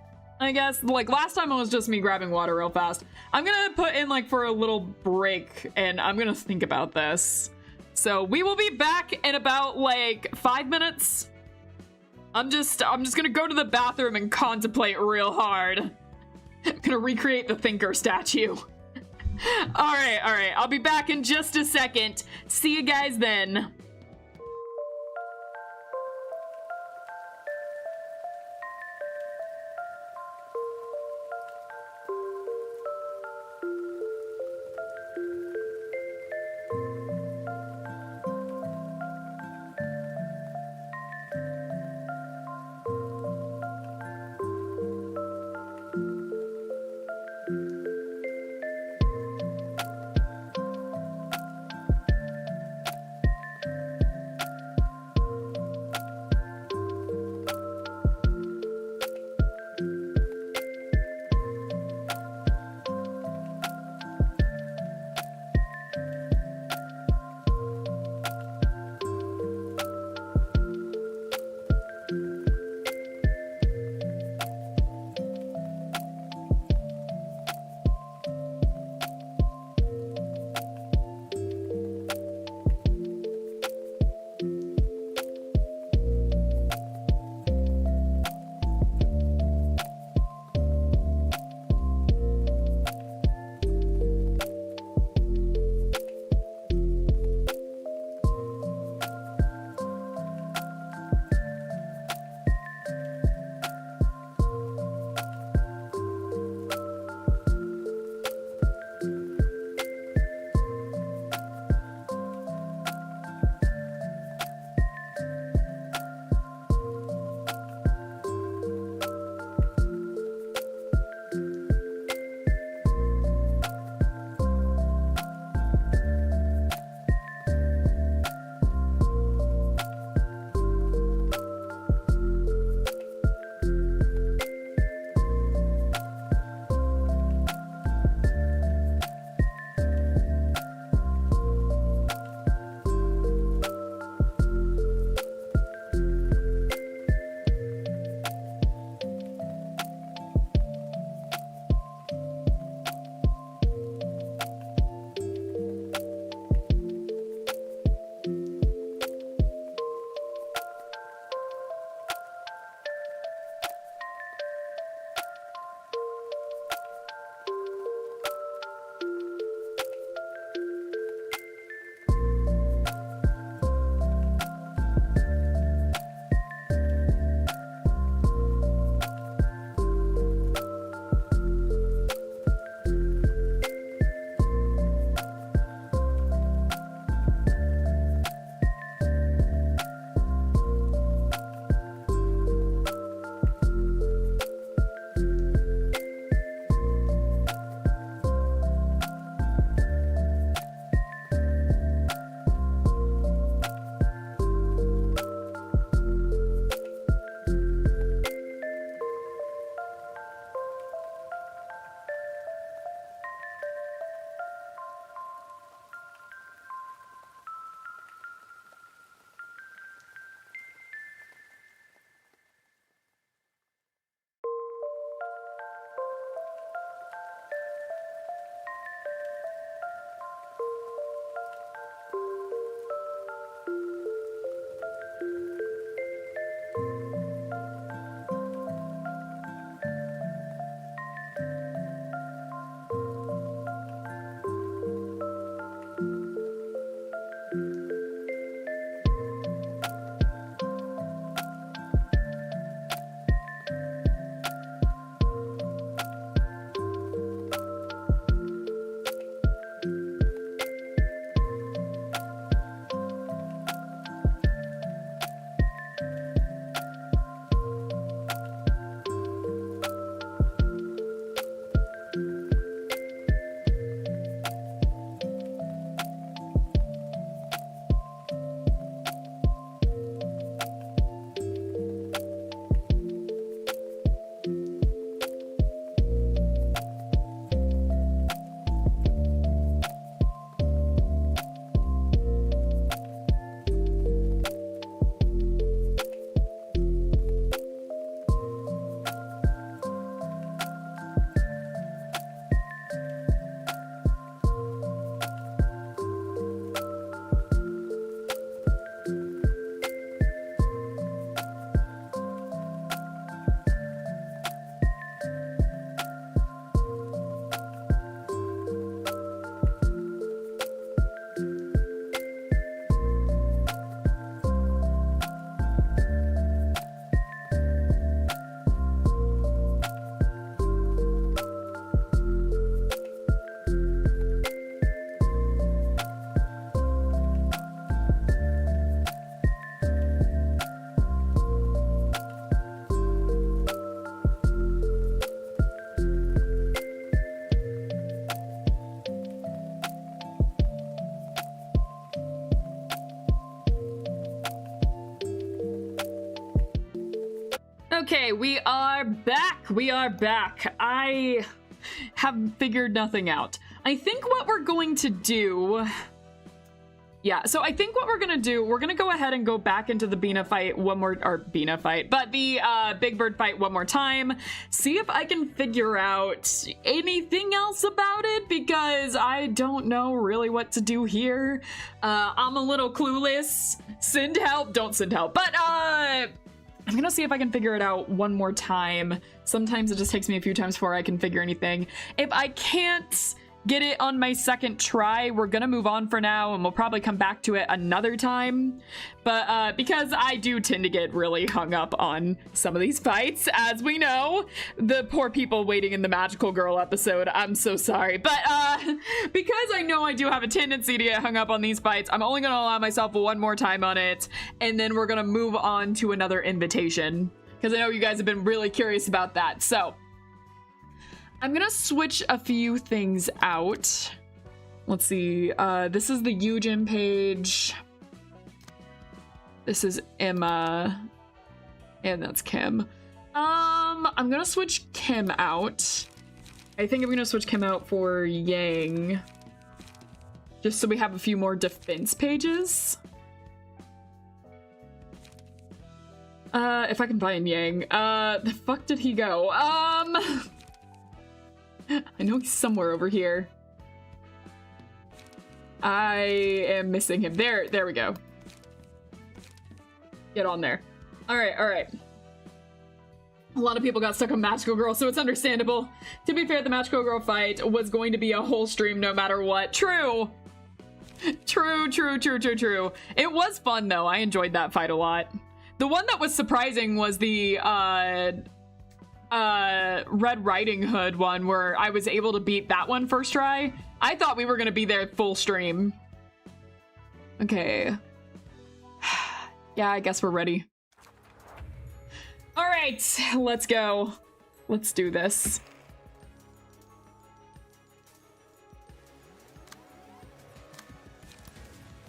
I guess. Like, last time it was just me grabbing water real fast. I'm gonna put in, like, for a little break, and I'm gonna think about this. So, we will be back in about, like, 5 minutes. I'm just gonna go to the bathroom and contemplate real hard. I'm gonna recreate the thinker statue. All right. I'll be back in just a second. See you guys then. Okay, we are back. We are back. I have figured nothing out. I think what we're going to do... Yeah, so I think what we're gonna do, we're gonna go ahead and go back into the Bina fight one more, or Bina fight, but the Big Bird fight one more time. See if I can figure out anything else about it, because I don't know really what to do here. I'm a little clueless. Send help, don't send help, but I'm gonna see if I can figure it out one more time. Sometimes it just takes me a few times before I can figure anything. If I can't get it on my second try, we're gonna move on for now, and we'll probably come back to it another time. But because I do tend to get really hung up on some of these fights, as we know, the poor people waiting in the Magical Girl episode, I'm so sorry. But because I know I do have a tendency to get hung up on these fights, I'm only gonna allow myself one more time on it, and then we're gonna move on to another invitation, because I know you guys have been really curious about that. So I'm gonna switch a few things out. Let's see, this is the Eugen page. This is Emma, and that's Kim. I'm gonna switch Kim out. I think I'm gonna switch Kim out for Yang, just so we have a few more defense pages. If I can find Yang. The fuck did he go? I know he's somewhere over here. I am missing him. There we go. Get on there. All right. A lot of people got stuck on Magical Girl, so it's understandable. To be fair, the Magical Girl fight was going to be a whole stream no matter what. True. It was fun, though. I enjoyed that fight a lot. The one that was surprising was the, Red Riding Hood one, where I was able to beat that one first try. I thought we were gonna be there full stream. Okay. Yeah, I guess we're ready. All right, let's go. Let's do this.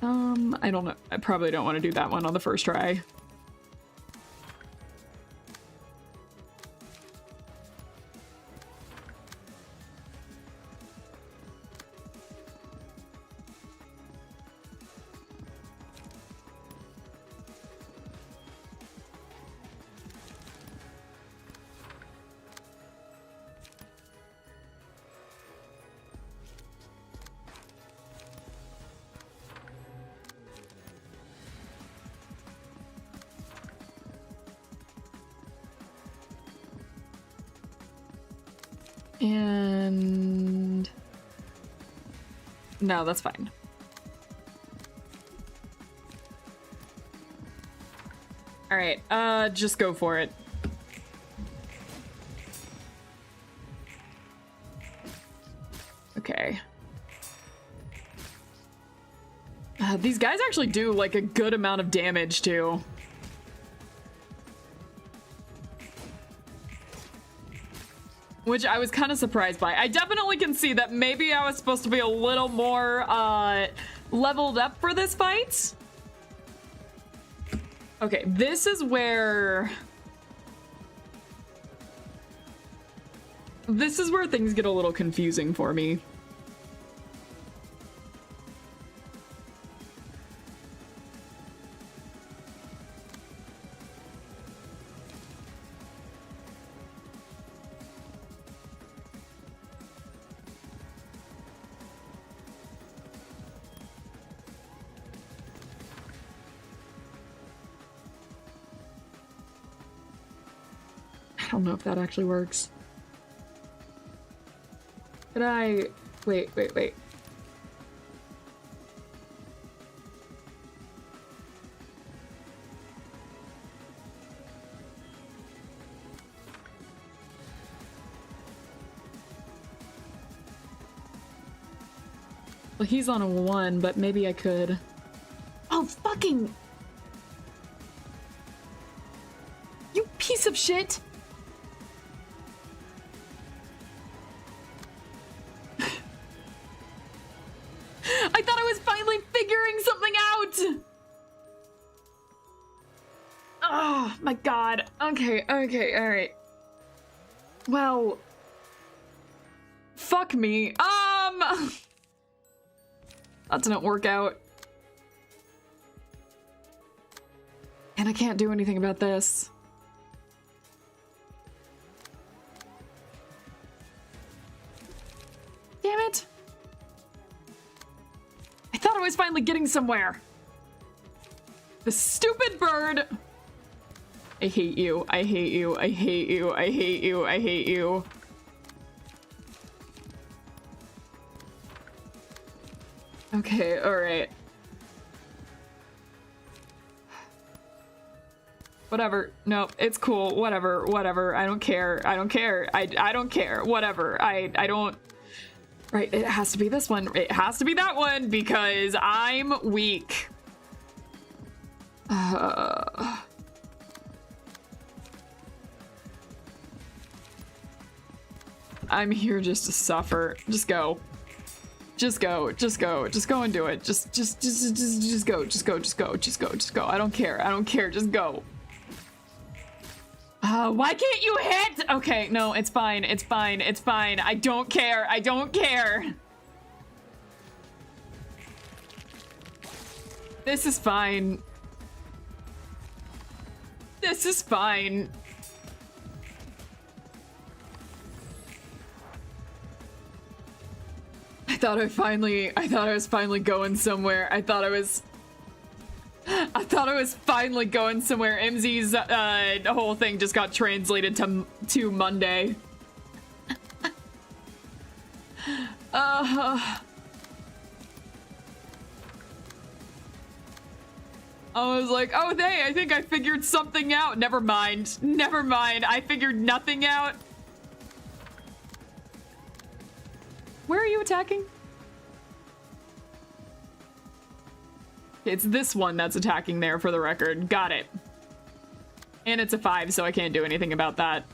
I don't know. I probably don't want to do that one on the first try. And no, that's fine. All right, just go for it. Okay. These guys actually do like a good amount of damage too. Which I was kind of surprised by. I definitely can see that maybe I was supposed to be a little more leveled up for this fight. Okay, this is where things get a little confusing for me. I don't know if that actually works. Could I... Wait. Well, he's on a 1, but maybe I could... Oh, fucking... You piece of shit! I thought I was finally figuring something out! Oh my god. Okay, alright. Well, fuck me. That didn't work out. And I can't do anything about this. Damn it. I thought I was finally getting somewhere. The stupid bird. I hate you. I hate you. I hate you. I hate you. I hate you. Okay, alright. Whatever. No, it's cool. Whatever. Whatever. I don't care. I don't care. I don't care. Whatever. I don't... Right, it has to be this one. It has to be that one because I'm weak. I'm here just to suffer. Just go. Just go. Just go. Just go and do it. Just go. Just go. Just go. Just go. I don't care. I don't care. Just go. Why can't you hit? Okay, no, it's fine. It's fine. It's fine. I don't care. I don't care. This is fine. This is fine. I thought I was finally going somewhere. I thought I was finally going somewhere. MZ's whole thing just got translated to Monday. I was like, oh, hey, I think I figured something out. Never mind. Never mind. I figured nothing out. Where are you attacking? It's this one that's attacking there for the record. Got it. And it's a 5, so I can't do anything about that.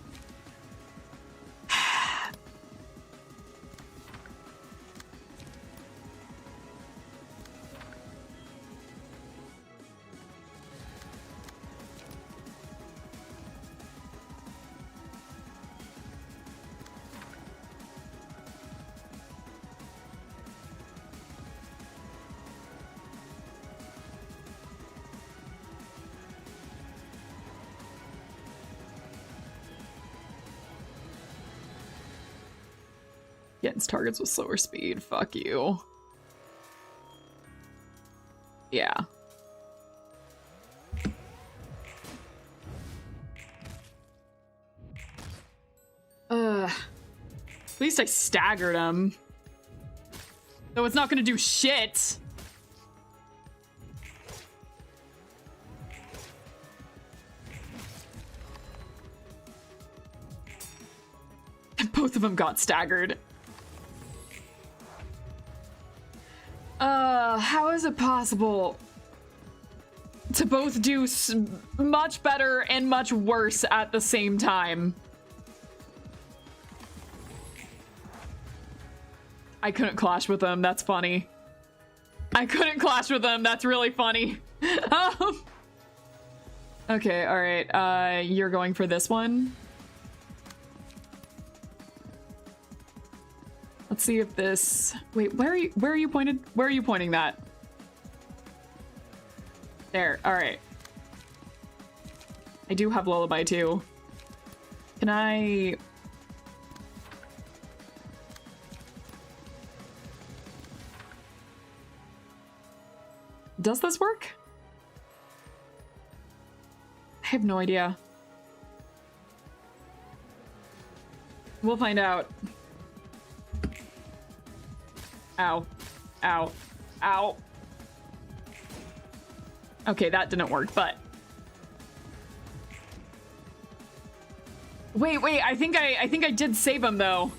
Against targets with slower speed. Fuck you. Yeah. At least I staggered him. Though it's not gonna do shit. And both of them got staggered. How is it possible to both do much better and much worse at the same time? I couldn't clash with them. That's funny. I couldn't clash with them. That's really funny. Okay, all right. You're going for this one. Let's see if this... Wait, where are you pointed? Where are you pointing that? There, all right. I do have Lullaby too. Can I... Does this work? I have no idea. We'll find out. Ow. Ow. Ow. Okay, that didn't work, but... Wait, I think I did save him, though.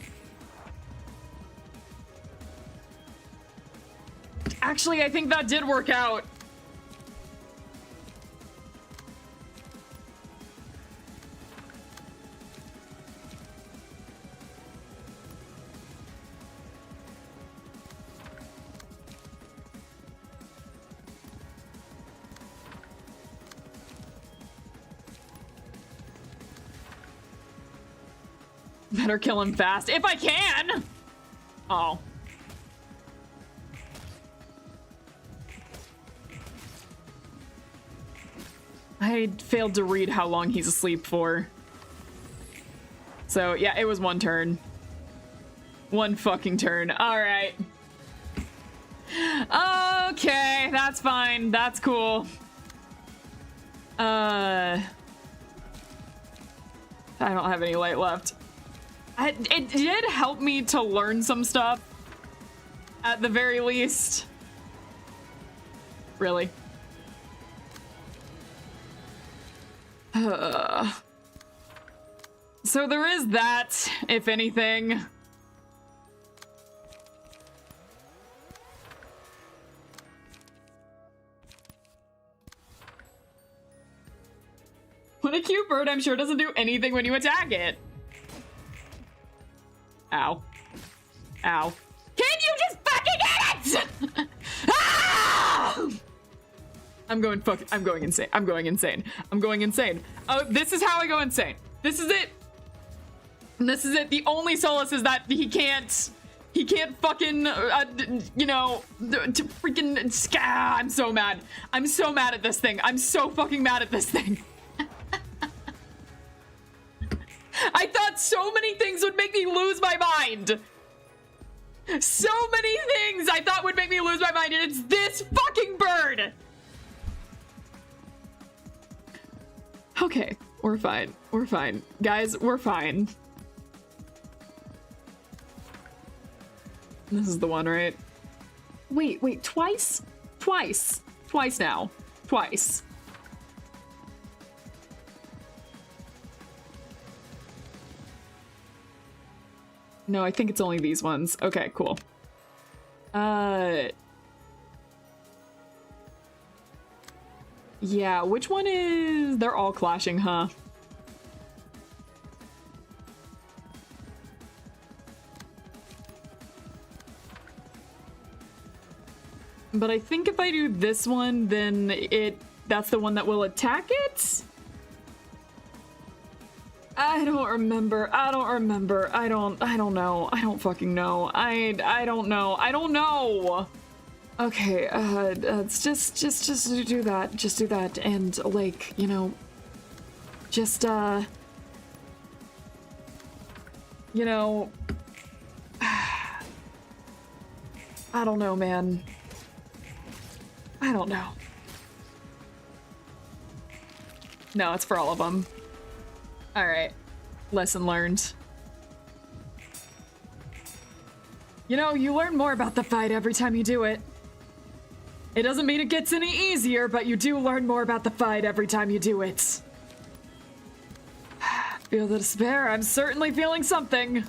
Actually, I think that did work out. Better kill him fast if I can. Oh. I failed to read how long he's asleep for. So yeah, it was one turn. One fucking turn. All right. Okay, that's fine. That's cool. I don't have any light left. It did help me to learn some stuff. At the very least. Really. So there is that, if anything. What a cute bird, I'm sure doesn't do anything when you attack it. Ow. Ow. Can you just fucking get it? Ah! I'm going insane. I'm going insane. I'm going insane. Oh, this is how I go insane. This is it. This is it. The only solace is that he can't fucking, you know, to freaking, I'm so mad. I'm so mad at this thing. I'm so fucking mad at this thing. I thought so many things would make me lose my mind. So many things I thought would make me lose my mind, and it's this fucking bird. Okay, we're fine. We're fine. Guys, we're fine. This is the one, right? Wait, twice? Twice. Twice now. Twice. No, I think it's only these ones. Okay, cool. Yeah, which one is... They're all clashing, huh? But I think if I do this one, then that's the one that will attack it? I don't remember. I don't remember. I don't know. I don't fucking know. I don't know. I don't know. Okay, it's just do that. Just do that. And like, you know, just, you know, I don't know, man. I don't know. No, it's for all of them. All right, lesson learned. You know, you learn more about the fight every time you do it. It doesn't mean it gets any easier, but you do learn more about the fight every time you do it. Feel the despair? I'm certainly feeling something.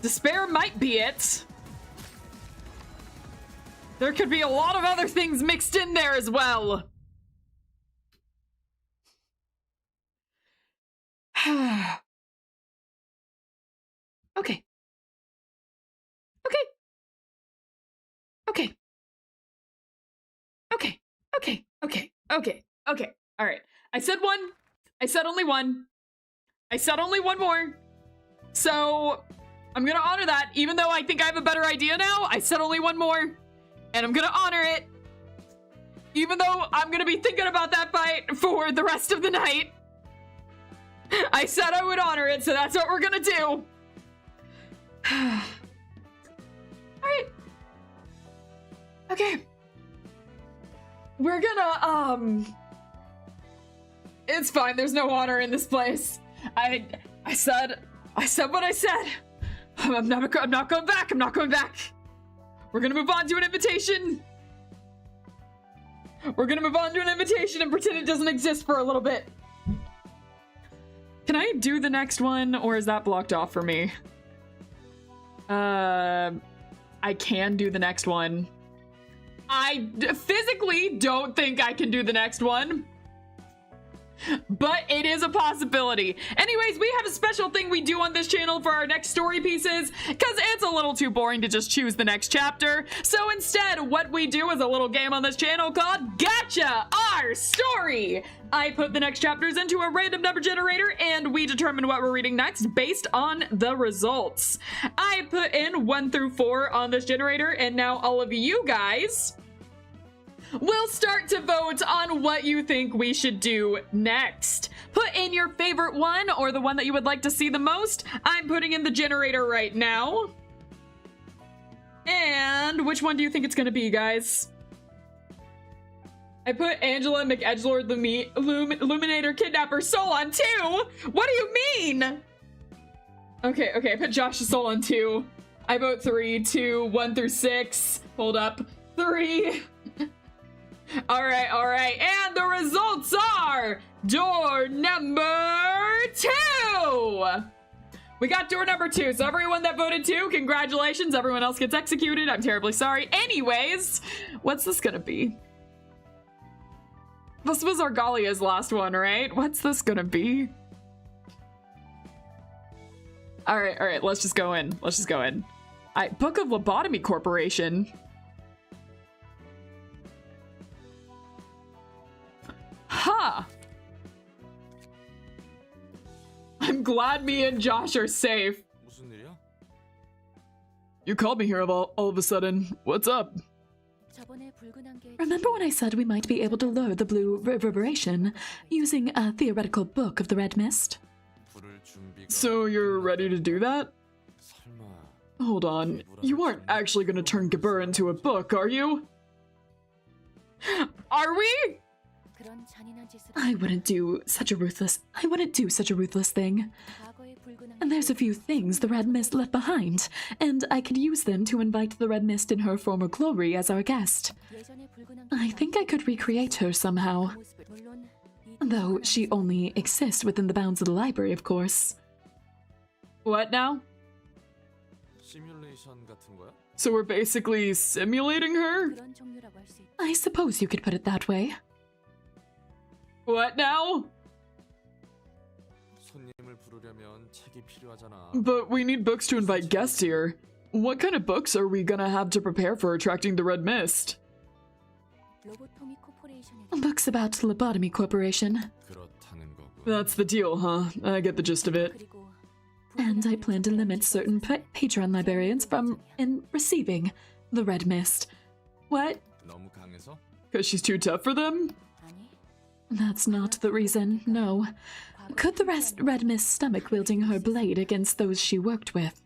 Despair might be it. There could be a lot of other things mixed in there as well. Okay. Okay. Okay. Okay. Okay. Okay. Okay. Okay. All right. I said one. I said only one. I said only one more. So I'm gonna honor that, even though I think I have a better idea now. I said only one more. And I'm gonna honor it, even though I'm gonna be thinking about that fight for the rest of the night. I said I would honor it, so that's what we're gonna do. All right. Okay. We're gonna, it's fine, there's no honor in this place. I said what I said. I'm not going back, I'm not going back. We're gonna move on to an invitation. We're gonna move on to an invitation and pretend it doesn't exist for a little bit. Can I do the next one, or is that blocked off for me? I can do the next one. I physically don't think I can do the next one. but it is a possibility. Anyways, we have a special thing we do on this channel for our next story pieces, because it's a little too boring to just choose the next chapter. So instead, what we do is a little game on this channel called Gotcha Our Story. I put the next chapters into a random number generator, and we determine what we're reading next based on the results. I put in 1 through 4 on this generator, and now all of you guys we'll start to vote on what you think we should do next. Put in your favorite one or the one that you would like to see the most. I'm putting in the generator right now. And which one do you think it's gonna be, guys? I put Angela McEdgelord, the Illuminator Kidnapper Soul on 2. What do you mean? Okay, I put Josh's Soul on 2. I vote 3, 2, 1 through 6. Hold up. 3. All right. And the results are door number 2. We got door number 2. So everyone that voted 2, congratulations. Everyone else gets executed. I'm terribly sorry. Anyways, what's this gonna be? This was Argalia's last one, right? What's this gonna be? All right. Let's just go in. Book of Lobotomy Corporation. Huh. I'm glad me and Josh are safe. You called me here all of a sudden. What's up? Remember when I said we might be able to lure the blue reverberation using a theoretical book of the red mist? So you're ready to do that? Hold on. You aren't actually gonna turn Gabur into a book, are you? Are we? I wouldn't do such a ruthless thing. And there's a few things the Red Mist left behind, and I could use them to invite the Red Mist in her former glory as our guest. I think I could recreate her somehow. Though she only exists within the bounds of the library, of course. What now? So we're basically simulating her? I suppose you could put it that way. What now? But we need books to invite guests here. What kind of books are we gonna have to prepare for attracting the Red Mist? Books about the Lobotomy Corporation. That's the deal, huh? I get the gist of it. And I plan to limit certain patron librarians from receiving the Red Mist. What? 'Cause she's too tough for them? That's not the reason, no. Could the Red Mist stomach wielding her blade against those she worked with?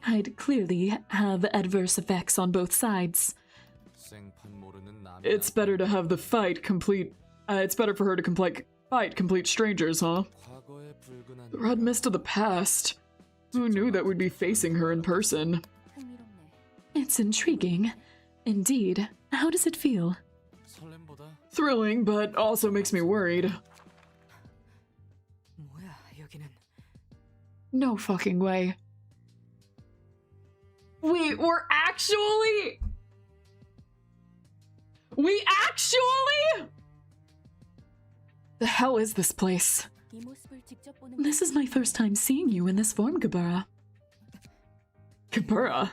I'd clearly have adverse effects on both sides. It's better to have the fight complete. It's better for her to fight complete strangers, huh? The Red Mist of the past. Who knew that we'd be facing her in person? It's intriguing. Indeed. How does it feel? Thrilling, but also makes me worried. No fucking way. Wait, We actually? The hell is this place? This is my first time seeing you in this form, Gabura. Gabura?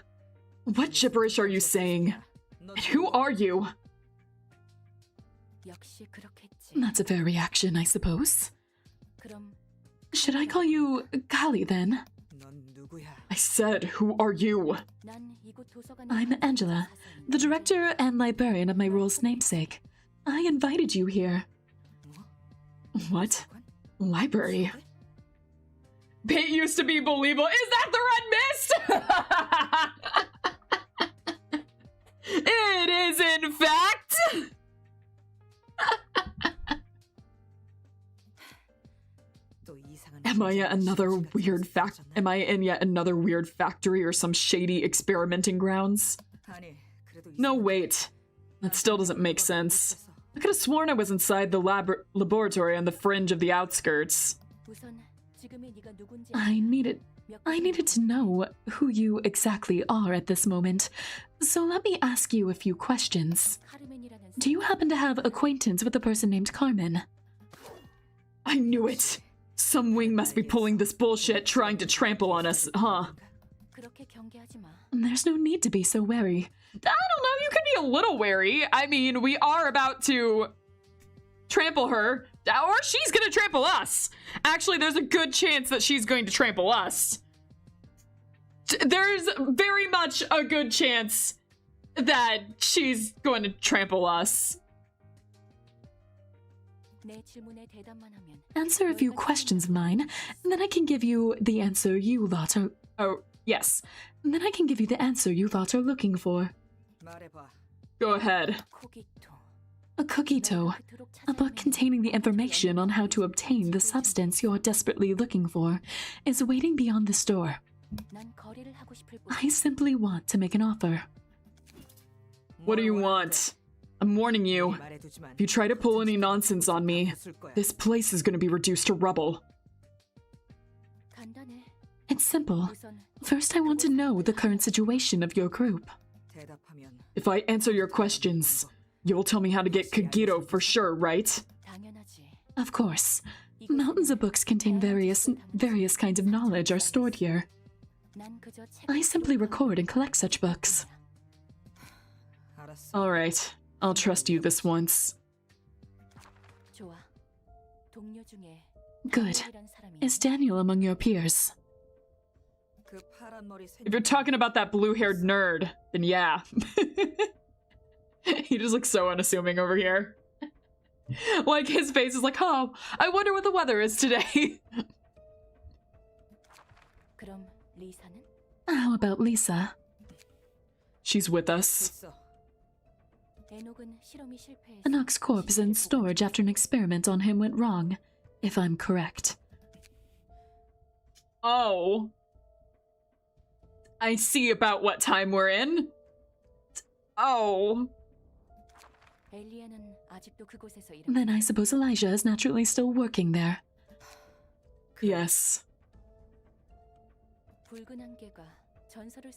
What gibberish are you saying? And who are you? That's a fair reaction, I suppose. Should I call you Kali then? I said, who are you? I'm Angela, the director and librarian of my role's namesake. I invited you here. What? Library? Pate used to be believable. Is that the Red Mist? It is, in fact. Am I in yet another weird factory or some shady experimenting grounds? No, wait. That still doesn't make sense. I could have sworn I was inside the laboratory on the fringe of the outskirts. I needed I needed to know who you exactly are at this moment, so let me ask you a few questions. Do you happen to have acquaintance with a person named Carmen? I knew it! Some wing must be pulling this bullshit, trying to trample on us, huh? There's no need to be so wary. I don't know, you could be a little wary. I mean, we are about to trample her, or she's gonna trample us. Actually, there's a good chance that she's going to trample us. There's very much a good chance that she's going to trample us. Answer a few questions of mine, and then I can give you the answer you lot are... Oh, yes. Then I can give you the answer you lot are looking for. Go ahead. A cookito, a book containing the information on how to obtain the substance you're desperately looking for, is waiting beyond this door. I simply want to make an offer. What do you want? I'm warning you. If you try to pull any nonsense on me, this place is going to be reduced to rubble. It's simple. First, I want to know the current situation of your group. If I answer your questions, you'll tell me how to get Kagito for sure, right? Of course. Mountains of books contain various kinds of knowledge are stored here. I simply record and collect such books. Alright, I'll trust you this once. Good. Is Daniel among your peers? If you're talking about that blue-haired nerd, then yeah. He just looks so unassuming over here. Like, his face is like, oh, I wonder what the weather is today. How about Lisa? She's with us. Enoch's corpse is in storage after an experiment on him went wrong, if I'm correct. Oh. I see about what time we're in. Oh. Then I suppose Elijah is naturally still working there. Yes.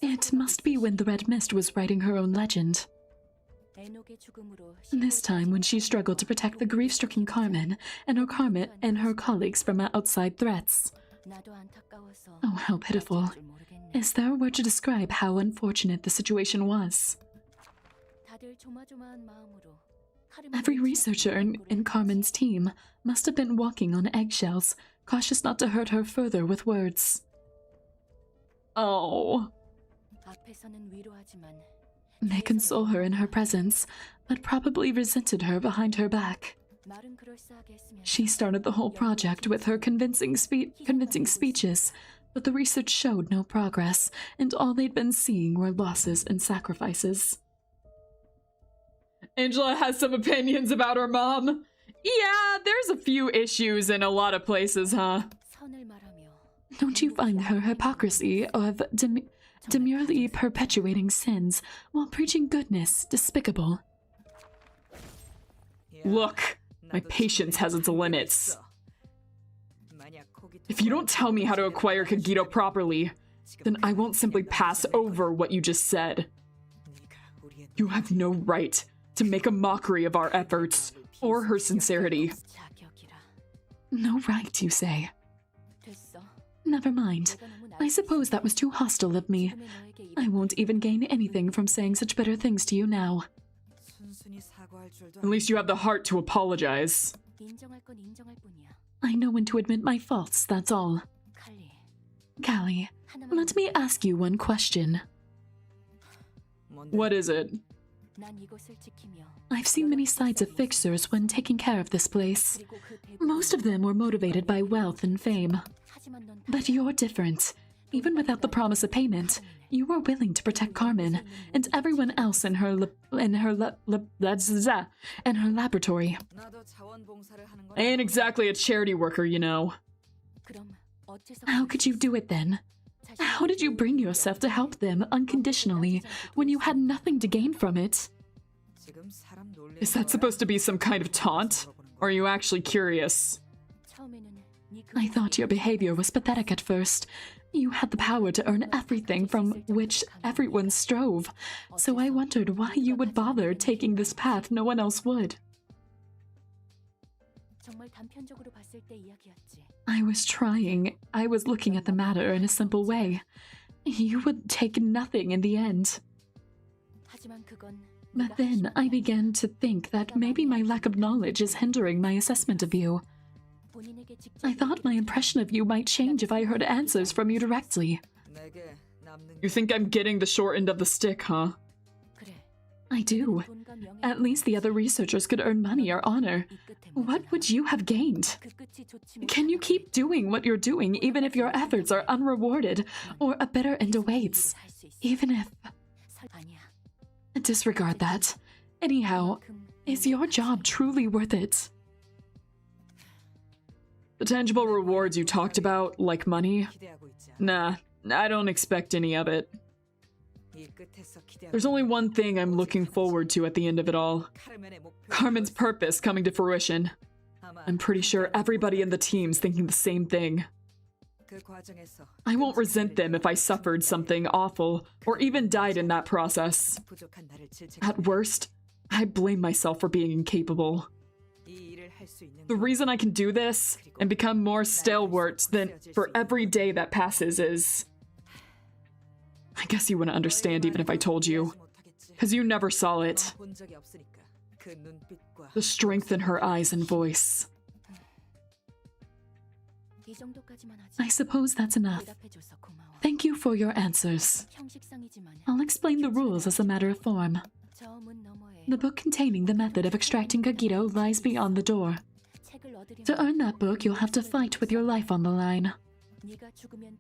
It must be when the Red Mist was writing her own legend. This time when she struggled to protect the grief-stricken Carmen and her colleagues from outside threats. Oh, how pitiful. Is there a word to describe how unfortunate the situation was? Every researcher in Carmen's team must have been walking on eggshells, cautious not to hurt her further with words. Oh. They console her in her presence, but probably resented her behind her back. She started the whole project with her convincing speeches, but the research showed no progress, and all they'd been seeing were losses and sacrifices. Angela has some opinions about her mom. Yeah, there's a few issues in a lot of places, huh? Don't you find her hypocrisy of demurely perpetuating sins while preaching goodness despicable? Look, my patience has its limits. If you don't tell me how to acquire Kagito properly, then I won't simply pass over what you just said. You have no right to make a mockery of our efforts or her sincerity. No right, you say? Never mind. I suppose that was too hostile of me. I won't even gain anything from saying such bitter things to you now. At least you have the heart to apologize. I know when to admit my faults, that's all. Callie, let me ask you one question. What is it? I've seen many sides of fixers when taking care of this place. Most of them were motivated by wealth and fame. But you're different. Even without the promise of payment, you were willing to protect Carmen and everyone else in her laboratory. I ain't exactly a charity worker, you know. How could you do it then? How did you bring yourself to help them unconditionally when you had nothing to gain from it? Is that supposed to be some kind of taunt? Or are you actually curious? I thought your behavior was pathetic at first. You had the power to earn everything from which everyone strove, so I wondered why you would bother taking this path no one else would. I was trying. I was looking at the matter in a simple way. You would take nothing in the end. But then I began to think that maybe my lack of knowledge is hindering my assessment of you. I thought my impression of you might change if I heard answers from you directly. You think I'm getting the short end of the stick, huh? I do. At least the other researchers could earn money or honor. What would you have gained? Can you keep doing what you're doing even if your efforts are unrewarded or a bitter end awaits? Even if... Disregard that. Anyhow, is your job truly worth it? The tangible rewards you talked about, like money? Nah, I don't expect any of it. There's only one thing I'm looking forward to at the end of it all. Carmen's purpose coming to fruition. I'm pretty sure everybody in the team's thinking the same thing. I won't resent them if I suffered something awful, or even died in that process. At worst, I blame myself for being incapable. The reason I can do this, and become more stalwart than for every day that passes is... I guess you wouldn't understand even if I told you, because you never saw it. The strength in her eyes and voice. I suppose that's enough. Thank you for your answers. I'll explain the rules as a matter of form. The book containing the method of extracting Kagito lies beyond the door. To earn that book, you'll have to fight with your life on the line.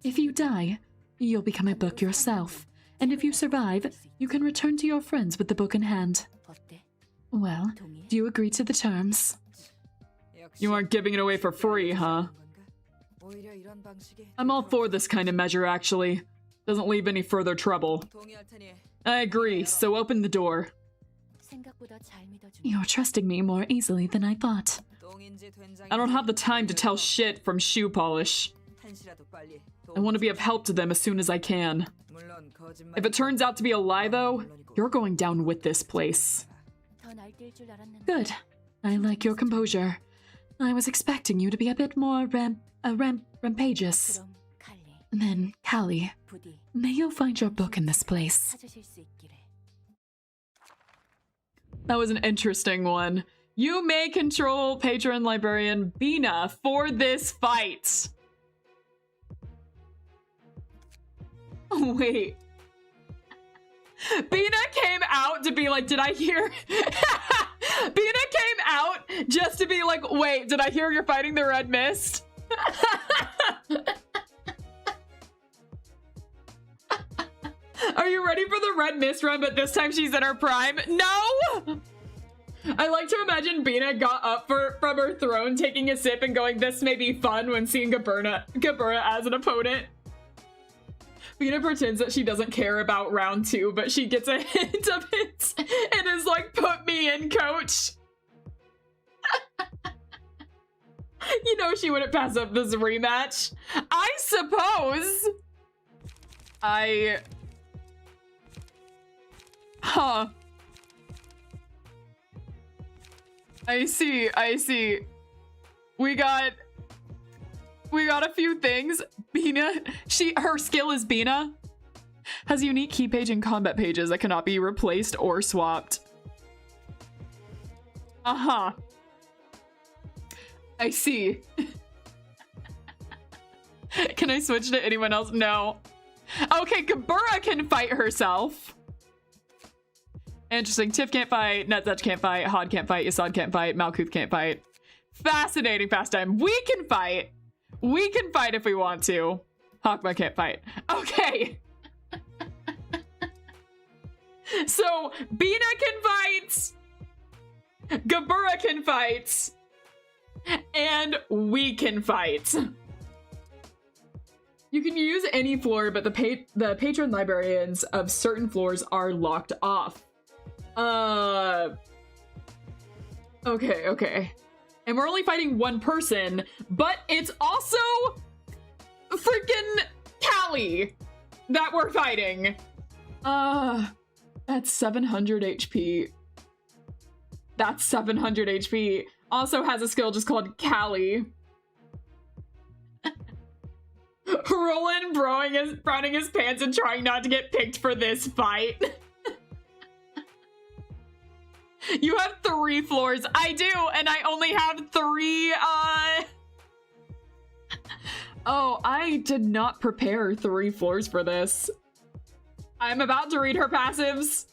If you die, you'll become a book yourself, and if you survive, you can return to your friends with the book in hand. Well, do you agree to the terms? You aren't giving it away for free, huh? I'm all for this kind of measure, actually. Doesn't leave any further trouble. I agree, so open the door. You're trusting me more easily than I thought. I don't have the time to tell shit from shoe polish. I want to be of help to them as soon as I can. If it turns out to be a lie, though, you're going down with this place. Good. I like your composure. I was expecting you to be a bit more rampageous. Then, Callie, may you find your book in this place. That was an interesting one. You may control patron librarian Bina for this fight. Oh, wait. Bina came out to be like, did I hear? Bina came out just to be like, wait, did I hear you're fighting the red mist? Are you ready for the red mist run, but this time she's in her prime? No! I like to imagine Bina got up from her throne, taking a sip and going, this may be fun when seeing Gabura as an opponent. Bina pretends that she doesn't care about round 2, but she gets a hint of it and is like, put me in, coach. You know she wouldn't pass up this rematch. I suppose. Huh. I see. We got a few things. Bina, her skill is Bina. Has a unique key page and combat pages that cannot be replaced or swapped. Uh-huh. I see. Can I switch to anyone else? No. Okay, Gabura can fight herself. Interesting. Tiff can't fight, Netzach can't fight, Hod can't fight, Yasad can't fight, Malkuth can't fight. Fascinating pastime. We can fight. We can fight if we want to. Hakma can't fight. Okay. So, Bina can fight. Gabura can fight. And we can fight. You can use any floor, but the patron librarians of certain floors are locked off. Okay. And we're only fighting one person, but it's also freaking Callie that we're fighting. That's 700 HP. That's 700 HP. Also has a skill just called Callie. Roland browning his pants and trying not to get picked for this fight. You have 3 floors. I do, and I only have 3, Oh, I did not prepare 3 floors for this. I'm about to read her passives.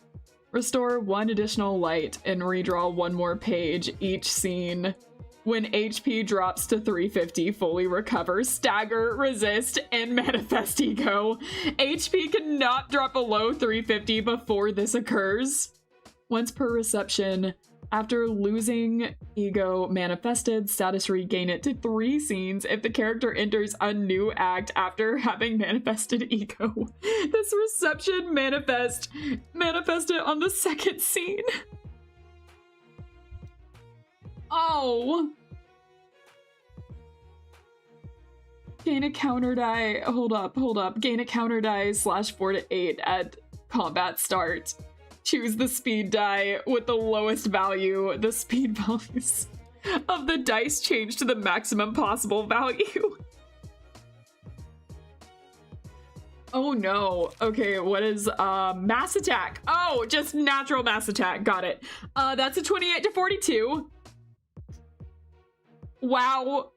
Restore 1 additional light and redraw 1 more page each scene. When HP drops to 350, fully recover, stagger, resist, and manifest ego. HP cannot drop below 350 before this occurs. Once per reception, after losing ego manifested, status regain it to 3 scenes if the character enters a new act after having manifested ego. This reception manifested on the 2nd scene. Oh. Gain a counter die. Hold up. Gain a counter die /4 to 8 at combat start. Choose the speed die with the lowest value. The speed values of the dice change to the maximum possible value. Oh no. Okay, what is mass attack? Oh, just natural mass attack. Got it. That's a 28 to 42. Wow.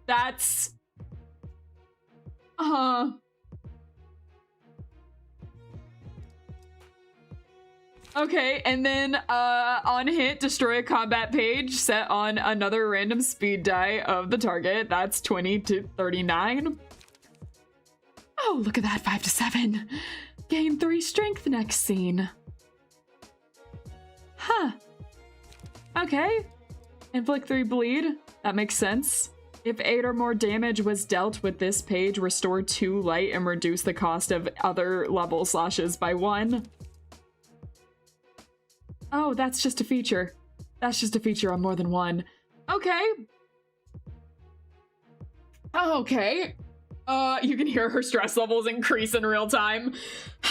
That's okay, and then on hit, destroy a combat page set on another random speed die of the target. That's 20 to 39. Oh, look at that, 5 to 7. Gain 3 strength next scene. Huh. Okay. Inflict 3 bleed. That makes sense. If 8 or more damage was dealt with this page, restore 2 light and reduce the cost of other level slashes by 1. Oh, that's just a feature. That's just a feature on more than 1. Okay. Okay. You can hear her stress levels increase in real time.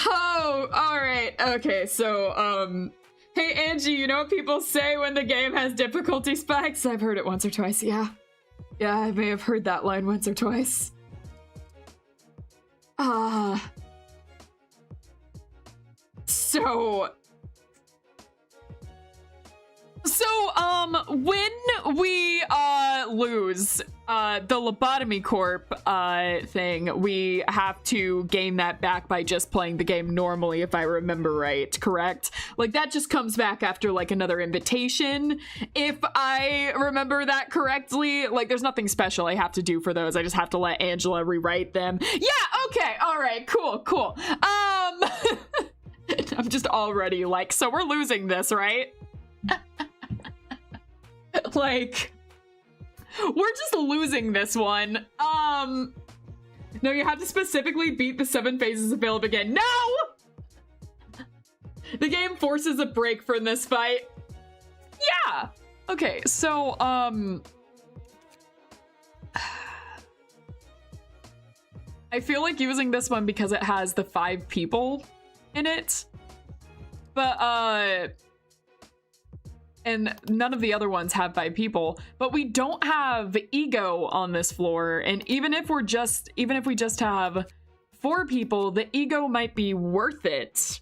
Oh, alright. Okay, so, hey Angie, you know what people say when the game has difficulty spikes? I've heard it once or twice, yeah. Yeah, I may have heard that line once or twice. When we lose the lobotomy corp thing, we have to gain that back by just playing the game normally, if I remember right, correct? Like, that just comes back after, like, another invitation, if I remember that correctly. Like, there's nothing special I have to do for those. I just have to let Angela rewrite them. Yeah, okay, alright, cool. I'm just already like, so we're losing this, right? Like, we're just losing this one. No, you have to specifically beat the 7 phases of Philip again. No! The game forces a break from this fight. Yeah! Okay, so, I feel like using this one because it has the 5 people in it. But, and none of the other ones have 5 people, but we don't have ego on this floor. And even if we just have 4 people, the ego might be worth it.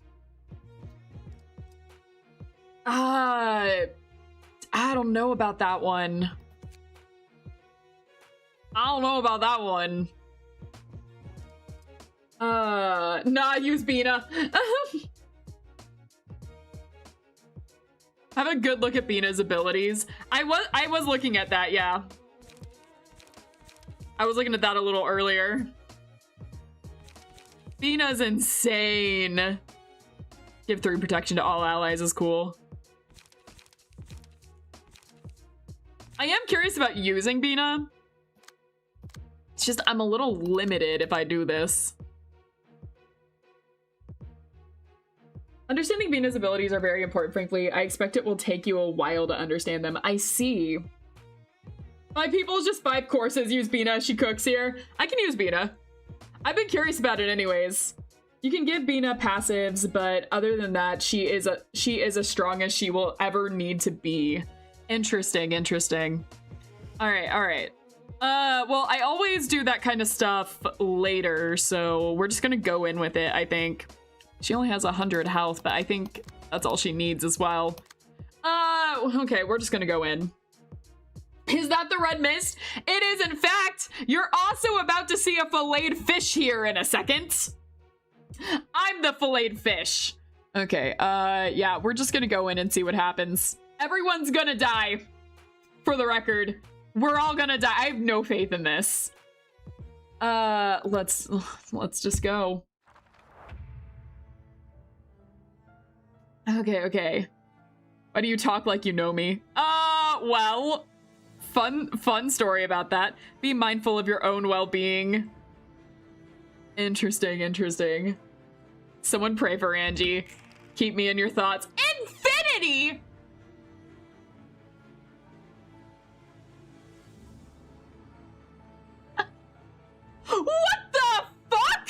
I don't know about that one. Nah, use Bina. Have a good look at Bina's abilities. I was looking at that, yeah. I was looking at that a little earlier. Bina's insane. Give 3 protection to all allies is cool. I am curious about using Bina. It's just I'm a little limited if I do this. Understanding Bina's abilities are very important, frankly. I expect it will take you a while to understand them. I see. 5 people is just 5 courses. Use Bina. She cooks here. I can use Bina. I've been curious about it anyways. You can give Bina passives, but other than that, she is as strong as she will ever need to be. Interesting, interesting. All right. Well, I always do that kind of stuff later, so we're just gonna go in with it, I think. She only has 100 health, but I think that's all she needs as well. Okay, we're just gonna go in. Is that the red mist? It is, in fact. You're also about to see a filleted fish here in a second. I'm the filleted fish. Okay, yeah, we're just gonna go in and see what happens. Everyone's gonna die, for the record. We're all gonna die. I have no faith in this. Let's just go. Okay. Why do you talk like you know me? Well, fun story about that. Be mindful of your own well-being. Interesting. Someone pray for Angie. Keep me in your thoughts. Infinity! What the fuck?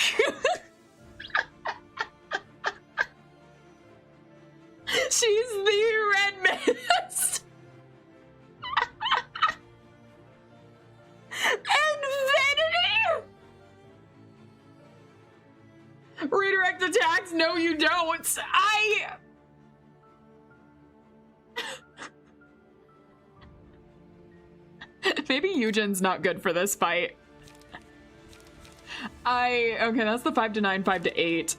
She's the red mist. Infinity? Redirect attacks? No, you don't. Maybe Eugen's not good for this fight. Okay, that's the 5 to 9, 5 to 8.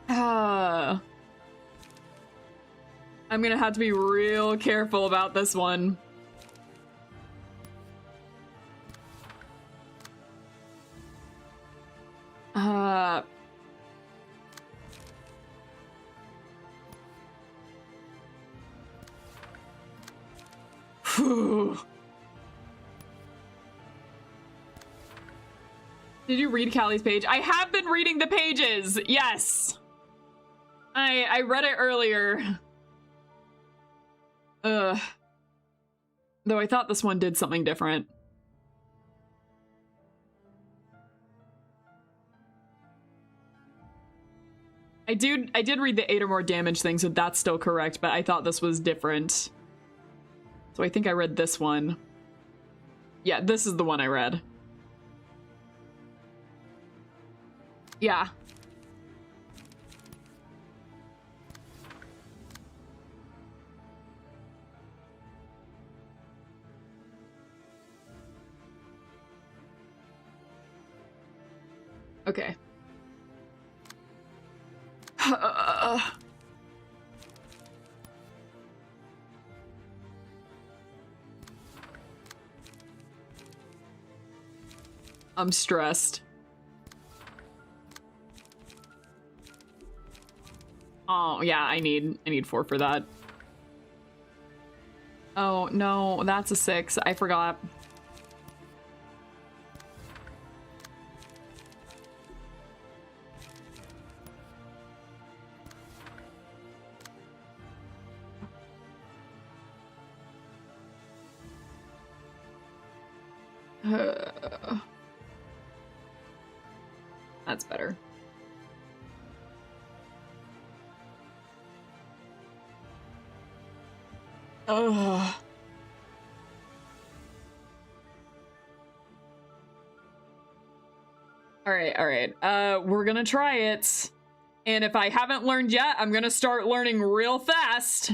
I'm gonna have to be real careful about this one. Phew. Did you read Callie's page? I have been reading the pages. Yes. I read it earlier. Though I thought this one did something different. I did read the 8 or more damage thing, so that's still correct, but I thought this was different. So I think I read this one. Yeah, this is the one I read. Yeah. Okay. I'm stressed. Oh, yeah, I need 4 for that. Oh, no, that's a 6. I forgot. That's better. Ugh. All right. We're gonna try it. And if I haven't learned yet, I'm gonna start learning real fast.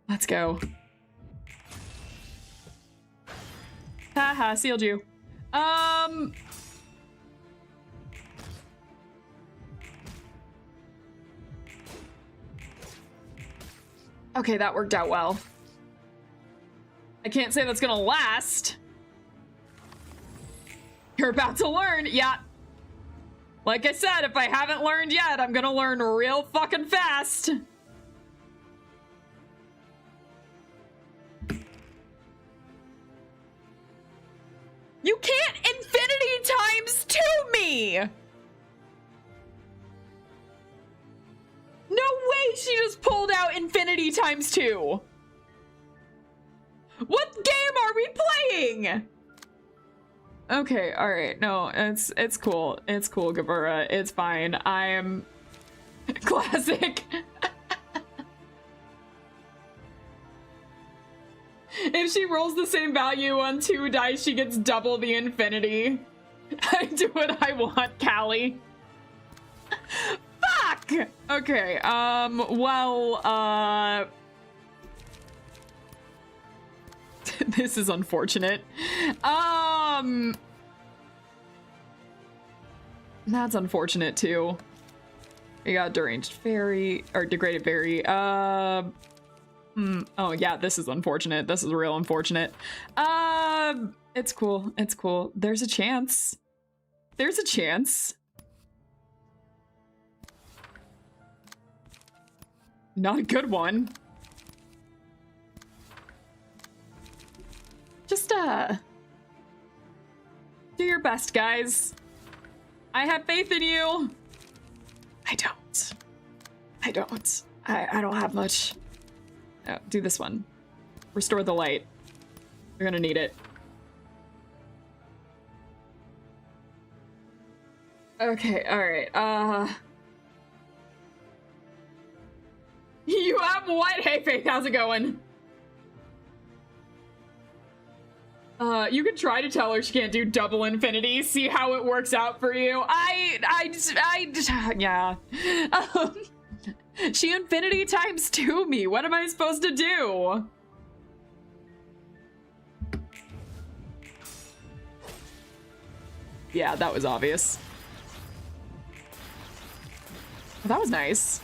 Let's go. Haha, sealed you. Okay, that worked out well. I can't say that's gonna last. You're about to learn, yeah. Like I said, if I haven't learned yet, I'm gonna learn real fucking fast. You can't infinity times 2 me! No way she just pulled out infinity times 2. are we playing? Okay, all right. No, it's cool. It's cool, Gabura. It's fine. I am classic. If she rolls the same value on 2 dice, she gets double the infinity. I do what I want, Callie. Fuck! Okay, well, this is unfortunate. That's unfortunate too. We got deranged fairy, or degraded fairy. Oh yeah, this is unfortunate. This is real unfortunate. It's cool. It's cool. There's a chance. There's a chance. Not a good one. Just, do your best, guys. I have faith in you. I don't. I don't. I don't have much. Oh, do this one. Restore the light. You're gonna need it. Okay, alright, You have what? Hey, Faith, how's it going? You could try to tell her she can't do double infinity, see how it works out for you. Yeah. She infinity times 2 me. What am I supposed to do? Yeah, that was obvious. That was nice.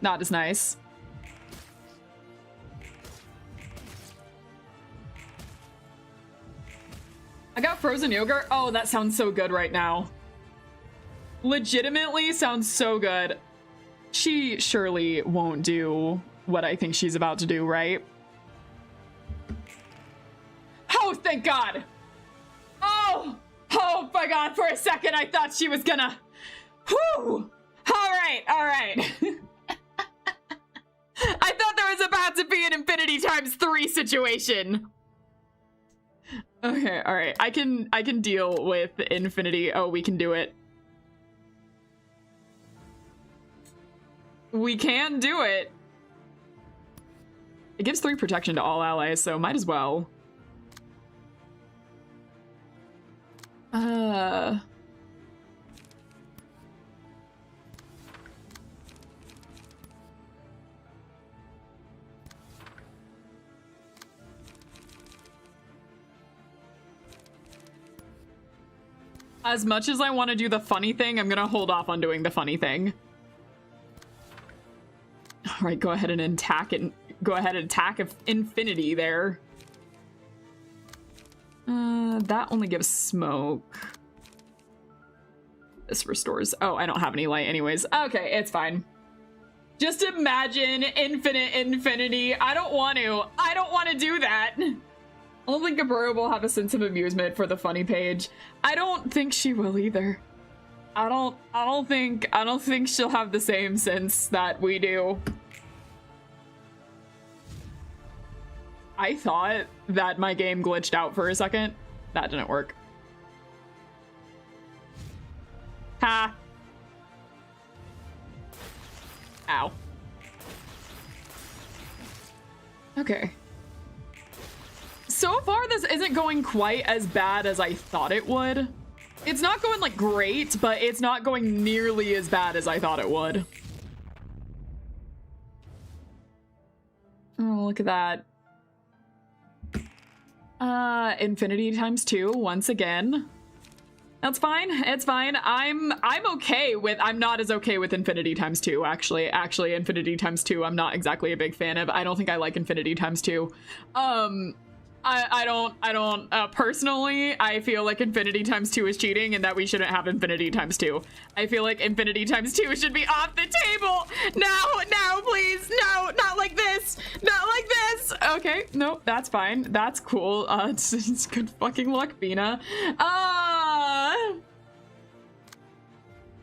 Not as nice. I got frozen yogurt. Oh, that sounds so good right now. Legitimately sounds so good. She surely won't do what I think she's about to do, right? Oh, thank God. Oh my God. For a second, I thought she was gonna. Whew. All right. I thought there was about to be an infinity times 3 situation. Okay, all right. I can deal with infinity. Oh, we can do it. We can do it. It gives 3 protection to all allies, so might as well. As much as I want to do the funny thing, I'm gonna hold off on doing the funny thing. All right, go ahead and attack it. Go ahead and attack infinity there. That only gives smoke. This restores. Oh, I don't have any light anyways. Okay, it's fine. Just imagine infinite infinity. I don't want to do that. I don't think Gabura will have a sense of amusement for the funny page. I don't think she will either. I don't think she'll have the same sense that we do. I thought that my game glitched out for a second. That didn't work. Ha. Ow. Okay. So far, this isn't going quite as bad as I thought it would. It's not going, like, great, but it's not going nearly as bad as I thought it would. Oh, look at that. Infinity times 2 once again. That's fine. It's fine. I'm okay with, I'm not as okay with infinity times 2, actually. Actually, infinity times 2, I'm not exactly a big fan of. I don't think I like infinity times 2. I don't, personally, I feel like infinity times 2 is cheating and that we shouldn't have infinity times 2. I feel like infinity times 2 should be off the table. No, please. No, not like this. Not like this. Okay, no, that's fine. That's cool. It's good fucking luck, Bina.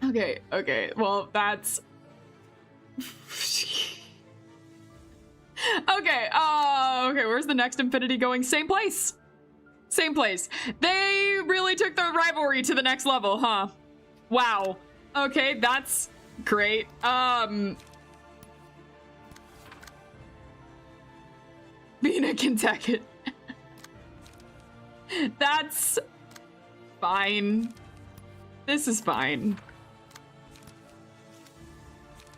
Okay, well, that's... Okay, okay, where's the next infinity going? Same place. Same place. They really took the rivalry to the next level, huh? Wow. Okay, that's great. Bina can tech it. That's fine. This is fine.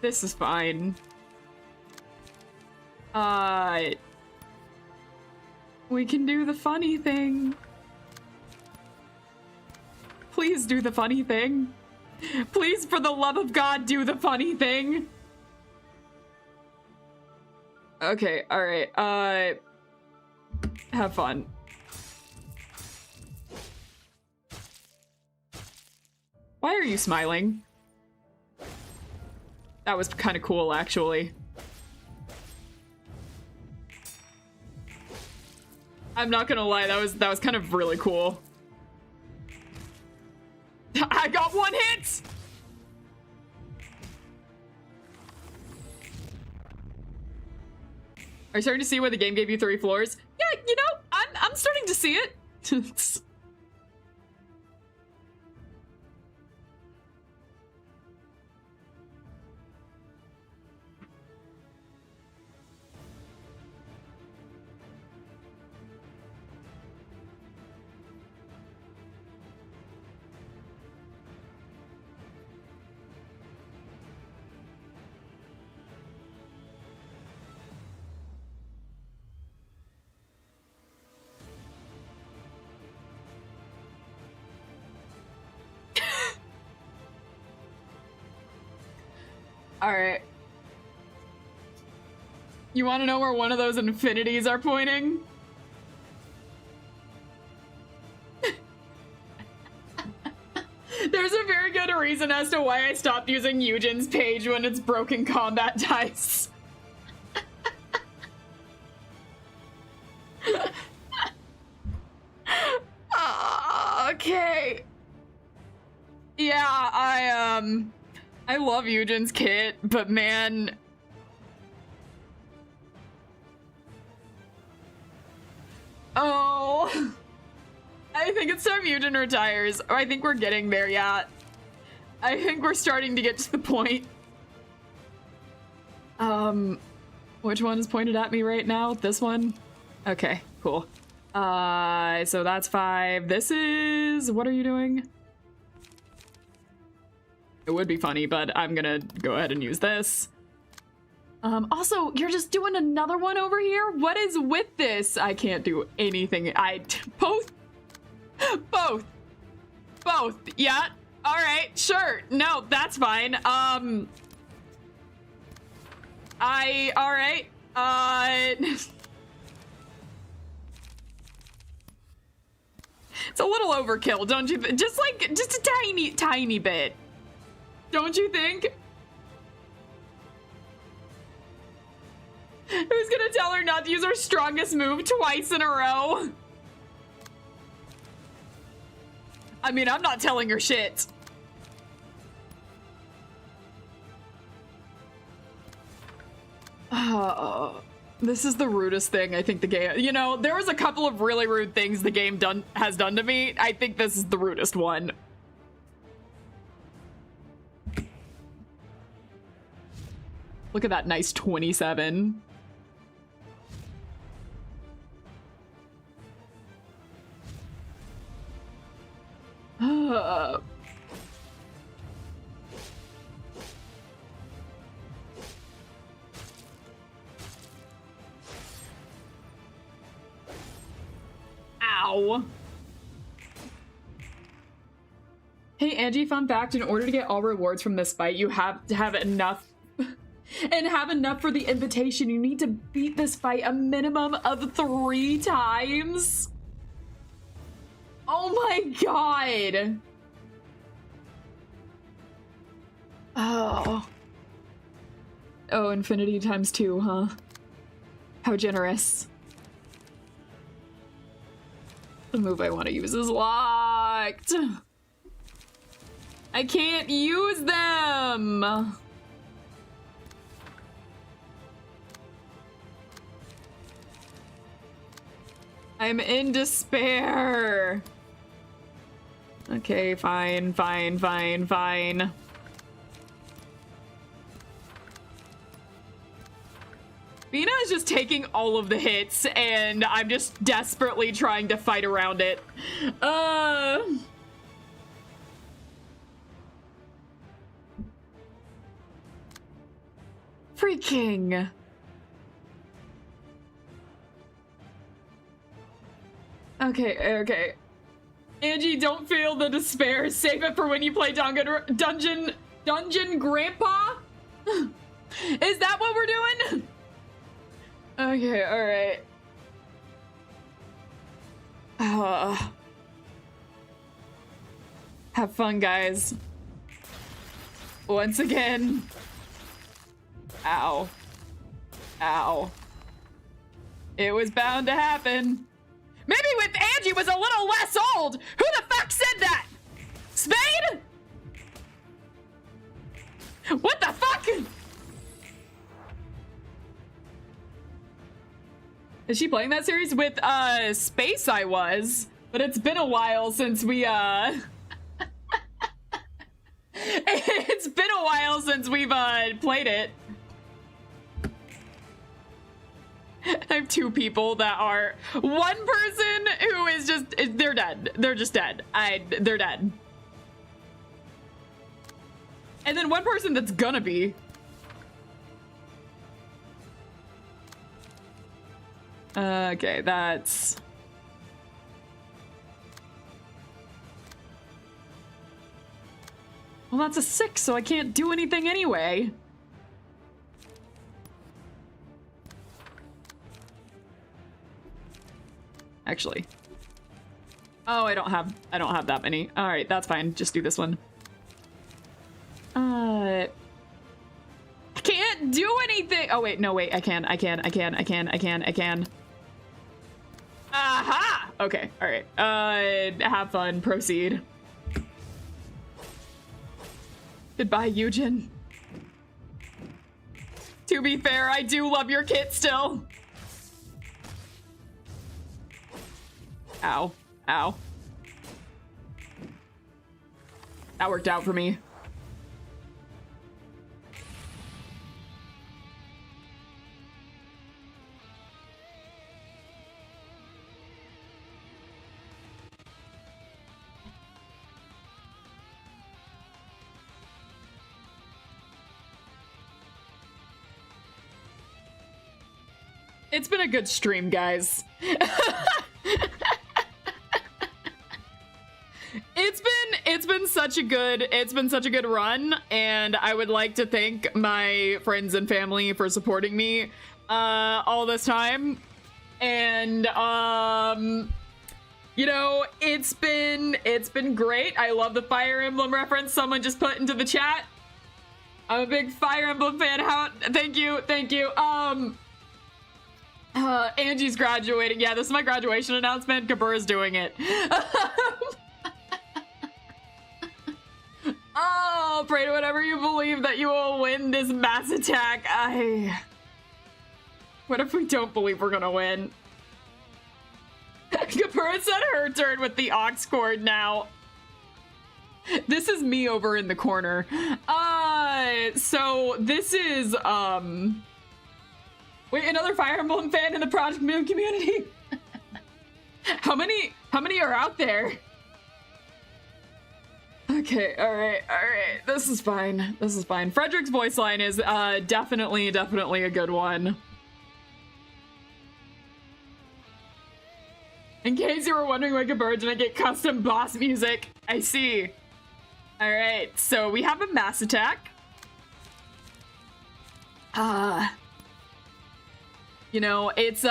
This is fine. We can do the funny thing. Please do the funny thing. Please, for the love of God, do the funny thing. Okay, alright, have fun. Why are you smiling? That was kind of cool, actually. I'm not gonna lie, that was kind of really cool. I got one hit! Are you starting to see why the game gave you 3 floors? Yeah, you know, I'm starting to see it. Alright. You want to know where one of those infinities are pointing? There's a very good reason as to why I stopped using Eugen's page when it's broken combat dice. Okay. Yeah, I love Eugen's kit, but man. Oh. I think it's time Eugen retires. I think we're getting there, yeah. I think we're starting to get to the point. Which one is pointed at me right now? This one? Okay, cool. So that's 5. This is... What are you doing? It would be funny, but I'm gonna go ahead and use this. Also, you're just doing another one over here? What is with this? I can't do anything. Both. Yeah. All right. Sure. No, that's fine. All right. It's a little overkill, don't you? Just a tiny bit. Don't you think? Who's gonna tell her not to use her strongest move twice in a row? I mean, I'm not telling her shit. This is the rudest thing I think the game... You know, there was a couple of really rude things the game has done to me. I think this is the rudest one. Look at that nice 27. Ow. Hey, Angie, fun fact, in order to get all rewards from this fight, you have to have enough and have enough for the invitation. You need to beat this fight a minimum of 3 times. Oh my god. Oh, infinity times 2, huh? How generous. The move I want to use is locked. I can't use them. I'm in despair. Okay, fine, fine, fine, fine. Bina is just taking all of the hits, and I'm just desperately trying to fight around it. Freaking. Okay, okay. Angie, don't feel the despair. Save it for when you play Dungeon Grandpa? Is that what we're doing? Okay, alright. Have fun, guys. Once again. Ow. Ow. It was bound to happen. Maybe with Angie was a little less old! Who the fuck said that? Spade? What the fuck? Is she playing that series? With, Space I was. But it's been a while since we, It's been a while since we've, played it. I have two people that are... One person who is just... They're dead. They're just dead. They're dead. And then one person that's gonna be... Okay, that's... Well, that's a 6, so I can't do anything anyway. Actually. Oh, I don't have that many. All right, that's fine. Just do this one. I can't do anything. Oh wait, no, wait. I can. Aha! Okay, all right. Have fun. Proceed. Goodbye, Eugen. To be fair, I do love your kit still. Ow. Ow. That worked out for me. It's been a good stream, guys. It's been such a good run, and I would like to thank my friends and family for supporting me all this time. And you know, it's been great. I love the Fire Emblem reference someone just put into the chat. I'm a big Fire Emblem fan. Thank you. Angie's graduating. Yeah, this is my graduation announcement. Kabura's doing it. Oh, pray to whatever you believe that you will win this mass attack. What if we don't believe we're gonna win? Kabura said her turn with the aux cord now. This is me over in the corner. So this is, wait, another Fire Emblem fan in the Project Moon community? How many are out there? Okay, alright. This is fine. Frederick's voice line is definitely a good one. In case you were wondering why Kabura didn't get custom boss music, I see. Alright, so we have a mass attack. You know, it's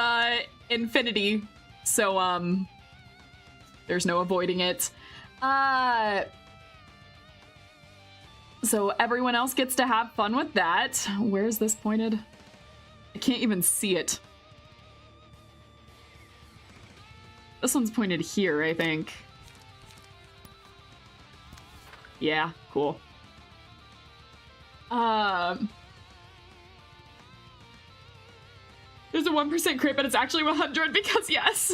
infinity, so there's no avoiding it. So everyone else gets to have fun with that. Where is this pointed? I can't even see it. This one's pointed here, I think. Yeah, cool. There's a 1% crit, but it's actually 100 because yes.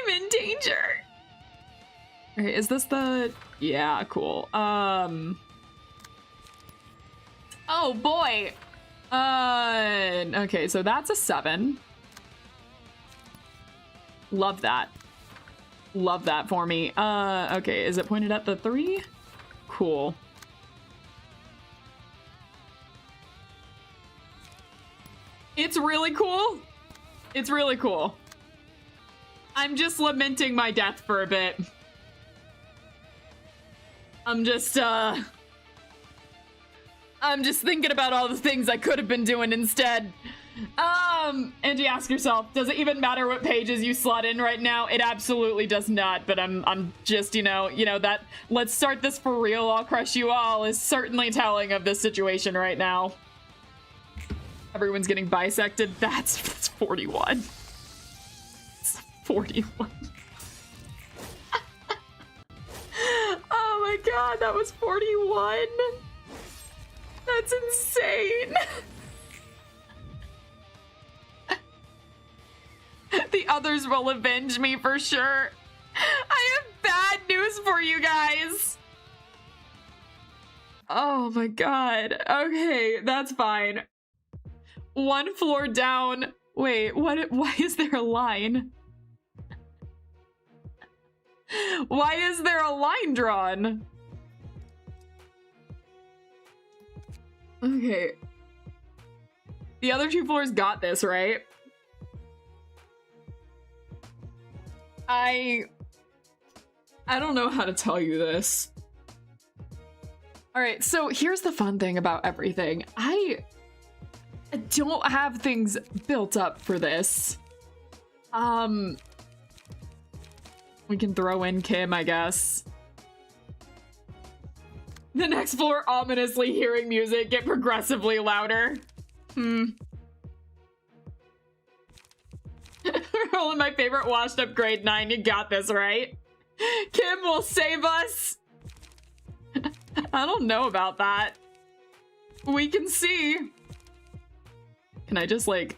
I'm in danger. Okay, is this the... Yeah, cool. Oh boy. Okay, so that's a 7. Love that. Love that for me. Okay, is it pointed at the 3? Cool. It's really cool. It's really cool. I'm just lamenting my death for a bit. I'm just thinking about all the things I could have been doing instead. Angie, ask yourself, does it even matter what pages you slot in right now? It absolutely does not, but I'm just, you know, that let's start this for real, I'll crush you all is certainly telling of this situation right now. Everyone's getting bisected. That's 41. It's 41. Oh my god, that was 41. That's insane. The others will avenge me for sure. I have bad news for you guys. Oh my god. Okay, that's fine. 1 floor down. Wait, what? Why is there a line? Why is there a line drawn? Okay. The other 2 floors got this, right? I don't know how to tell you this. All right, so here's the fun thing about everything. I don't have things built up for this. We can throw in Kim, I guess. The next floor, ominously hearing music get progressively louder. Rolling my favorite washed up grade 9. You got this, right? Kim will save us. I don't know about that. We can see. Can I just like...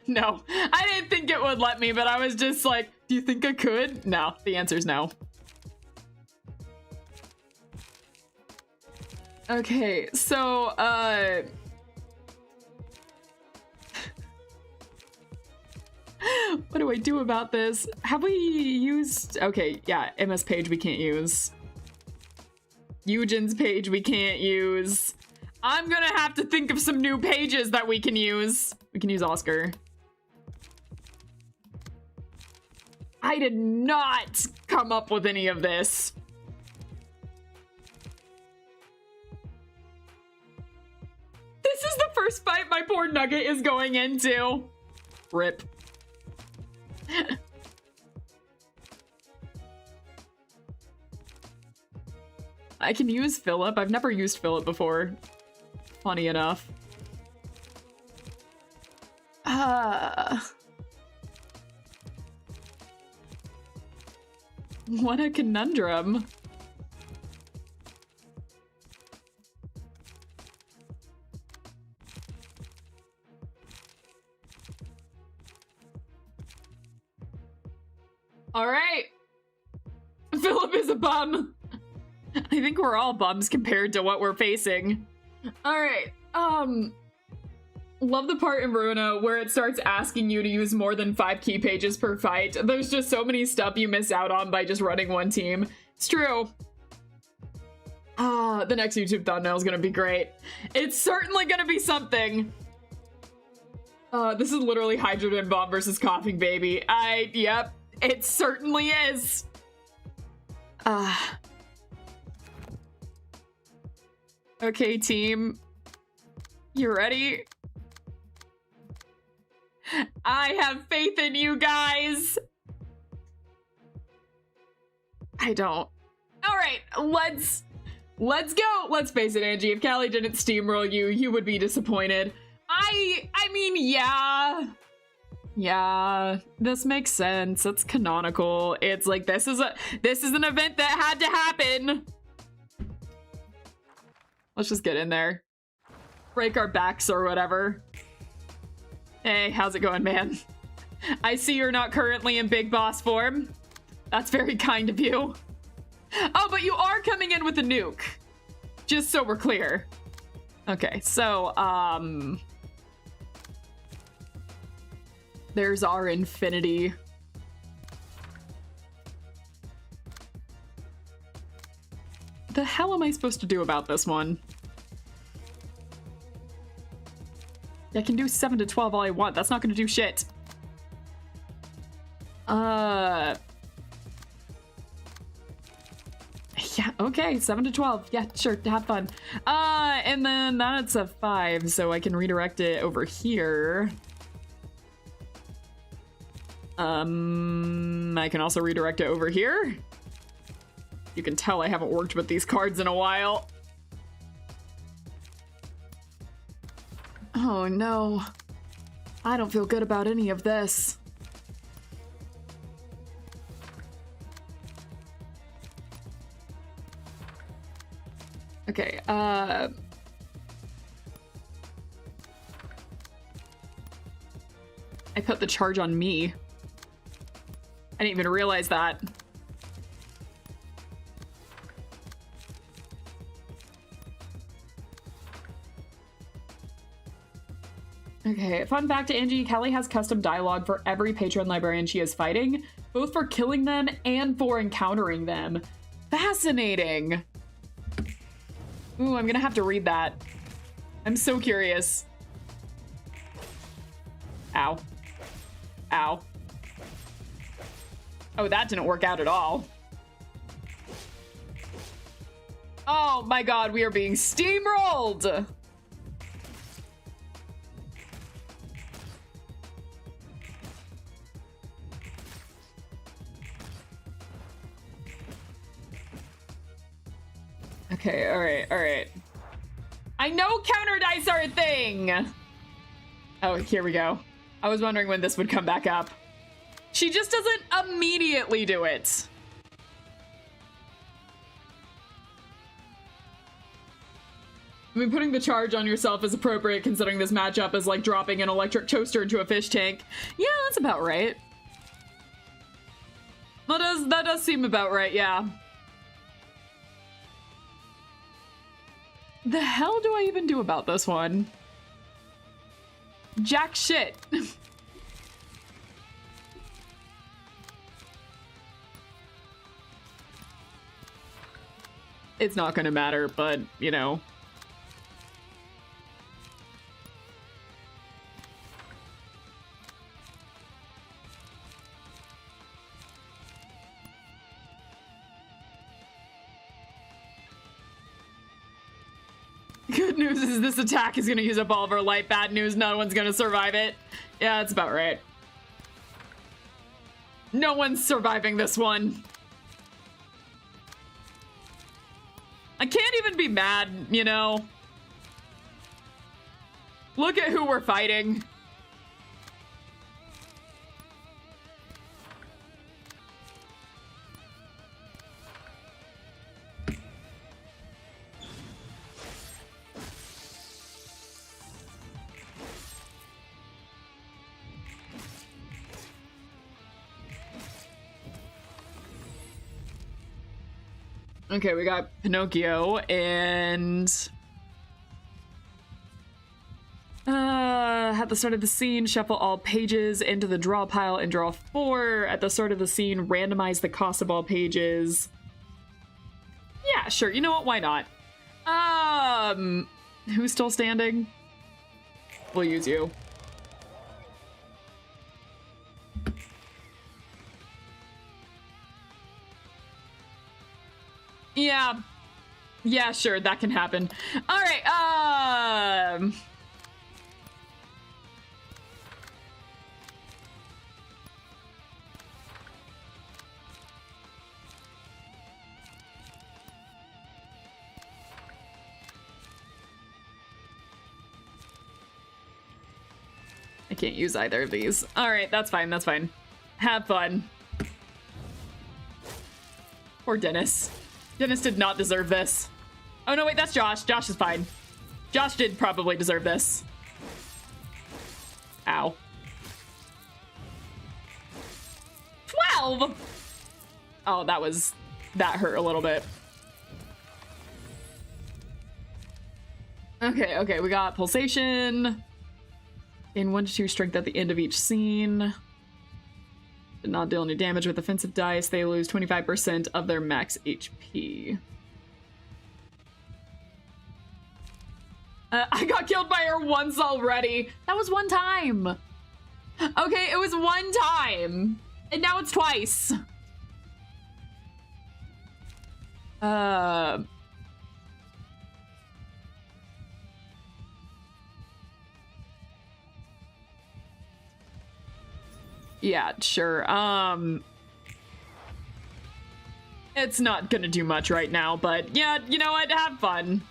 No, I didn't think it would let me, but I was just like, do you think I could? No, the answer's no. Okay, so, what do I do about this? Have we used... Okay, yeah, MS page we can't use. Eugen's page we can't use. I'm gonna have to think of some new pages that we can use. We can use Oscar. I did not come up with any of this. This is the first fight my poor Nugget is going into. Rip. I can use Philip. I've never used Philip before. Funny enough. What a conundrum. All right. Philip is a bum. I think we're all bums compared to what we're facing. All right. Love the part in Ruina where it starts asking you to use more than 5 key pages per fight. There's just so many stuff you miss out on by just running one team. It's true. The next YouTube thumbnail is gonna be great. It's certainly gonna be something. This is literally Hydrogen Bomb versus Coughing Baby. Yep, it certainly is. Okay, team. You ready? I have faith in you guys. I don't. All right, let's go. Let's face it, Angie. If Callie didn't steamroll you, you would be disappointed. I mean, yeah. Yeah, this makes sense. It's canonical. It's like this is an event that had to happen. Let's just get in there. Break our backs or whatever. Hey, how's it going, man? I see you're not currently in big boss form. That's very kind of you. Oh, but you are coming in with a nuke. Just so we're clear. Okay, so, there's our infinity. The hell am I supposed to do about this one? I can do 7 to 12 all I want. That's not gonna do shit. Yeah, okay, 7 to 12. Yeah, sure, have fun. And then that's a 5, so I can redirect it over here. I can also redirect it over here. You can tell I haven't worked with these cards in a while. Oh no. I don't feel good about any of this. Okay, I put the charge on me. I didn't even realize that. Okay, fun fact to Angie, Kelly has custom dialogue for every patron librarian she is fighting, both for killing them and for encountering them. Fascinating. Ooh, I'm gonna have to read that. I'm so curious. Ow. Ow. Oh, that didn't work out at all. Oh my god, we are being steamrolled! Okay, alright, alright. I know counter dice are a thing! Oh, here we go. I was wondering when this would come back up. She just doesn't immediately do it. I mean, putting the charge on yourself is appropriate considering this matchup is like dropping an electric toaster into a fish tank. Yeah, that's about right. That does seem about right, yeah. The hell do I even do about this one? Jack shit. It's not gonna matter, but, you know. Good news is this attack is gonna use up all of our light. Bad news, no one's gonna survive it. Yeah, that's about right. No one's surviving this one. I can't even be mad, you know? Look at who we're fighting. Okay, we got Pinocchio and at the start of the scene, shuffle all pages into the draw pile and draw 4. At the start of the scene, randomize the cost of all pages. Yeah, sure. You know what? Why not? Who's still standing? We'll use you. Yeah. Yeah, sure, that can happen. All right, I can't use either of these. All right, that's fine, that's fine. Have fun. Poor Dennis. Dennis did not deserve this. Oh no, wait, that's Josh. Josh is fine. Josh did probably deserve this. Ow. 12! Oh, that hurt a little bit. Okay, we got pulsation. In 1 to 2 strength at the end of each scene. Did not deal any damage with offensive dice. They lose 25% of their max HP. I got killed by her once already. That was one time. Okay, it was one time. And now it's twice. Yeah, sure. It's not gonna do much right now, but yeah, you know what? Have fun.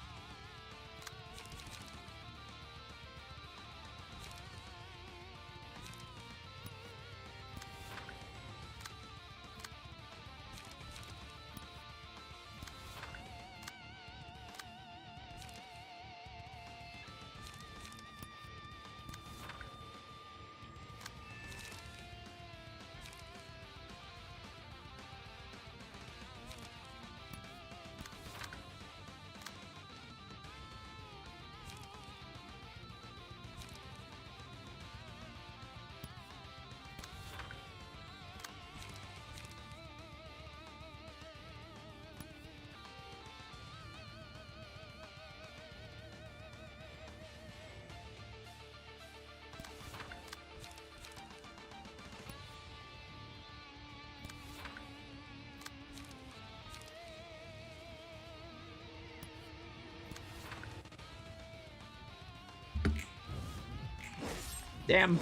Damn.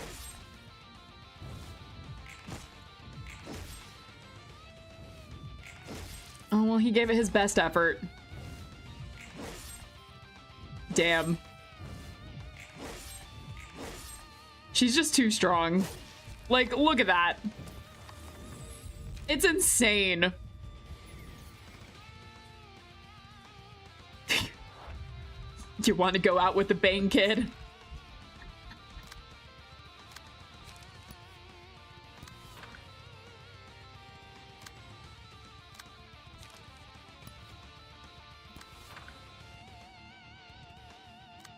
Oh, well, he gave it his best effort. Damn. She's just too strong. Like, look at that. It's insane. Do you want to go out with the Bane kid?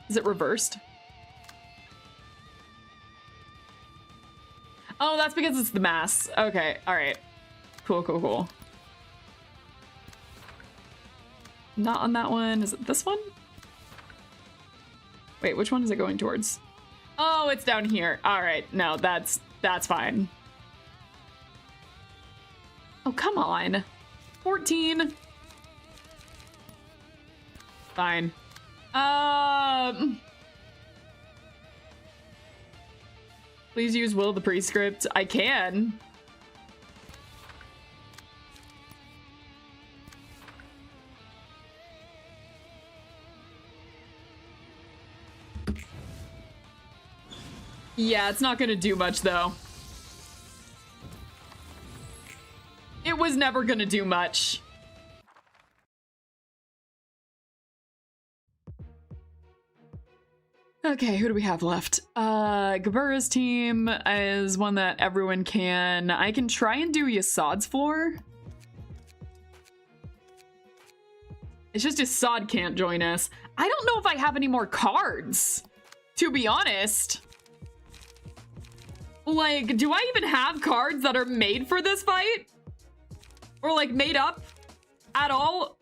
Is it reversed? Oh, that's because it's the mass. Okay, alright. Cool. Not on that one. Is it this one? Wait, which one is it going towards? Oh, it's down here. Alright, no, that's fine. Oh, come on. 14. Fine. Please use Will the Prescript. I can. Yeah, it's not gonna do much though. It was never gonna do much. Okay, who do we have left? Gabura's team is one that everyone can. I can try and do Yassad's floor. It's just Yassad can't join us. I don't know if I have any more cards, to be honest. Like, do I even have cards that are made for this fight? Or like made up at all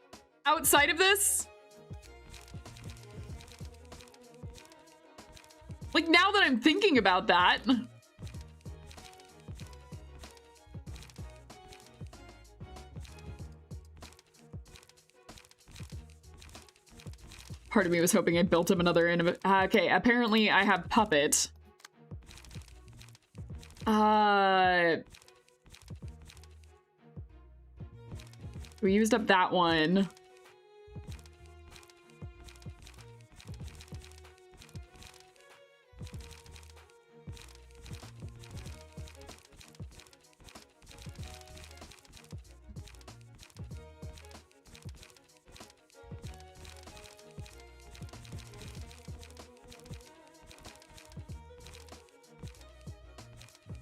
outside of this? Like, now that I'm thinking about that. Part of me was hoping I built him another okay, apparently I have Puppet. We used up that one.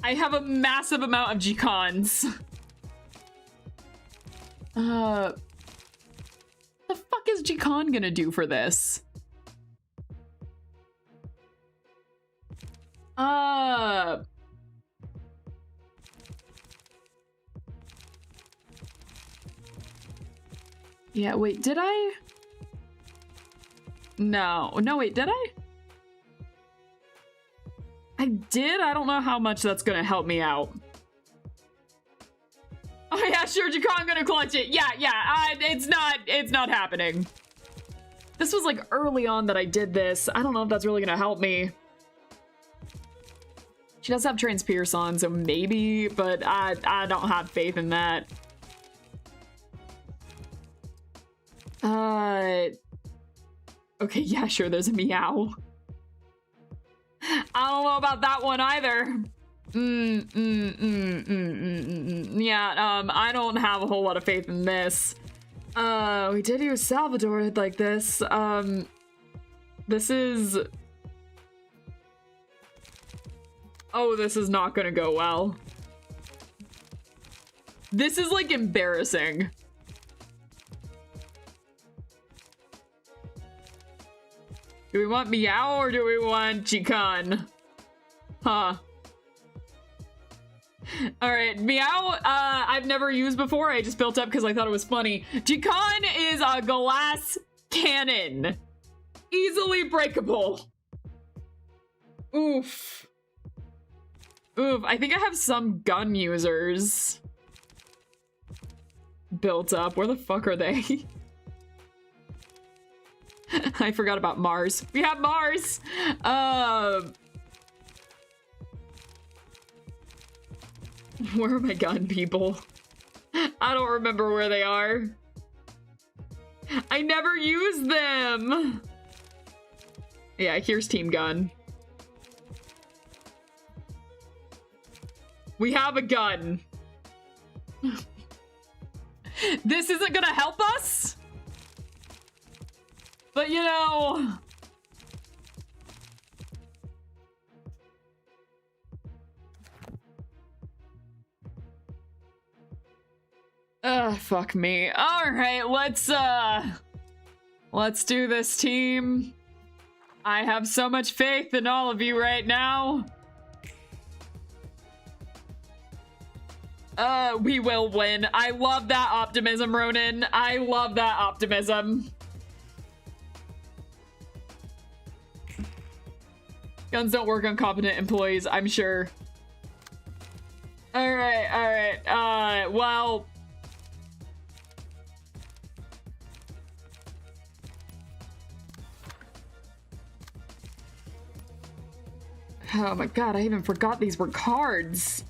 I have a massive amount of G-Cons. The fuck is Jikan gonna do for this? Yeah, wait, did I? No, wait, did I? I did? I don't know how much that's gonna help me out. Oh yeah, sure, Jikan gonna clutch it. Yeah, it's not happening. This was like early on that I did this. I don't know if that's really gonna help me. She does have Transpierce on, so maybe, but I don't have faith in that. Okay, yeah, sure, there's a meow. I don't know about that one either. Yeah, I don't have a whole lot of faith in this. We did use Salvador like this. This is... Oh, this is not gonna go well. This is, like, embarrassing. Do we want Meow or do we want Jikan? Huh. Alright, Meow, I've never used before. I just built up because I thought it was funny. Jikan is a glass cannon. Easily breakable. Oof. Oof, I think I have some gun users built up. Where the fuck are they? I forgot about Mars. We have Mars! Where are my gun people? I don't remember where they are. I never use them! Yeah, here's Team Gun. We have a gun. This isn't gonna help us? But you know... fuck me. Alright, let's do this, team. I have so much faith in all of you right now. We will win. I love that optimism, Ronan. I love that optimism. Guns don't work on competent employees, I'm sure. Alright, well... Oh my god, I even forgot these were cards.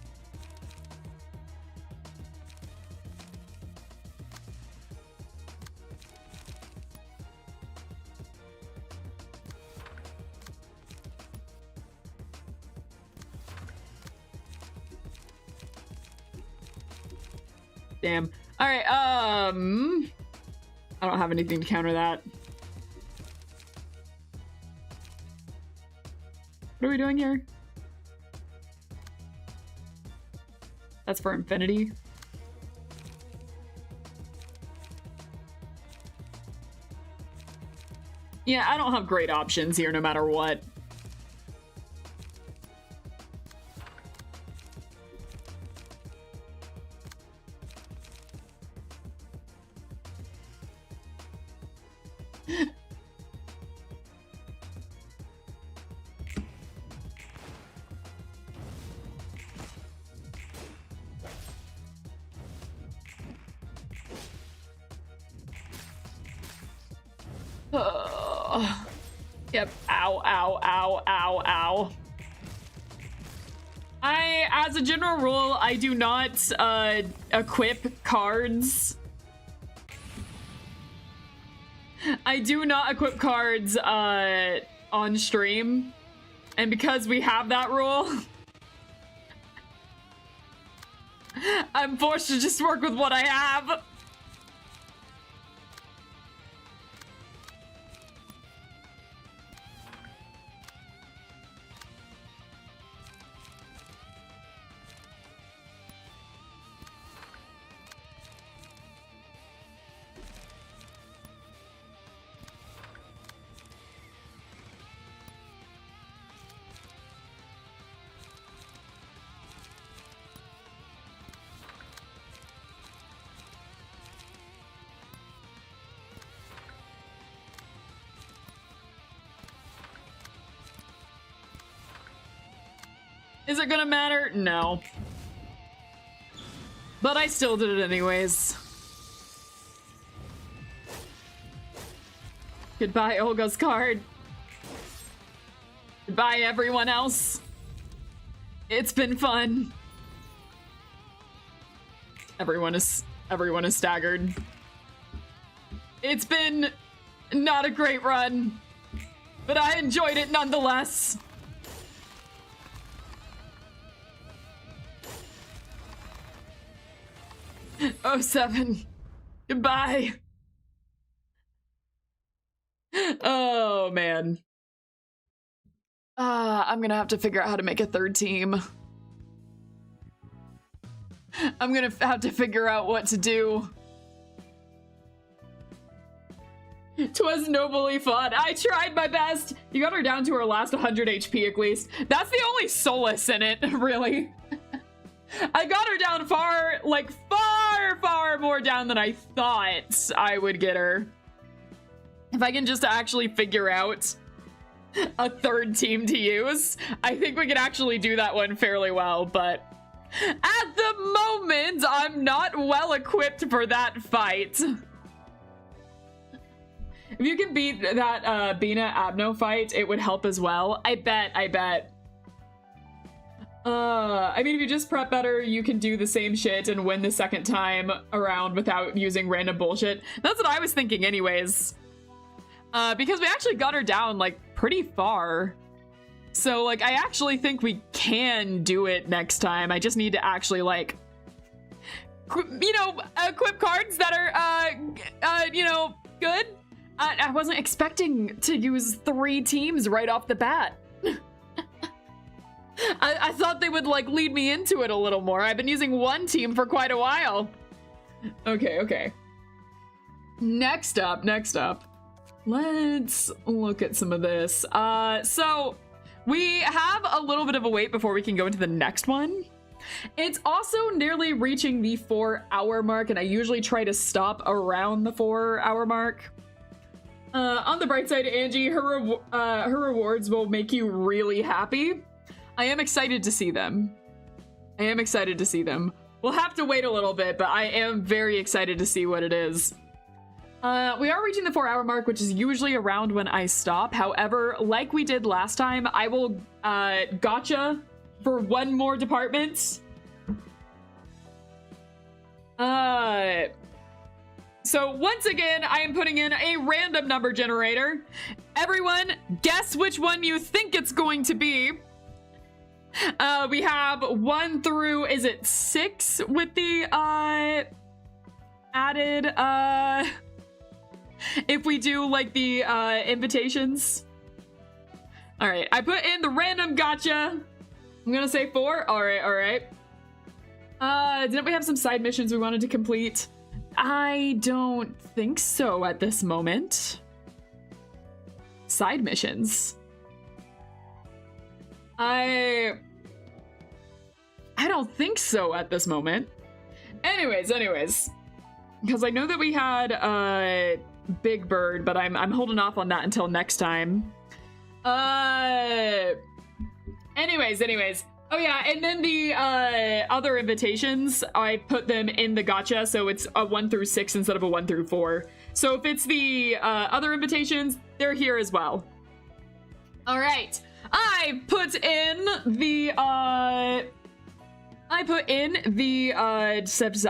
Damn. Alright, I don't have anything to counter that. What are we doing here? That's for Infinity. Yeah, I don't have great options here no matter what. Yep. Ow, ow, ow, ow, ow. As a general rule, I do not equip cards. I do not equip cards on stream. And because we have that rule, I'm forced to just work with what I have. Is it gonna matter? No. But I still did it anyways. Goodbye, Olga's card. Goodbye, everyone else. It's been fun. Everyone is staggered. It's been not a great run, but I enjoyed it nonetheless. Oh, 7. Goodbye. Oh, man. I'm gonna have to figure out how to make a third team. I'm gonna have to figure out what to do. 'Twas nobly fought. I tried my best. You got her down to her last 100 HP at least. That's the only solace in it, really. I got her down far, like far more down than I thought I would get her. If I can just actually figure out a third team to use, I think we could actually do that one fairly well, but at the moment, I'm not well equipped for that fight. If you can beat that Bina Abno fight, it would help as well. I bet. I mean, if you just prep better, you can do the same shit and win the second time around without using random bullshit. That's what I was thinking anyways. Because we actually got her down, like, pretty far. So, like, I actually think we can do it next time. I just need to actually, like, you know, equip cards that are, you know, good. I wasn't expecting to use 3 teams right off the bat. I thought they would, like, lead me into it a little more. I've been using 1 team for quite a while. Okay. Next up. Let's look at some of this. So we have a little bit of a wait before we can go into the next one. It's also nearly reaching the 4-hour mark, and I usually try to stop around the 4-hour mark. On the bright side, Angie, her rewards will make you really happy. I am excited to see them. We'll have to wait a little bit, but I am very excited to see what it is. We are reaching the 4-hour mark, which is usually around when I stop. However, like we did last time, I will gotcha for 1 more department. So once again, I am putting in a random number generator. Everyone, guess which one you think it's going to be. We have 1 through, is it 6 with the added if we do like the invitations. All right, I put in the random gotcha. I'm gonna say 4. All right. Didn't we have some side missions we wanted to complete? I don't think so at this moment. Side missions. I don't think so at this moment. Anyways. Because I know that we had Big Bird, but I'm holding off on that until next time. Anyways. Oh yeah, and then the other invitations, I put them in the gotcha, so it's a 1 through 6 instead of a 1 through 4. So if it's the other invitations, they're here as well. All right, I put in the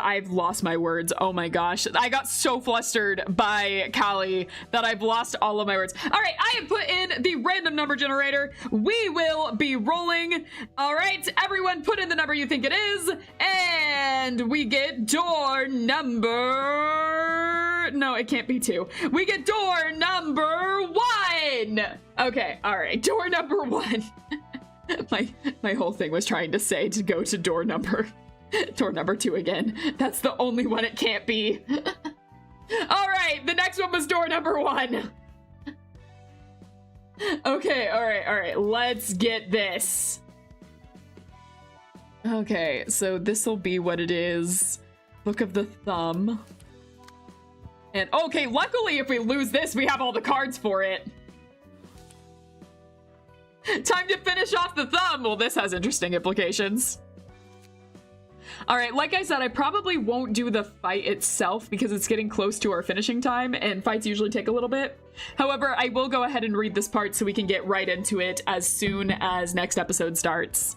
I've lost my words. Oh my gosh. I got so flustered by Callie that I've lost all of my words. All right, I have put in the random number generator. We will be rolling. All right, everyone put in the number you think it is. And we get door number... No, it can't be 2. We get door number 1. Okay, all right, door number 1. My whole thing was trying to say to go to door number 2 again. That's the only one it can't be. All right, the next one was door number 1. Okay, all right, let's get this. Okay, so this will be what it is. Book of the Thumb. And okay, luckily if we lose this, we have all the cards for it. Time to finish off the thumb! Well, this has interesting implications. Alright, like I said, I probably won't do the fight itself because it's getting close to our finishing time, and fights usually take a little bit. However, I will go ahead and read this part so we can get right into it as soon as next episode starts.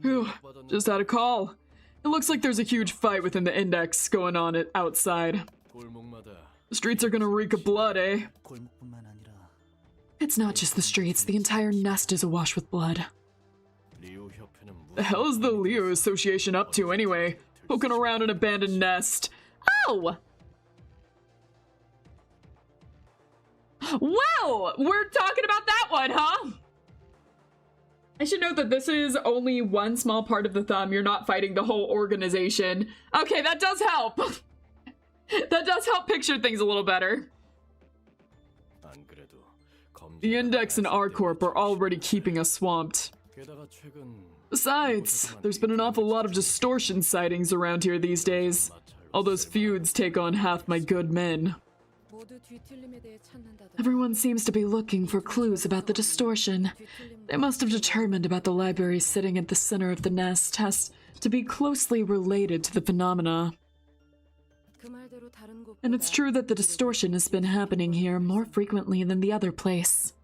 Phew, just had a call. It looks like there's a huge fight within the Index going on outside. The streets are gonna reek of blood, eh? It's not just the streets, the entire nest is awash with blood. The hell is the Leo Association up to anyway? Poking around an abandoned nest. Oh! Well, we're talking about that one, huh? I should note that this is only one small part of the thumb. You're not fighting the whole organization. Okay, that does help. That does help picture things a little better. The Index and R-Corp are already keeping us swamped. Besides, there's been an awful lot of distortion sightings around here these days. All those feuds take on half my good men. Everyone seems to be looking for clues about the distortion. They must have determined about the library sitting at the center of the nest has to be closely related to the phenomena. And it's true that the distortion has been happening here more frequently than the other place.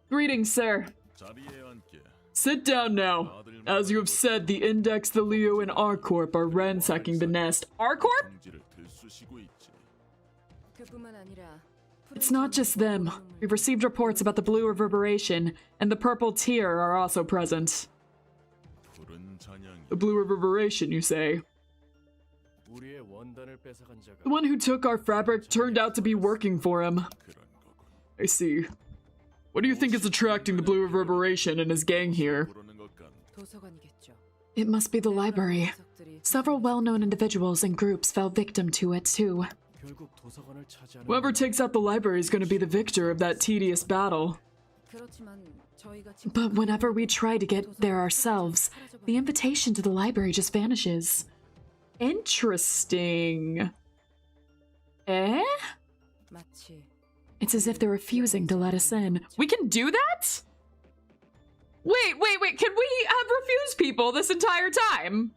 Greetings, sir. Sit down now. As you have said, the Index, the Leo, and R-Corp are ransacking the nest. R-Corp? It's not just them. We've received reports about the blue reverberation, and the purple tear are also present. The blue reverberation, you say? The one who took our fabric turned out to be working for him. I see. What do you think is attracting the blue reverberation and his gang here? It must be the library. Several well-known individuals and groups fell victim to it, too. Whoever takes out the library is going to be the victor of that tedious battle. But whenever we try to get there ourselves, the invitation to the library just vanishes. Interesting. Eh? It's as if they're refusing to let us in. We can do that? Wait, can we have refused people this entire time?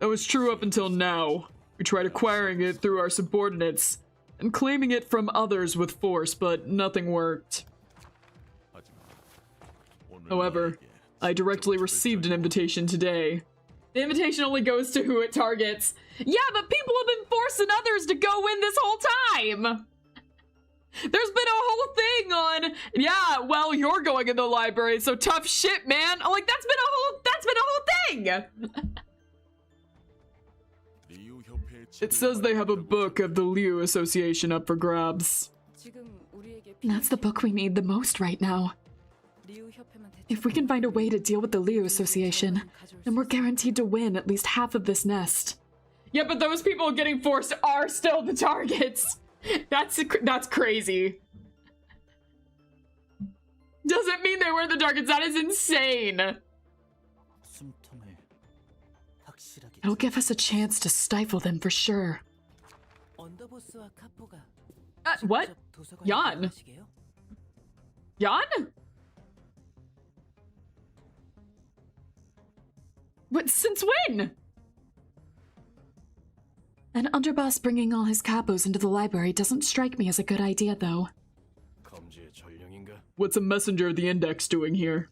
That was true up until now. We tried acquiring it through our subordinates and claiming it from others with force, but nothing worked. However, I directly received an invitation today. The invitation only goes to who it targets. Yeah, but people have been forcing others to go in this whole time! There's been a whole thing on, yeah, well, you're going in the library, so tough shit, man. Like, that's been a whole thing! It says they have a book of the Leo Association up for grabs. That's the book we need the most right now. If we can find a way to deal with the Leo Association, then we're guaranteed to win at least half of this nest. Yeah, but those people getting forced are still the targets. That's crazy. Doesn't mean they were the targets. That is insane. It'll give us a chance to stifle them for sure. What? Jan? Jan? What? Since when? An underboss bringing all his capos into the library doesn't strike me as a good idea, though. What's a messenger of the Index doing here?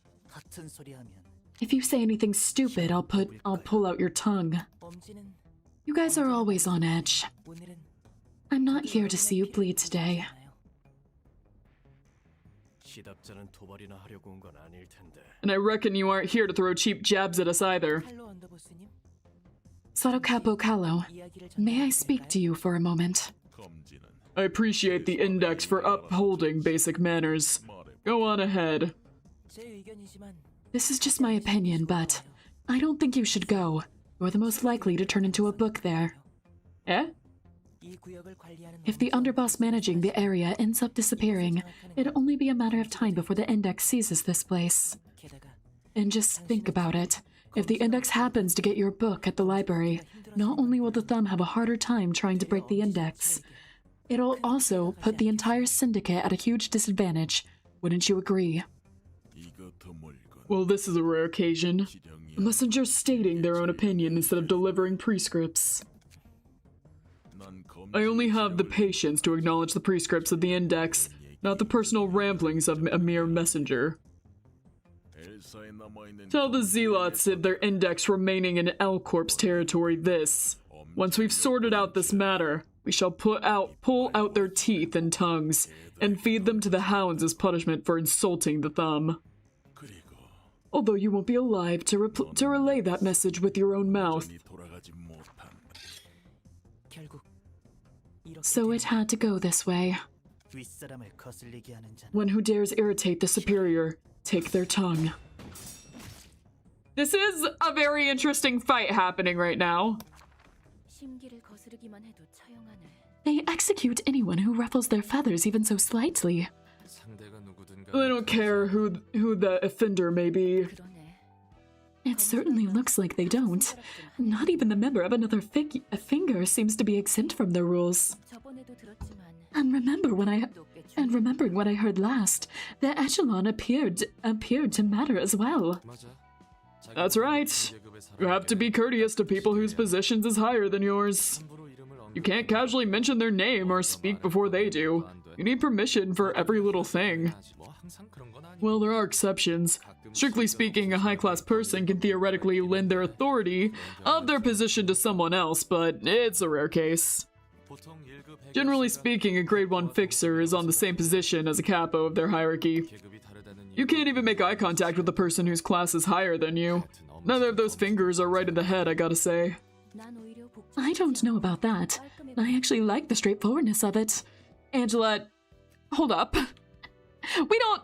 If you say anything stupid, I'll pull out your tongue. You guys are always on edge. I'm not here to see you bleed today. And I reckon you aren't here to throw cheap jabs at us either. Sato Capo Callo, may I speak to you for a moment? I appreciate the Index for upholding basic manners. Go on ahead. This is just my opinion, but I don't think you should go. You're the most likely to turn into a book there. Eh? If the underboss managing the area ends up disappearing, it'll only be a matter of time before the Index seizes this place. And just think about it. If the index happens to get your book at the library, not only will the thumb have a harder time trying to break the index, it'll also put the entire syndicate at a huge disadvantage. Wouldn't you agree? Well, this is a rare occasion. A messenger stating their own opinion instead of delivering prescripts. I only have the patience to acknowledge the prescripts of the index, not the personal ramblings of a mere messenger. Tell the zealots of their index remaining in L Corp's territory this. Once we've sorted out this matter, we shall pull out their teeth and tongues, and feed them to the hounds as punishment for insulting the thumb. Although you won't be alive to relay that message with your own mouth. So it had to go this way. One who dares irritate the superior, take their tongue. This is a very interesting fight happening right now. They execute anyone who ruffles their feathers even so slightly. They don't care who the offender may be. It certainly looks like they don't. Not even the member of another finger seems to be exempt from their rules. And remembering what I heard last, the echelon appeared to matter as well. That's right. You have to be courteous to people whose positions is higher than yours. You can't casually mention their name or speak before they do. You need permission for every little thing. Well, there are exceptions. Strictly speaking, a high-class person can theoretically lend their authority of their position to someone else, but it's a rare case. Generally speaking, a grade 1 fixer is on the same position as a capo of their hierarchy. You can't even make eye contact with the person whose class is higher than you. Neither of those fingers are right in the head, I gotta say. I don't know about that. I actually like the straightforwardness of it. Angela, hold up. We don't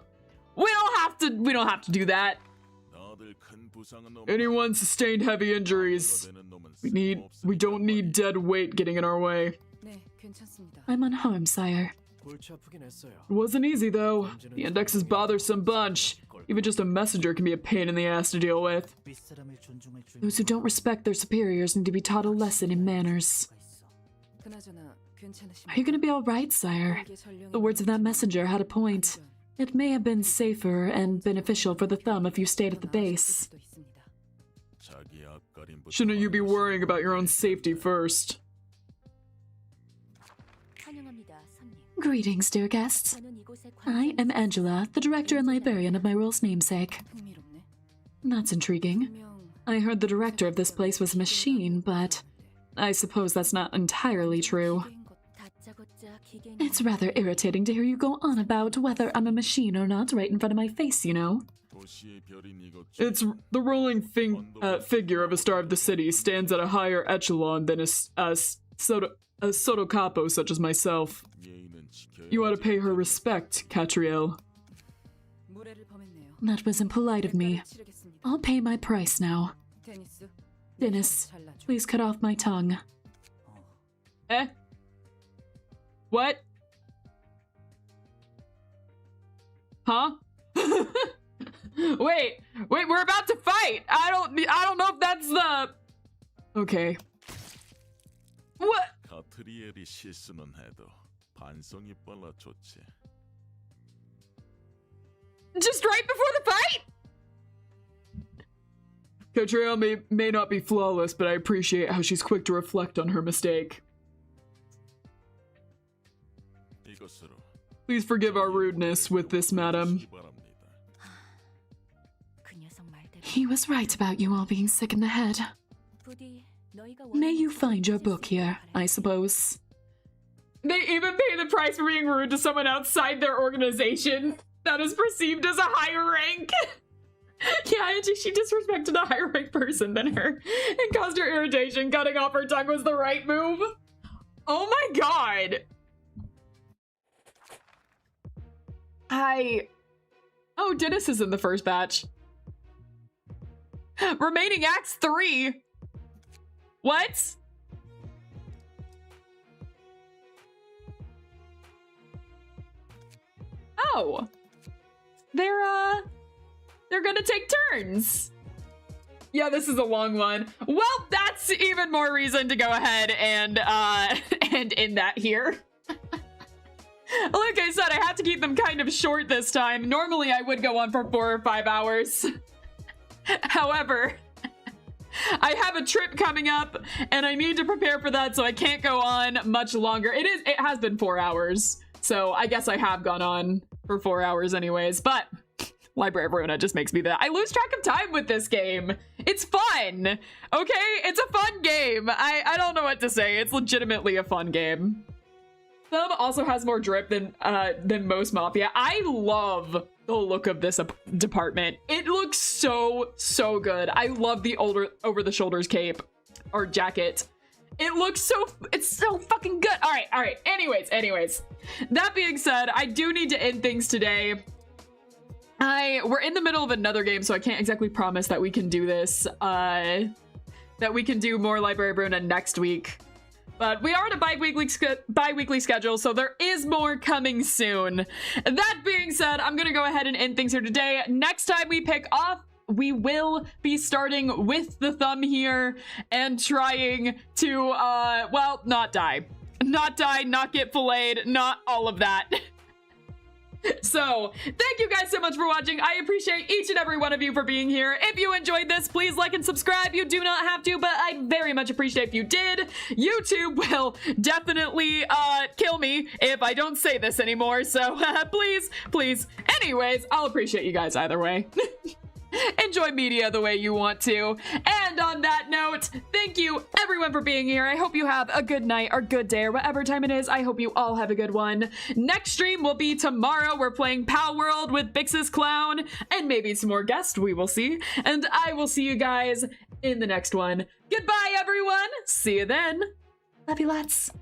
have to do that. Anyone sustained heavy injuries. We don't need dead weight getting in our way. I'm unharmed, sire. It wasn't easy though. The index is bothersome bunch. Even just a messenger can be a pain in the ass to deal with. Those who don't respect their superiors need to be taught a lesson in manners. Are you gonna be alright, sire? The words of that messenger had a point. It may have been safer and beneficial for the thumb if you stayed at the base. Shouldn't you be worrying about your own safety first? Greetings, dear guests. I am Angela, the director and librarian of my role's namesake. That's intriguing. I heard the director of this place was a machine, but I suppose that's not entirely true. It's rather irritating to hear you go on about whether I'm a machine or not right in front of my face, you know? It's the rolling figure of a star of the city stands at a higher echelon than a sotocapo such as myself. You ought to pay her respect, Catriel. That was impolite of me. I'll pay my price now. Dennis, please cut off my tongue. Eh? What? Huh? Wait, we're about to fight! I don't know if that's the... Okay. What? Just right before the fight? Catriel may not be flawless, but I appreciate how she's quick to reflect on her mistake. Please forgive our rudeness with this, madam. He was right about you all being sick in the head. May you find your book here, I suppose. They even pay the price for being rude to someone outside their organization that is perceived as a higher rank. Yeah, and she disrespected a higher rank person than her and caused her irritation. Cutting off her tongue was the right move. Oh my god. Oh, Dennis is in the first batch. Remaining acts 3. What? Oh. They're gonna take turns. Yeah, this is a long one. Well, that's even more reason to go ahead and end that here. Like I said, I have to keep them kind of short this time. Normally, I would go on for 4 or 5 hours. However, I have a trip coming up, and I need to prepare for that, so I can't go on much longer. It has been 4 hours, so I guess I have gone on for 4 hours anyways, but Library of Ruina just makes me that. I lose track of time with this game. It's fun, okay? It's a fun game. I don't know what to say. It's legitimately a fun game. Thumb also has more drip than most Mafia. I love the look of this department. It looks so good. I love the over the shoulders cape or jacket. It's so fucking good. All right. Anyways. That being said, I do need to end things today. We're in the middle of another game, so I can't exactly promise that we can do this. That we can do more Library of Ruina next week. But we are on a bi-weekly schedule, so there is more coming soon. That being said, I'm gonna go ahead and end things here today. Next time we pick off, we will be starting with the thumb here and trying to, well, not die. Not die, not get filleted, not all of that. So, thank you guys so much for watching. I appreciate each and every one of you for being here. If you enjoyed this, please like and subscribe. You do not have to, but I'd very much appreciate if you did. YouTube will definitely kill me if I don't say this anymore, so please. Anyways, I'll appreciate you guys either way. Enjoy media the way you want to. And on that note, thank you everyone for being here. I hope you have a good night or good day or whatever time it is. I hope you all have a good one. Next stream will be tomorrow. We're playing Pal World with Bix's Clown and maybe some more guests, we will see. And I will see you guys in the next one. Goodbye, everyone. See you then. Love you lots.